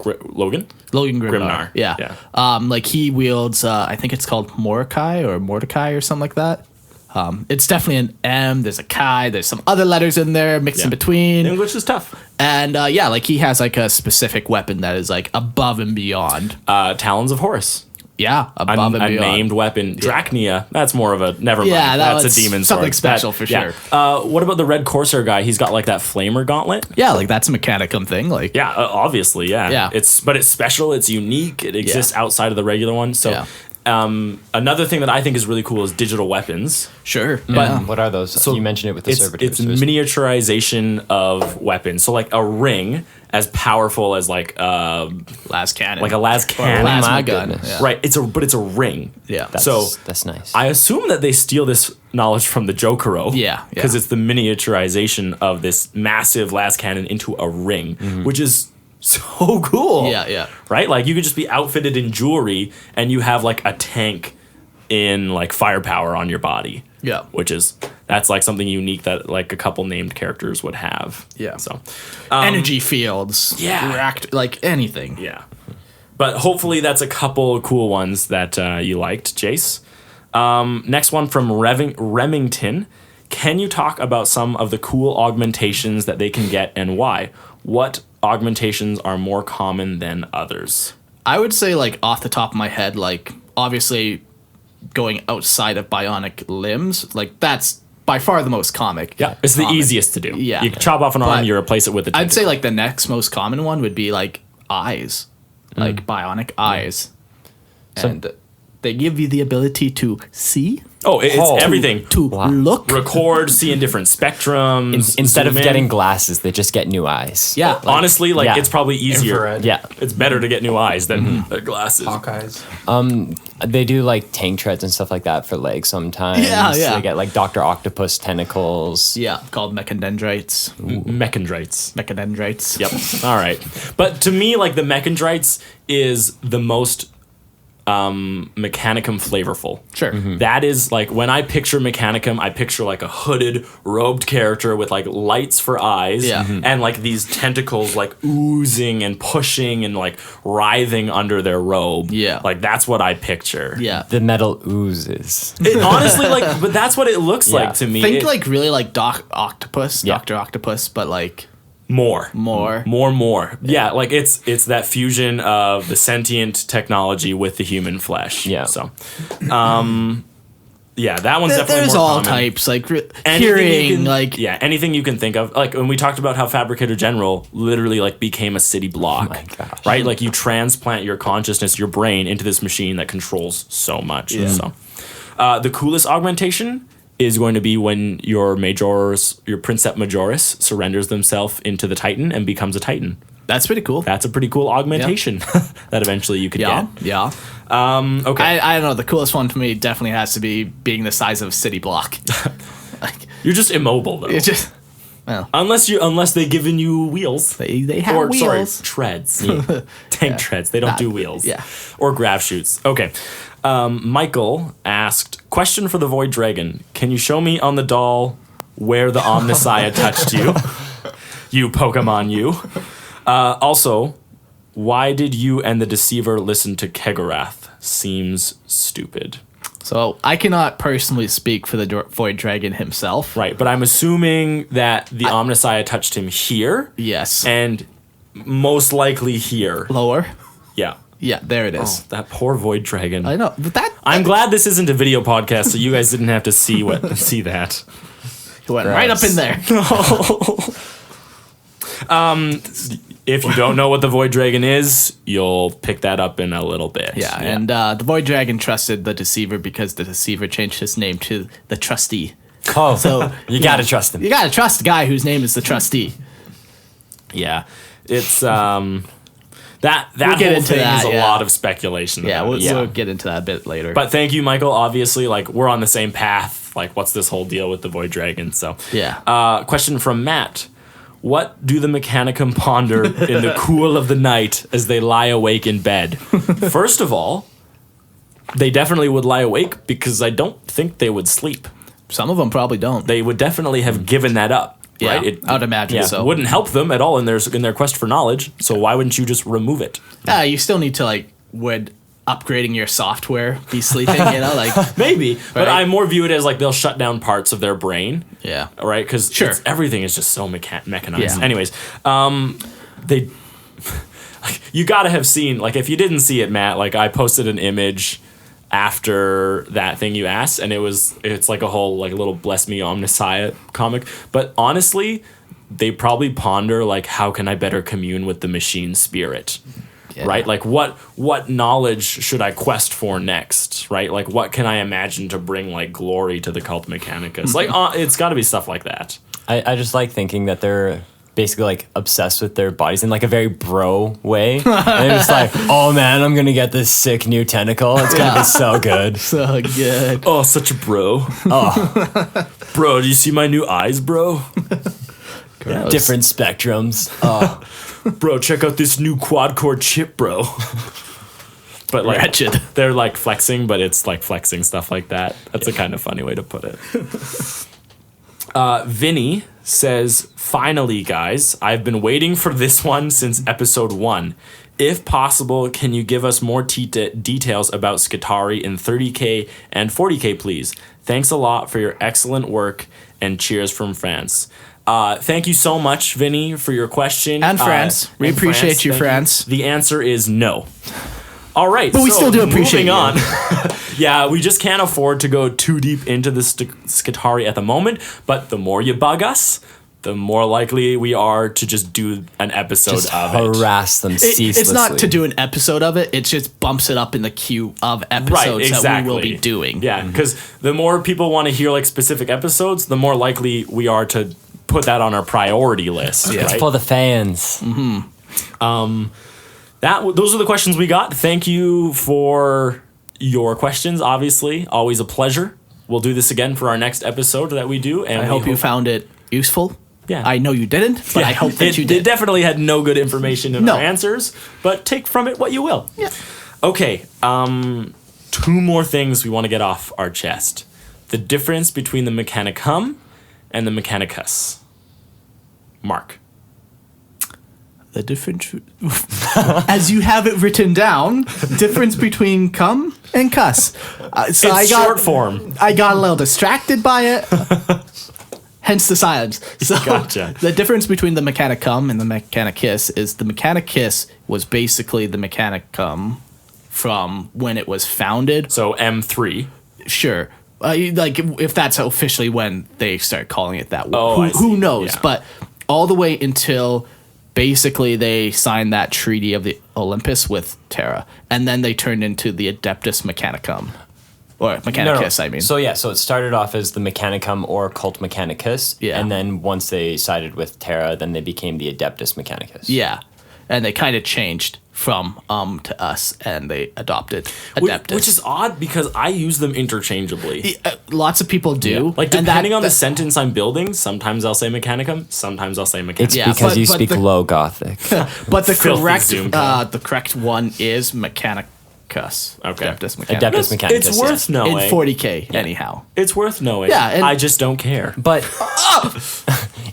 Logan?
Logan Grimnar.
Grimnar.
Yeah. Like he wields, I think it's called Mordecai or something like that. It's definitely an M. There's a Chi. There's some other letters in there mixed in between.
English is tough.
And like he has like a specific weapon that is like above and beyond.
Talons of Horus.
Yeah, above and
A
beyond.
named weapon. Drachnia. That's more of a never mind.
Yeah,
that's a
was
demon
something
sword.
special for sure.
What about the Red Corsair guy? He's got like that flamer gauntlet.
Yeah, like that's a Mechanicum thing. Like
Yeah, obviously, yeah.
Yeah.
But it's special. It's unique. It exists outside of the regular one. So Another thing that I think is really cool is digital weapons.
Sure.
But what are those? So you mentioned it with the servitors.
It's miniaturization of weapons. So like a ring as powerful as like
las cannon.
like a las cannon.
Plasma
gun.
gun. Yeah.
Right. But it's a ring.
Yeah.
That's nice.
I assume that they steal this knowledge from the Jokero.
Yeah.
Because it's the miniaturization of this massive las cannon into a ring, which is so cool.
Yeah.
Right? Like you could just be outfitted in jewelry and you have like a tank in like firepower on your body.
Yeah.
That's like something unique that like a couple named characters would have.
Yeah.
So
Energy fields.
Yeah.
Like anything.
yeah. But hopefully that's a couple cool ones that you liked, Jace. Next one from Remington. Can you talk about some of the cool augmentations that they can get and why? What augmentations are more common than others?
I would say, like, off the top of my head, like, obviously going outside of bionic limbs, like, that's by far the most comic.
Yeah, it's the easiest to do.
Yeah.
You chop off an arm,
But
you replace it with a tentacle.
I'd say, like, the next most common one would be, like, eyes. Like, bionic eyes. And they give you the ability to see,
It's everything.
to look.
Record, see in different spectrums.
Instead of
zoom in.
getting glasses, they just get new eyes.
Yeah. Like,
Honestly, like
Yeah.
it's probably easier.
Infrared.
Yeah.
It's better to get new eyes than glasses.
Hawkeyes.
They do like tank treads and stuff like that for legs sometimes.
Yeah.
They get like Dr. Octopus tentacles.
yeah, called mechadendrites.
Mechadendrites.
Mechadendrites.
Yep. All right. But to me, like the mechadendrites is the most Mechanicum flavorful.
Sure.
That is like when I picture Mechanicum, I picture like a hooded, robed character with like lights for eyes,
Yeah.
and like these tentacles like oozing and pushing and like writhing under their robe.
Yeah.
like that's what I picture.
Yeah.
The metal oozes.
It, honestly, like, but that's what it looks
Yeah.
like to me.
Think
It-
like really like Dr. Octopus,
Yeah.
Dr. Octopus, but like
more.
more.
Yeah, like it's that fusion of the sentient technology with the human flesh.
Yeah.
So, yeah, that one's definitely
There's
more
all
common.
types, like
Anything you
hearing,
can-
like
yeah, anything you can think of. Like when we talked about how Fabricator General literally like became a city block.
Oh my gosh.
Right? Like you transplant your consciousness, your brain into this machine that controls so much.
Yeah.
So, the coolest augmentation is going to be when your Princeps Majoris surrenders themselves into the Titan and becomes a Titan.
that's pretty cool.
That's a pretty cool augmentation that eventually you could
Yeah,
get.
yeah.
Okay.
I don't know. The coolest one to me definitely has to be being the size of a city block. Like
You're just immobile though.
it's just well,
Unless they've given you wheels.
they have
Or
wheels.
sorry, treads. Tank treads. They don't
Not-
do wheels.
yeah.
Or grav chutes. Okay. Michael asked, question for the Void Dragon. Can you show me on the doll where the Omnissiah touched you? You Pokemon, you. Also, why did you and the Deceiver listen to Kegorath? Seems stupid.
So I cannot personally speak for the Void Dragon himself.
Right, but I'm assuming that the Omnissiah touched him here.
Yes.
And most likely here.
Lower.
Yeah.
Yeah, there it is.
That poor Void Dragon.
I know, but that
I'm glad this isn't a video podcast, so you guys didn't have to see that.
went right up in there.
If you don't know what the Void Dragon is, you'll pick that up in a little bit.
Yeah, and the Void Dragon trusted the Deceiver because the Deceiver changed his name to the Trustee.
Oh,
So
you gotta trust them.
you gotta trust the guy whose name is the Trustee.
yeah, it's that
We'll
whole
get into
thing
that,
is a
yeah.
lot of speculation.
Yeah,
about it.
we'll get into that a bit later.
But thank you, Michael. Obviously, like we're on the same path. Like, what's this whole deal with the Void Dragon? So
yeah,
question from Matt. What do the Mechanicum ponder in the cool of the night as they lie awake in bed? First of all, they definitely would lie awake because I don't think they would sleep.
some of them probably don't.
They would definitely have given that up.
Yeah,
Right?
I would imagine so.
Wouldn't help them at all in their quest for knowledge. So why wouldn't you just remove it?
You still need to like would upgrading your software be sleeping? You know, like
Maybe, but
Right.
I more view it as like they'll shut down parts of their brain.
yeah.
Right? Because
Sure.
everything is just so mechanized.
Yeah.
Anyways, they like, you gotta have seen, like, if you didn't see it, Matt, like I posted an image after that thing you asked, and it's like a whole like little Bless Me Omnissiah comic. But honestly, they probably ponder like, how can I better commune with the machine spirit?
Yeah.
Right? Like what knowledge should I quest for next? else, right? Like, what can I imagine to bring like glory to the Cult Mechanicus? Like, it's got to be stuff like that.
I just like thinking that they're basically like obsessed with their bodies in like a very bro way. And they're just like, oh man, I'm gonna get this sick new tentacle. It's gonna be so good.
So good.
Oh, such a bro.
Oh,
Bro, do you see my new eyes, bro?
Gross.
different spectrums.
Bro, check out this new quad core chip, bro. But like,
Wretched.
they're like flexing, but it's like flexing stuff like that. That's a kind of funny way to put it. Vinny says, finally, guys, I've been waiting for this one since episode 1. If possible, can you give us more details about Skitarii in 30K and 40K, please? Thanks a lot for your excellent work, and cheers from France. Thank you so much, Vinny, for your question.
And France. We
and
appreciate you,
thank
France.
The answer is no. All right.
But we still do appreciate
moving
you.
on. Yeah, we just can't afford to go too deep into the Skitarii at the moment, but the more you bug us, the more likely we are to just do an episode
Just
of it.
harass them ceaselessly.
It's not to do an episode of it. It just bumps it up in the queue of episodes that we will be doing.
Yeah, because the more people want to hear like specific episodes, the more likely we are to put that on our priority list.
Yeah.
Right?
for the fans.
Those are the questions we got. Thank you for your questions. Obviously, always a pleasure. We'll do this again for our next episode that we do. And
I hope you found it useful.
Yeah.
I know you didn't, but I hope that you did.
It definitely had no good information in
No.
our answers, but take from it what you will.
Yeah.
Okay, 2 more things we want to get off our chest. The difference between the Mechanicum and the Mechanicus. Mark.
The difference, as you have it written down, difference between cum and cuss. So
It's short form.
I got a little distracted by it. Hence the silence. So
Gotcha.
the difference between the Mechanicum and the Mechanicus is the Mechanicus was basically the Mechanicum from when it was founded.
So M3.
Sure. Like if that's officially when they start calling it that.
Oh, I see.
Who knows?
Yeah.
But all the way until basically they signed that treaty of the Olympus with Terra, and then they turned into the Adeptus Mechanicum. Or Mechanicus, I mean.
So it started off as the Mechanicum or Cult Mechanicus.
Yeah.
And then once they sided with Terra, then they became the Adeptus Mechanicus.
Yeah. And they kind of changed from to us, and they adopted Adeptus.
Which is odd because I use them interchangeably.
Lots of people do.
Like,
and
depending on the
that-
sentence I'm building, sometimes I'll say Mechanicum, sometimes I'll say Mechanicum.
It's
Yeah,
because
but-
you
but
speak
the-
low Gothic.
But the
Filthy
correct
Zoom call.
the correct one is Mechanicus.
Okay.
Adeptus Mechanicus.
Adeptus Mechanicus.
It's worth knowing.
In 40K, anyhow.
It's worth knowing.
Yeah, and-
I just don't care.
But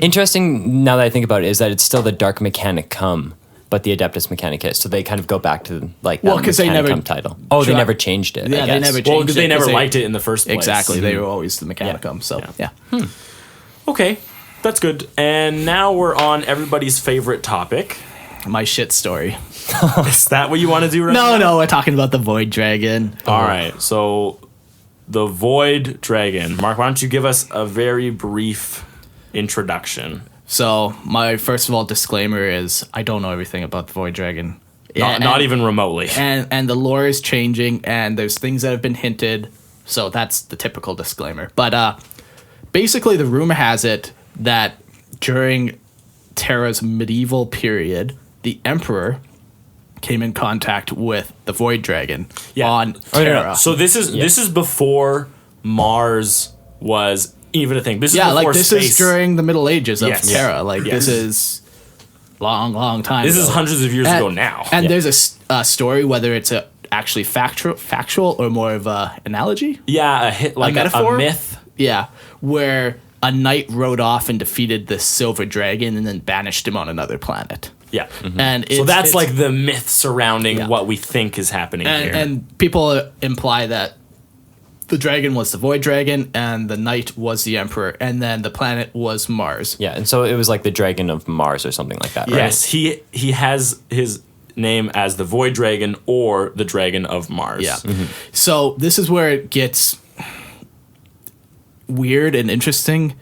interesting now that I think about it is that it's still the Dark Mechanicum, but the Adeptus Mechanicus. So they kind of go back to like
Well,
that
'cause they never
Mechanicum title. Oh, they
try-
never changed it.
Yeah,
I
they
guess.
never
Well,
changed
because they
it,
never
'cause
liked it in the first place.
Exactly. They were always the Mechanicum. So, yeah.
Okay, that's good. And now we're on everybody's favorite topic.
My shit story.
Is that what you want to do right now?
No, we're talking about the Void Dragon.
All right, so the Void Dragon. Mark, why don't you give us a very brief introduction?
So, my first of all disclaimer is I don't know everything about the Void Dragon.
Not even remotely.
And the lore is changing, and there's things that have been hinted. So that's the typical disclaimer. But basically, the rumor has it that during Terra's medieval period, the Emperor came in contact with the Void Dragon on Terra.
So this is before Mars was even a thing. This is
yeah,
before
like this
space.
is during the Middle Ages of
Yes.
Terra. Like
Yes.
this is long time.
This is
ago.
hundreds of years ago now.
And there's a story, whether it's actually factual or more of a analogy.
Yeah, like a
metaphor?
myth.
Yeah, where a knight rode off and defeated the silver dragon and then banished him on another planet.
Yeah.
And
So that's
it's-
like the myth surrounding
Yeah.
what we think is happening here.
and people imply that the dragon was the Void Dragon and the knight was the Emperor, and then the planet was Mars.
Yeah, and so it was like the Dragon of Mars or something like that, right?
Yes, he has his name as the Void Dragon or the Dragon of Mars.
Yeah. So this is where it gets weird and interesting.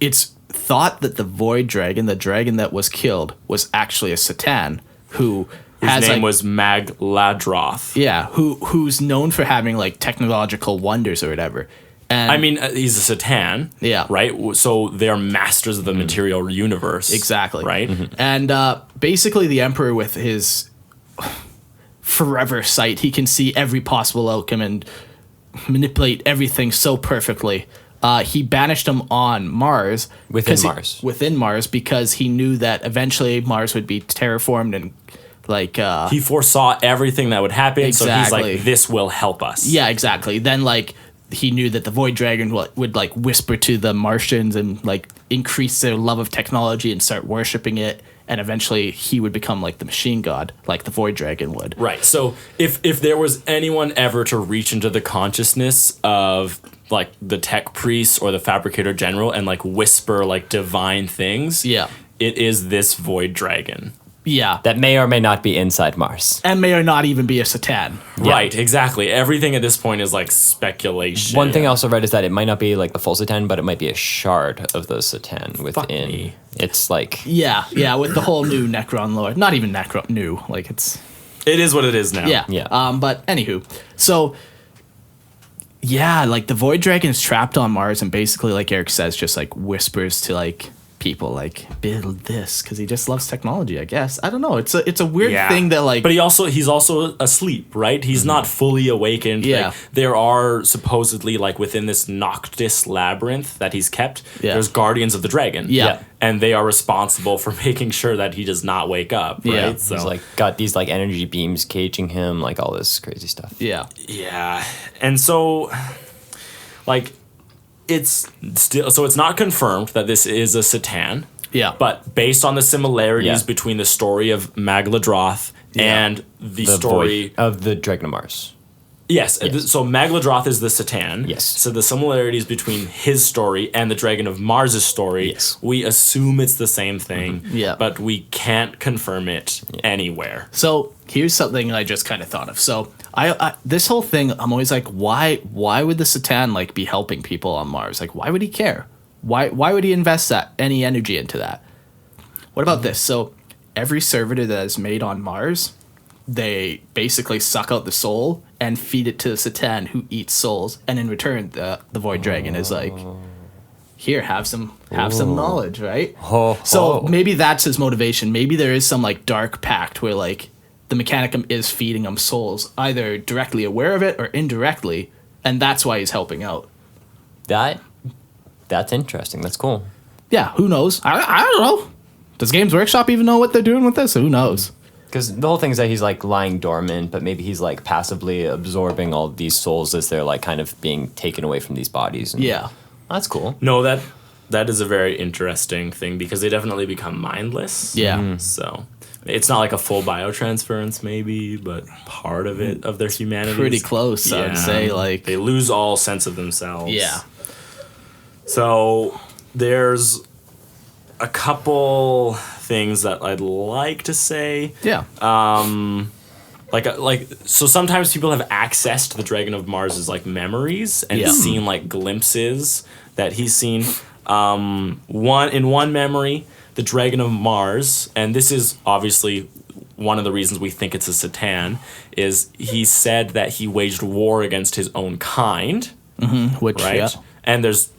It's thought that the Void Dragon, the dragon that was killed, was actually a Satan who
His name was Magladroth.
Yeah, who's known for having like technological wonders or whatever. And
I mean, he's a Satan.
Yeah.
Right? So they're masters of the material universe.
Exactly.
Right?
And basically, the Emperor, with his forever sight, he can see every possible outcome and manipulate everything so perfectly. He banished him on Mars. Within Mars, because he knew that eventually Mars would be terraformed and like...
he foresaw everything that would happen,
Exactly.
so he's like, this will help us.
Yeah, exactly. Then, like, he knew that the Void Dragon would like whisper to the Martians and like increase their love of technology and start worshiping it, and eventually he would become like the machine god, like the Void Dragon would.
Right. So if there was anyone ever to reach into the consciousness of like the tech priest or the fabricator general and like whisper like divine things,
Yeah.
it is this Void Dragon.
Yeah.
That may or may not be inside Mars.
And may or not even be a Satan.
Right, exactly. Everything at this point is like speculation.
One thing I also read is that it might not be like the full Satan, but it might be a shard of the Satan within.
me.
It's like
Yeah, with the whole new Necron lore. Not even Necron, new. Like, it's...
It is what it is now.
Yeah.
But anywho, so... Yeah, like, the Void Dragon is trapped on Mars and basically, like Eric says, just, like, whispers to, like... people like build this because he just loves technology, I guess. I don't know, it's a weird thing that like,
but he's also asleep, right? He's not fully awakened.
Yeah.
Like, there are supposedly like within this Noctis labyrinth that he's kept, there's guardians of the dragon.
Yeah.
And they are responsible for making sure that he does not wake up, right?
Yeah.
So
he's like got these like energy beams caging him, like all this crazy stuff.
yeah.
And so like it's still, so it's not confirmed that this is a Satan.
Yeah.
But based on the similarities
Yeah.
between the story of Magladroth and the story
of the Dragon of Mars.
Yes. So Magladroth is the Satan.
Yes.
So the similarities between his story and the Dragon of Mars' story,
Yes.
we assume it's the same thing.
Yeah.
But we can't confirm it anywhere.
So here's something I just kind of thought of. So I this whole thing, I'm always like, why would the Satan like be helping people on Mars? Like, why would he care? Why would he invest any energy into that? What about this? So every servitor that is made on Mars, they basically suck out the soul and feed it to the Satan, who eats souls, and in return the Void Dragon is like, here, have some knowledge, right? So maybe that's his motivation. Maybe there is some like dark pact where like the Mechanicum is feeding him souls, either directly aware of it or indirectly, and that's why he's helping out.
That's interesting. That's cool.
Yeah, who knows? I don't know. Does Games Workshop even know what they're doing with this? Who knows?
Because the whole thing is that he's like lying dormant, but maybe he's like passively absorbing all these souls as they're like kind of being taken away from these bodies. And
Yeah.
that's cool.
No, that is a very interesting thing because they definitely become mindless.
Yeah.
So it's not like a full biotransference maybe, but part of it, of their humanity.
Pretty close, I would say. Like,
they lose all sense of themselves.
yeah.
So there's a couple things that I'd like to say.
Yeah.
So sometimes people have access to the Dragon of Mars's like memories and
Yeah.
seen like glimpses that he's seen. One memory, the Dragon of Mars, and this is obviously one of the reasons we think it's a Satan, is he said that he waged war against his own kind,
Which,
right?
yeah.
And there's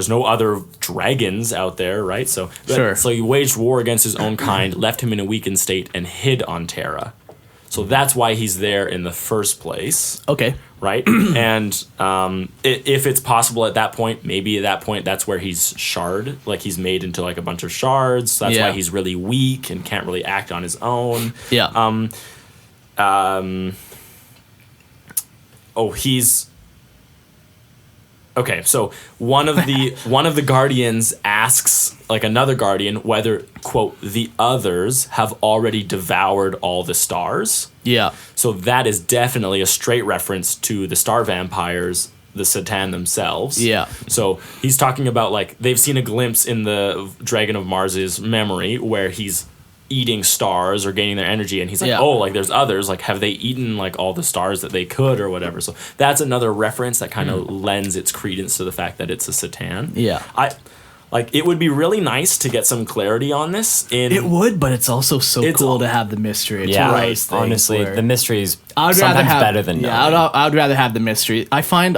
no other dragons out there, right? So
Sure.
So he waged war against his own kind, left him in a weakened state, and hid on Terra. So that's why he's there in the first place,
Okay.
right? And if it's possible at that point, maybe at that point that's where he's shard, like he's made into like a bunch of shards. That's
Yeah.
why he's really weak and can't really act on his own.
Yeah.
He's okay. So one of the guardians asks like another guardian whether, quote, the others have already devoured all the stars.
yeah.
So that is definitely a straight reference to the star vampires, the Satan themselves.
Yeah.
So he's talking about like they've seen a glimpse in the Dragon of Mars's memory where he's eating stars or gaining their energy, and he's like,
Yeah.
oh, like there's others, like have they eaten like all the stars that they could or whatever. So that's another reference that kind of lends its credence to the fact that it's a Satan.
Yeah.
Like, it would be really nice to get some clarity on this.
It would, but it's also so
It's
cool
all-
to have the mystery. It's
Yeah,
one of those things
honestly,
where-
the mystery is
I would
sometimes
rather have
better than knowing.
I would rather have the mystery. I find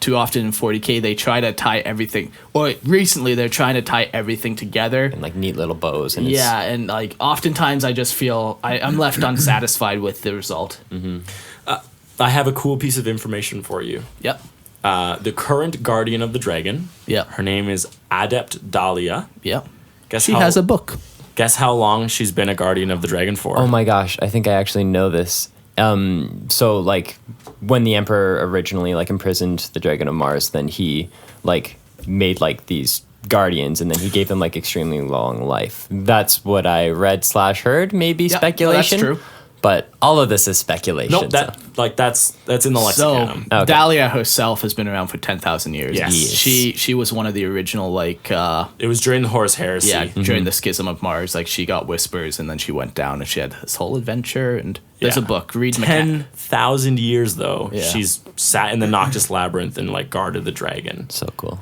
too often in 40K they try to tie everything, or recently they're trying to tie everything together.
And like neat little bows. And
Yeah, and like oftentimes I just feel I'm left unsatisfied with the result.
I have a cool piece of information for you.
Yep.
The current guardian of the dragon.
Yep.
Her name is Adept Dahlia.
Yep.
Guess
She
how,
has a book.
Guess how long she's been a guardian of the dragon for?
Oh my gosh, I think I actually know this. So like when the Emperor originally like imprisoned the Dragon of Mars, then he like made like these guardians and then he gave them like extremely long life. That's what I read / heard, maybe
Yeah,
speculation.
that's true.
But all of this is speculation.
Nope, that's in the
So
lexicon.
Okay.
Dahlia herself has been around for 10,000 years.
Yes.
She was one of the original like
It was during the Horus Heresy.
yeah, during the schism of Mars, like she got whispers and then she went down and she had this whole adventure and there's
Yeah.
a book. Read
10,000 years though.
Yeah.
She's sat in the Noctis labyrinth and like guarded the dragon.
So cool.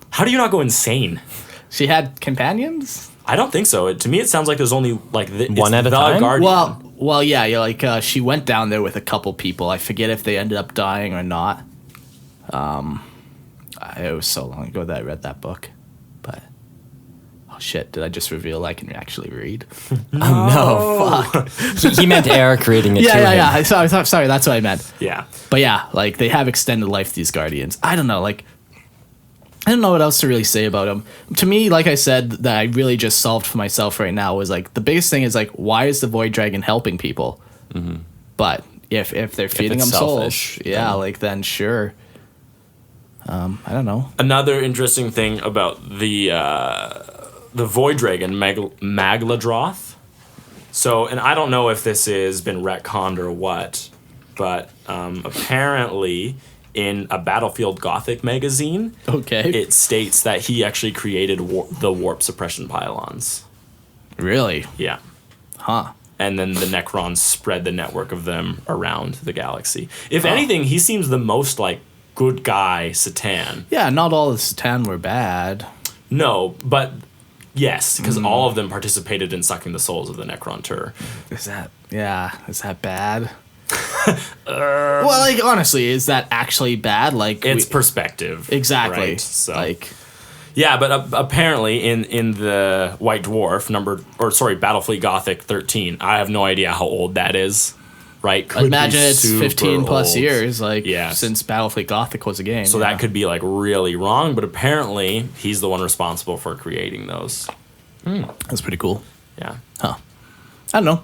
How do you not go insane?
She had companions?
I don't think so. To me, it sounds like there's only like
One at a time?
Guardian.
Well, yeah, like she went down there with a couple people. I forget if they ended up dying or not. It was so long ago that I read that book, but oh shit, did I just reveal I can actually read?
Oh no, fuck. he meant Eric reading it to him.
Yeah. Sorry, that's what I meant.
Yeah.
But yeah, like they have extended life. These guardians. I don't know, like. I don't know what else to really say about them. To me, like I said, that I really just solved for myself right now was like the biggest thing is like why is the Void Dragon helping people? But if they're feeding them
it's selfish,
souls, yeah, like then sure. I don't know.
Another interesting thing about the Void Dragon, Magladroth. So, and I don't know if this has been retconned or what, but apparently in a Battlefield Gothic magazine,
Okay.
it states that he actually created the warp suppression pylons.
Really?
Yeah.
Huh.
And then the Necrons spread the network of them around the galaxy. If anything, he seems the most like good guy Satan.
Yeah, not all the Satan were bad.
No, but yes, because all of them participated in sucking the souls of the Necron-Tur.
Is that bad? Well, like honestly, is that actually bad? Like
It's perspective.
exactly.
Right? So
Like
yeah, but apparently in the White Dwarf Battlefleet Gothic 13, I have no idea how old that is. Right? Could be
imagine it's
super
15 plus
old.
years, like
Yes.
since Battlefleet Gothic was a game.
So that could be like really wrong, but apparently he's the one responsible for creating those.
that's pretty cool.
Yeah.
Huh. I don't know.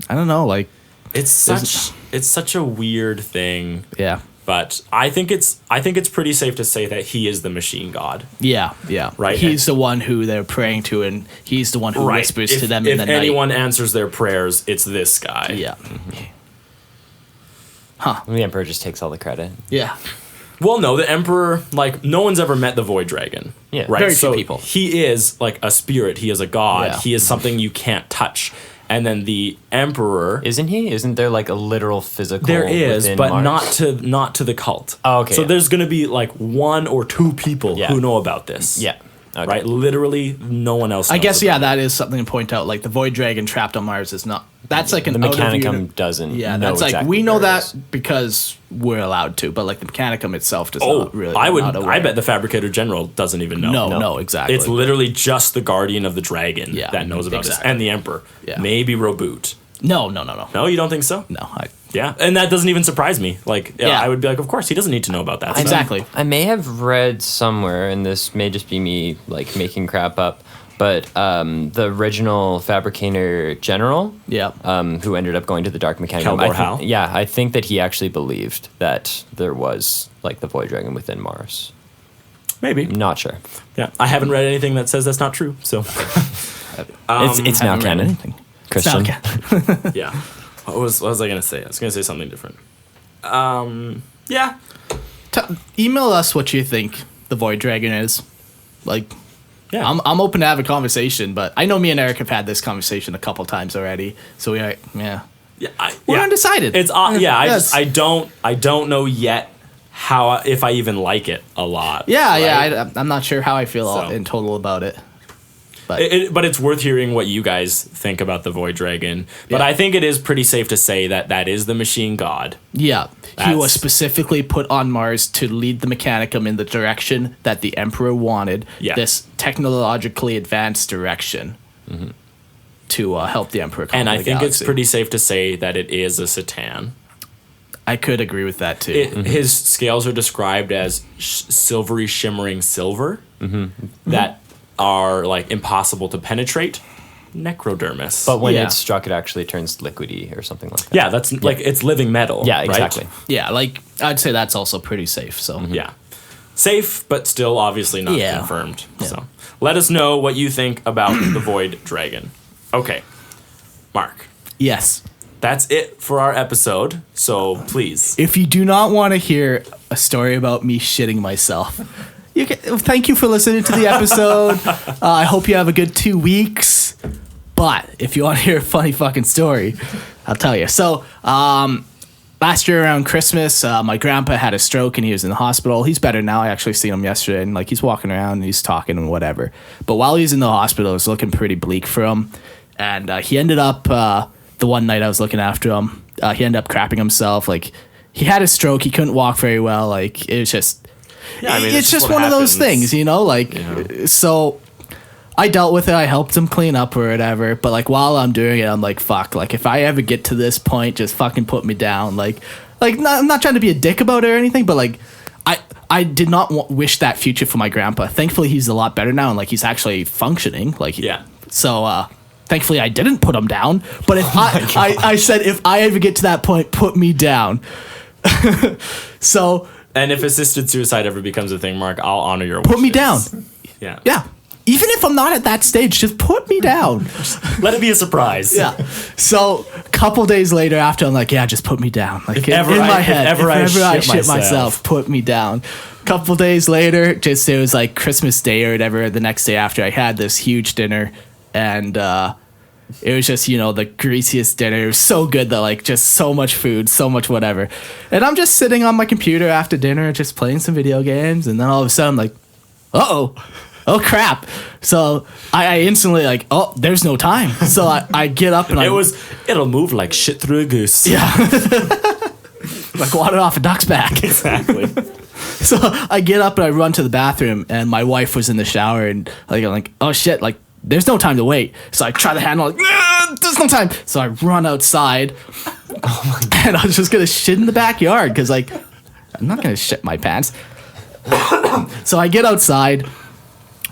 I don't know. Like
It's such a weird thing,
yeah.
but I think it's pretty safe to say that he is the machine god.
Yeah.
Right.
He's the one who they're praying to, and he's the one who whispers to them in the
if
night.
anyone answers their prayers, it's this guy.
Yeah.
The Emperor just takes all the credit.
Yeah.
Well, no, the Emperor, like, no one's ever met the Void Dragon.
Yeah.
Right.
Very few
so
people.
He is like a spirit. He is a god.
Yeah.
He is something you can't touch. And then the Emperor.
Isn't he? Isn't there like a literal physical?
There is,
within
but
Mars?
not to the cult.
Oh, okay,
So
yeah.
there's going to be like one or two people
Yeah.
who know about this.
Yeah. Okay.
Right. Literally, no one else.
I
knows
guess
about
that is something to point out. Like the Void Dragon trapped on Mars is not. That's like an
The
out of uni-
Mechanicum doesn't.
Yeah,
know
that's like
exactly
we know
where it
that
is.
because we're allowed to, but like the Mechanicum itself does
Oh,
not really.
I would.
not aware.
I bet the Fabricator General doesn't even know.
No, exactly.
It's literally just the Guardian of the Dragon
Yeah,
that knows about this,
exactly.
and the Emperor.
Yeah.
Maybe Roboot.
No.
No, you don't think so?
No,
Yeah, and that doesn't even surprise me. Like,
Yeah.
I would be like, of course, he doesn't need to know about that. stuff.
exactly.
I may have read somewhere, and this may just be me like making crap up, but the original Fabricator General,
Yeah.
who ended up going to the Dark Mechanicum,
Kelbor Hal?
yeah, I think that he actually believed that there was like the Void Dragon within Mars.
Maybe.
Not sure.
Yeah, I haven't read anything that says that's not true. So,
It's now
Haven't read
canon.
anything.
Christian.
It's not canon.
yeah. What was I gonna say? I was gonna say something different. Yeah.
Email us what you think the Void Dragon is. Like,
Yeah.
I'm open to have a conversation, but I know me and Eric have had this conversation a couple times already. So we are,
Yeah.
we're undecided.
It's yeah.
Yes.
I don't know yet how if I even like it a lot.
Yeah,
right?
yeah. I'm not sure how I feel
So.
in total about it.
But it's worth hearing what you guys think about the Void Dragon. But
Yeah.
I think it is pretty safe to say that is the machine god.
Yeah, he
That's-
was specifically put on Mars to lead the Mechanicum in the direction that the Emperor wanted.
Yeah.
This technologically advanced direction to help the Emperor.
And
conquer
I
the
think it's
galaxy.
pretty safe to say that it is a Satan.
I could agree with that too.
His scales are described as silvery, shimmering silver that are like impossible to penetrate. Necrodermis.
But when
Yeah.
it's struck, it actually turns liquidy or something like that.
yeah, that's like it's living metal.
Yeah,
right?
exactly.
Yeah, like I'd say that's also pretty safe. So
Yeah. Safe, but still obviously not
Yeah.
confirmed. So let us know what you think about the Void Dragon. Okay. Mark,
yes,
that's it for our episode. So please.
if you do not want to hear a story about me shitting myself, you can, thank you for listening to the episode. I hope you have a good 2 weeks. But if you want to hear a funny fucking story, I'll tell you. So, last year around Christmas, my grandpa had a stroke and he was in the hospital. He's better now. I actually seen him yesterday and like he's walking around and he's talking and whatever. But while he was in the hospital, it was looking pretty bleak for him. And he ended up, the one night I was looking after him, he ended up crapping himself. Like he had a stroke. He couldn't walk very well. Like it was just,
Yeah, I mean,
it's just
what
one of those
happens.
things, you know, like, so I dealt with it. I helped him clean up or whatever. But like while I'm doing it, I'm like, fuck, like if I ever get to this point, just fucking put me down. Like I'm not trying to be a dick about it or anything, but like I did not wish that future for my grandpa. Thankfully, he's a lot better now. And like, he's actually functioning. Like,
Yeah.
So, thankfully I didn't put him down, but if I said, if I ever get to that point, put me down. So
And if assisted suicide ever becomes a thing, Mark, I'll honor your
put me
wishes.
down.
Yeah.
Yeah. Even if I'm not at that stage, just put me down.
Let it be a surprise.
Yeah. So a couple days later after, I'm like, yeah, just put me down. Like
If
in
ever
my
I- if
head,
ever I shit
myself,
myself,
put me down. Couple days later, just it was like Christmas Day or whatever. The next day after, I had this huge dinner, and it was just, you know, the greasiest dinner. It was so good that like just so much food, so much whatever. And I'm just sitting on my computer after dinner, just playing some video games, and then all of a sudden, I'm like, oh crap. So I instantly like, oh, there's no time. So I get up and
It'll move like shit through a goose.
yeah. Like water off a duck's back.
Exactly.
So I get up and I run to the bathroom, and my wife was in the shower, and like I'm like, oh shit, like there's no time to wait. So I try the handle, like, there's no time. So I run outside, and I was just gonna shit in the backyard because like I'm not gonna shit my pants. So I get outside,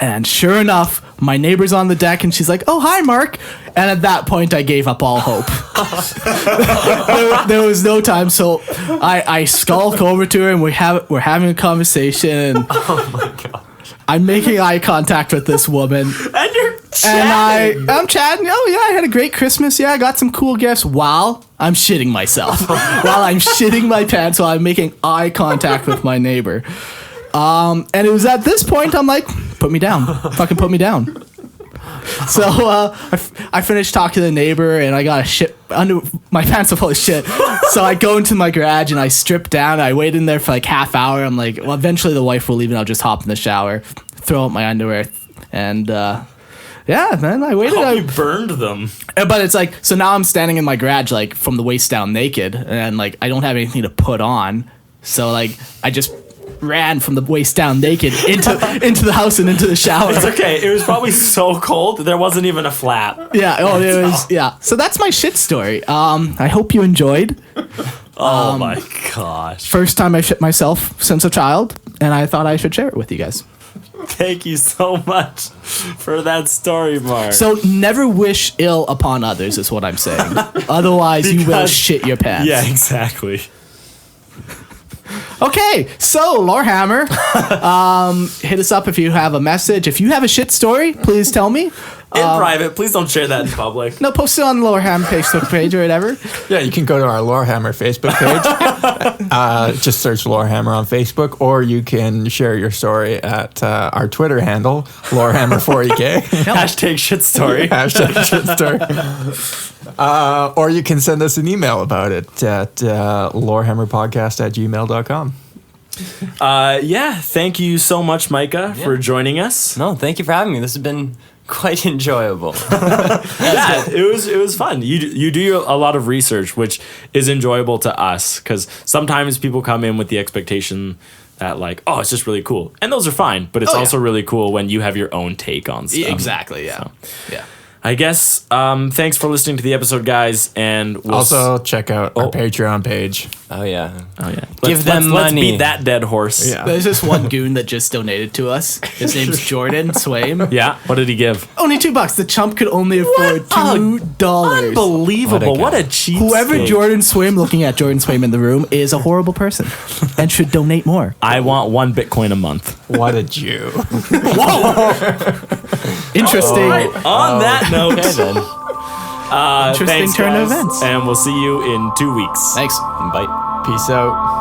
and sure enough, my neighbor's on the deck, and she's like, "Oh, hi, Mark." And at that point, I gave up all hope. there was no time, so I skulk over to her, and we're having a conversation. And
Oh my god.
I'm making eye contact with this woman,
And you're chatting.
and I'm chatting. Oh yeah, I had a great Christmas. Yeah, I got some cool gifts. While I'm shitting myself, while I'm shitting my pants, while I'm making eye contact with my neighbor. And it was at this point I'm like, put me down, fucking put me down. So I finished talking to the neighbor, and I got a shit under my pants are full of shit. So I go into my garage and I strip down. I wait in there for like half hour. I'm like, well, eventually the wife will leave, and I'll just hop in the shower, throw out my underwear, and yeah, then I waited.
Oh, you burned them.
But it's like, so now I'm standing in my garage, like from the waist down naked, and like I don't have anything to put on. So like I just ran from the waist down naked into the house and into the shower.
It's okay. It was probably so cold there wasn't even a flap.
Yeah. Oh, it was. Yeah. So that's my shit story. I hope you enjoyed.
Oh my gosh.
First time I shit myself since a child, and I thought I should share it with you guys.
Thank you so much for that story, Mark.
So never wish ill upon others is what I'm saying. Otherwise, you will
Because-
shit your pants.
yeah, exactly.
Okay, so Lorehammer, hit us up if you have a message. If you have a shit story, please tell me.
In private, please don't share that in public.
No, post it on the Lorehammer Facebook page or whatever.
Yeah, you can go to our Lorehammer Facebook page. Just search Lorehammer on Facebook, or you can share your story at our Twitter handle, Lorehammer4EK.
Hashtag shit story.
Hashtag shit story. Or you can send us an email about it at lorehammerpodcast@gmail.com.
Yeah, thank you so much, Micah, for joining us.
No, thank you for having me. This has been quite enjoyable.
Yeah, it was fun. You do a lot of research, which is enjoyable to us because sometimes people come in with the expectation that like, oh, it's just really cool, and those are fine. But it's also really cool when you have your own take on stuff.
Exactly. Yeah.
So,
Yeah.
I guess thanks for listening to the episode, guys, and we'll
Also, check out our Patreon page.
Oh yeah.
Give
them
Let's
money.
beat that dead horse.
Yeah.
There's this one goon that just donated to us. His name's Jordan Swaim.
Yeah. What did he give?
Only $2. The chump could only afford $2.
Unbelievable! What a
guy.
cheap.
Whoever Jordan Swaim, looking at Jordan Swaim in the room, is a horrible person and should donate more.
I want 1 Bitcoin a month.
What a Jew.
Interesting.
On that note,
Okay then.
Interesting
thanks,
turn of
guys,
events.
and we'll see you in 2 weeks.
Thanks.
Bye.
Peace out.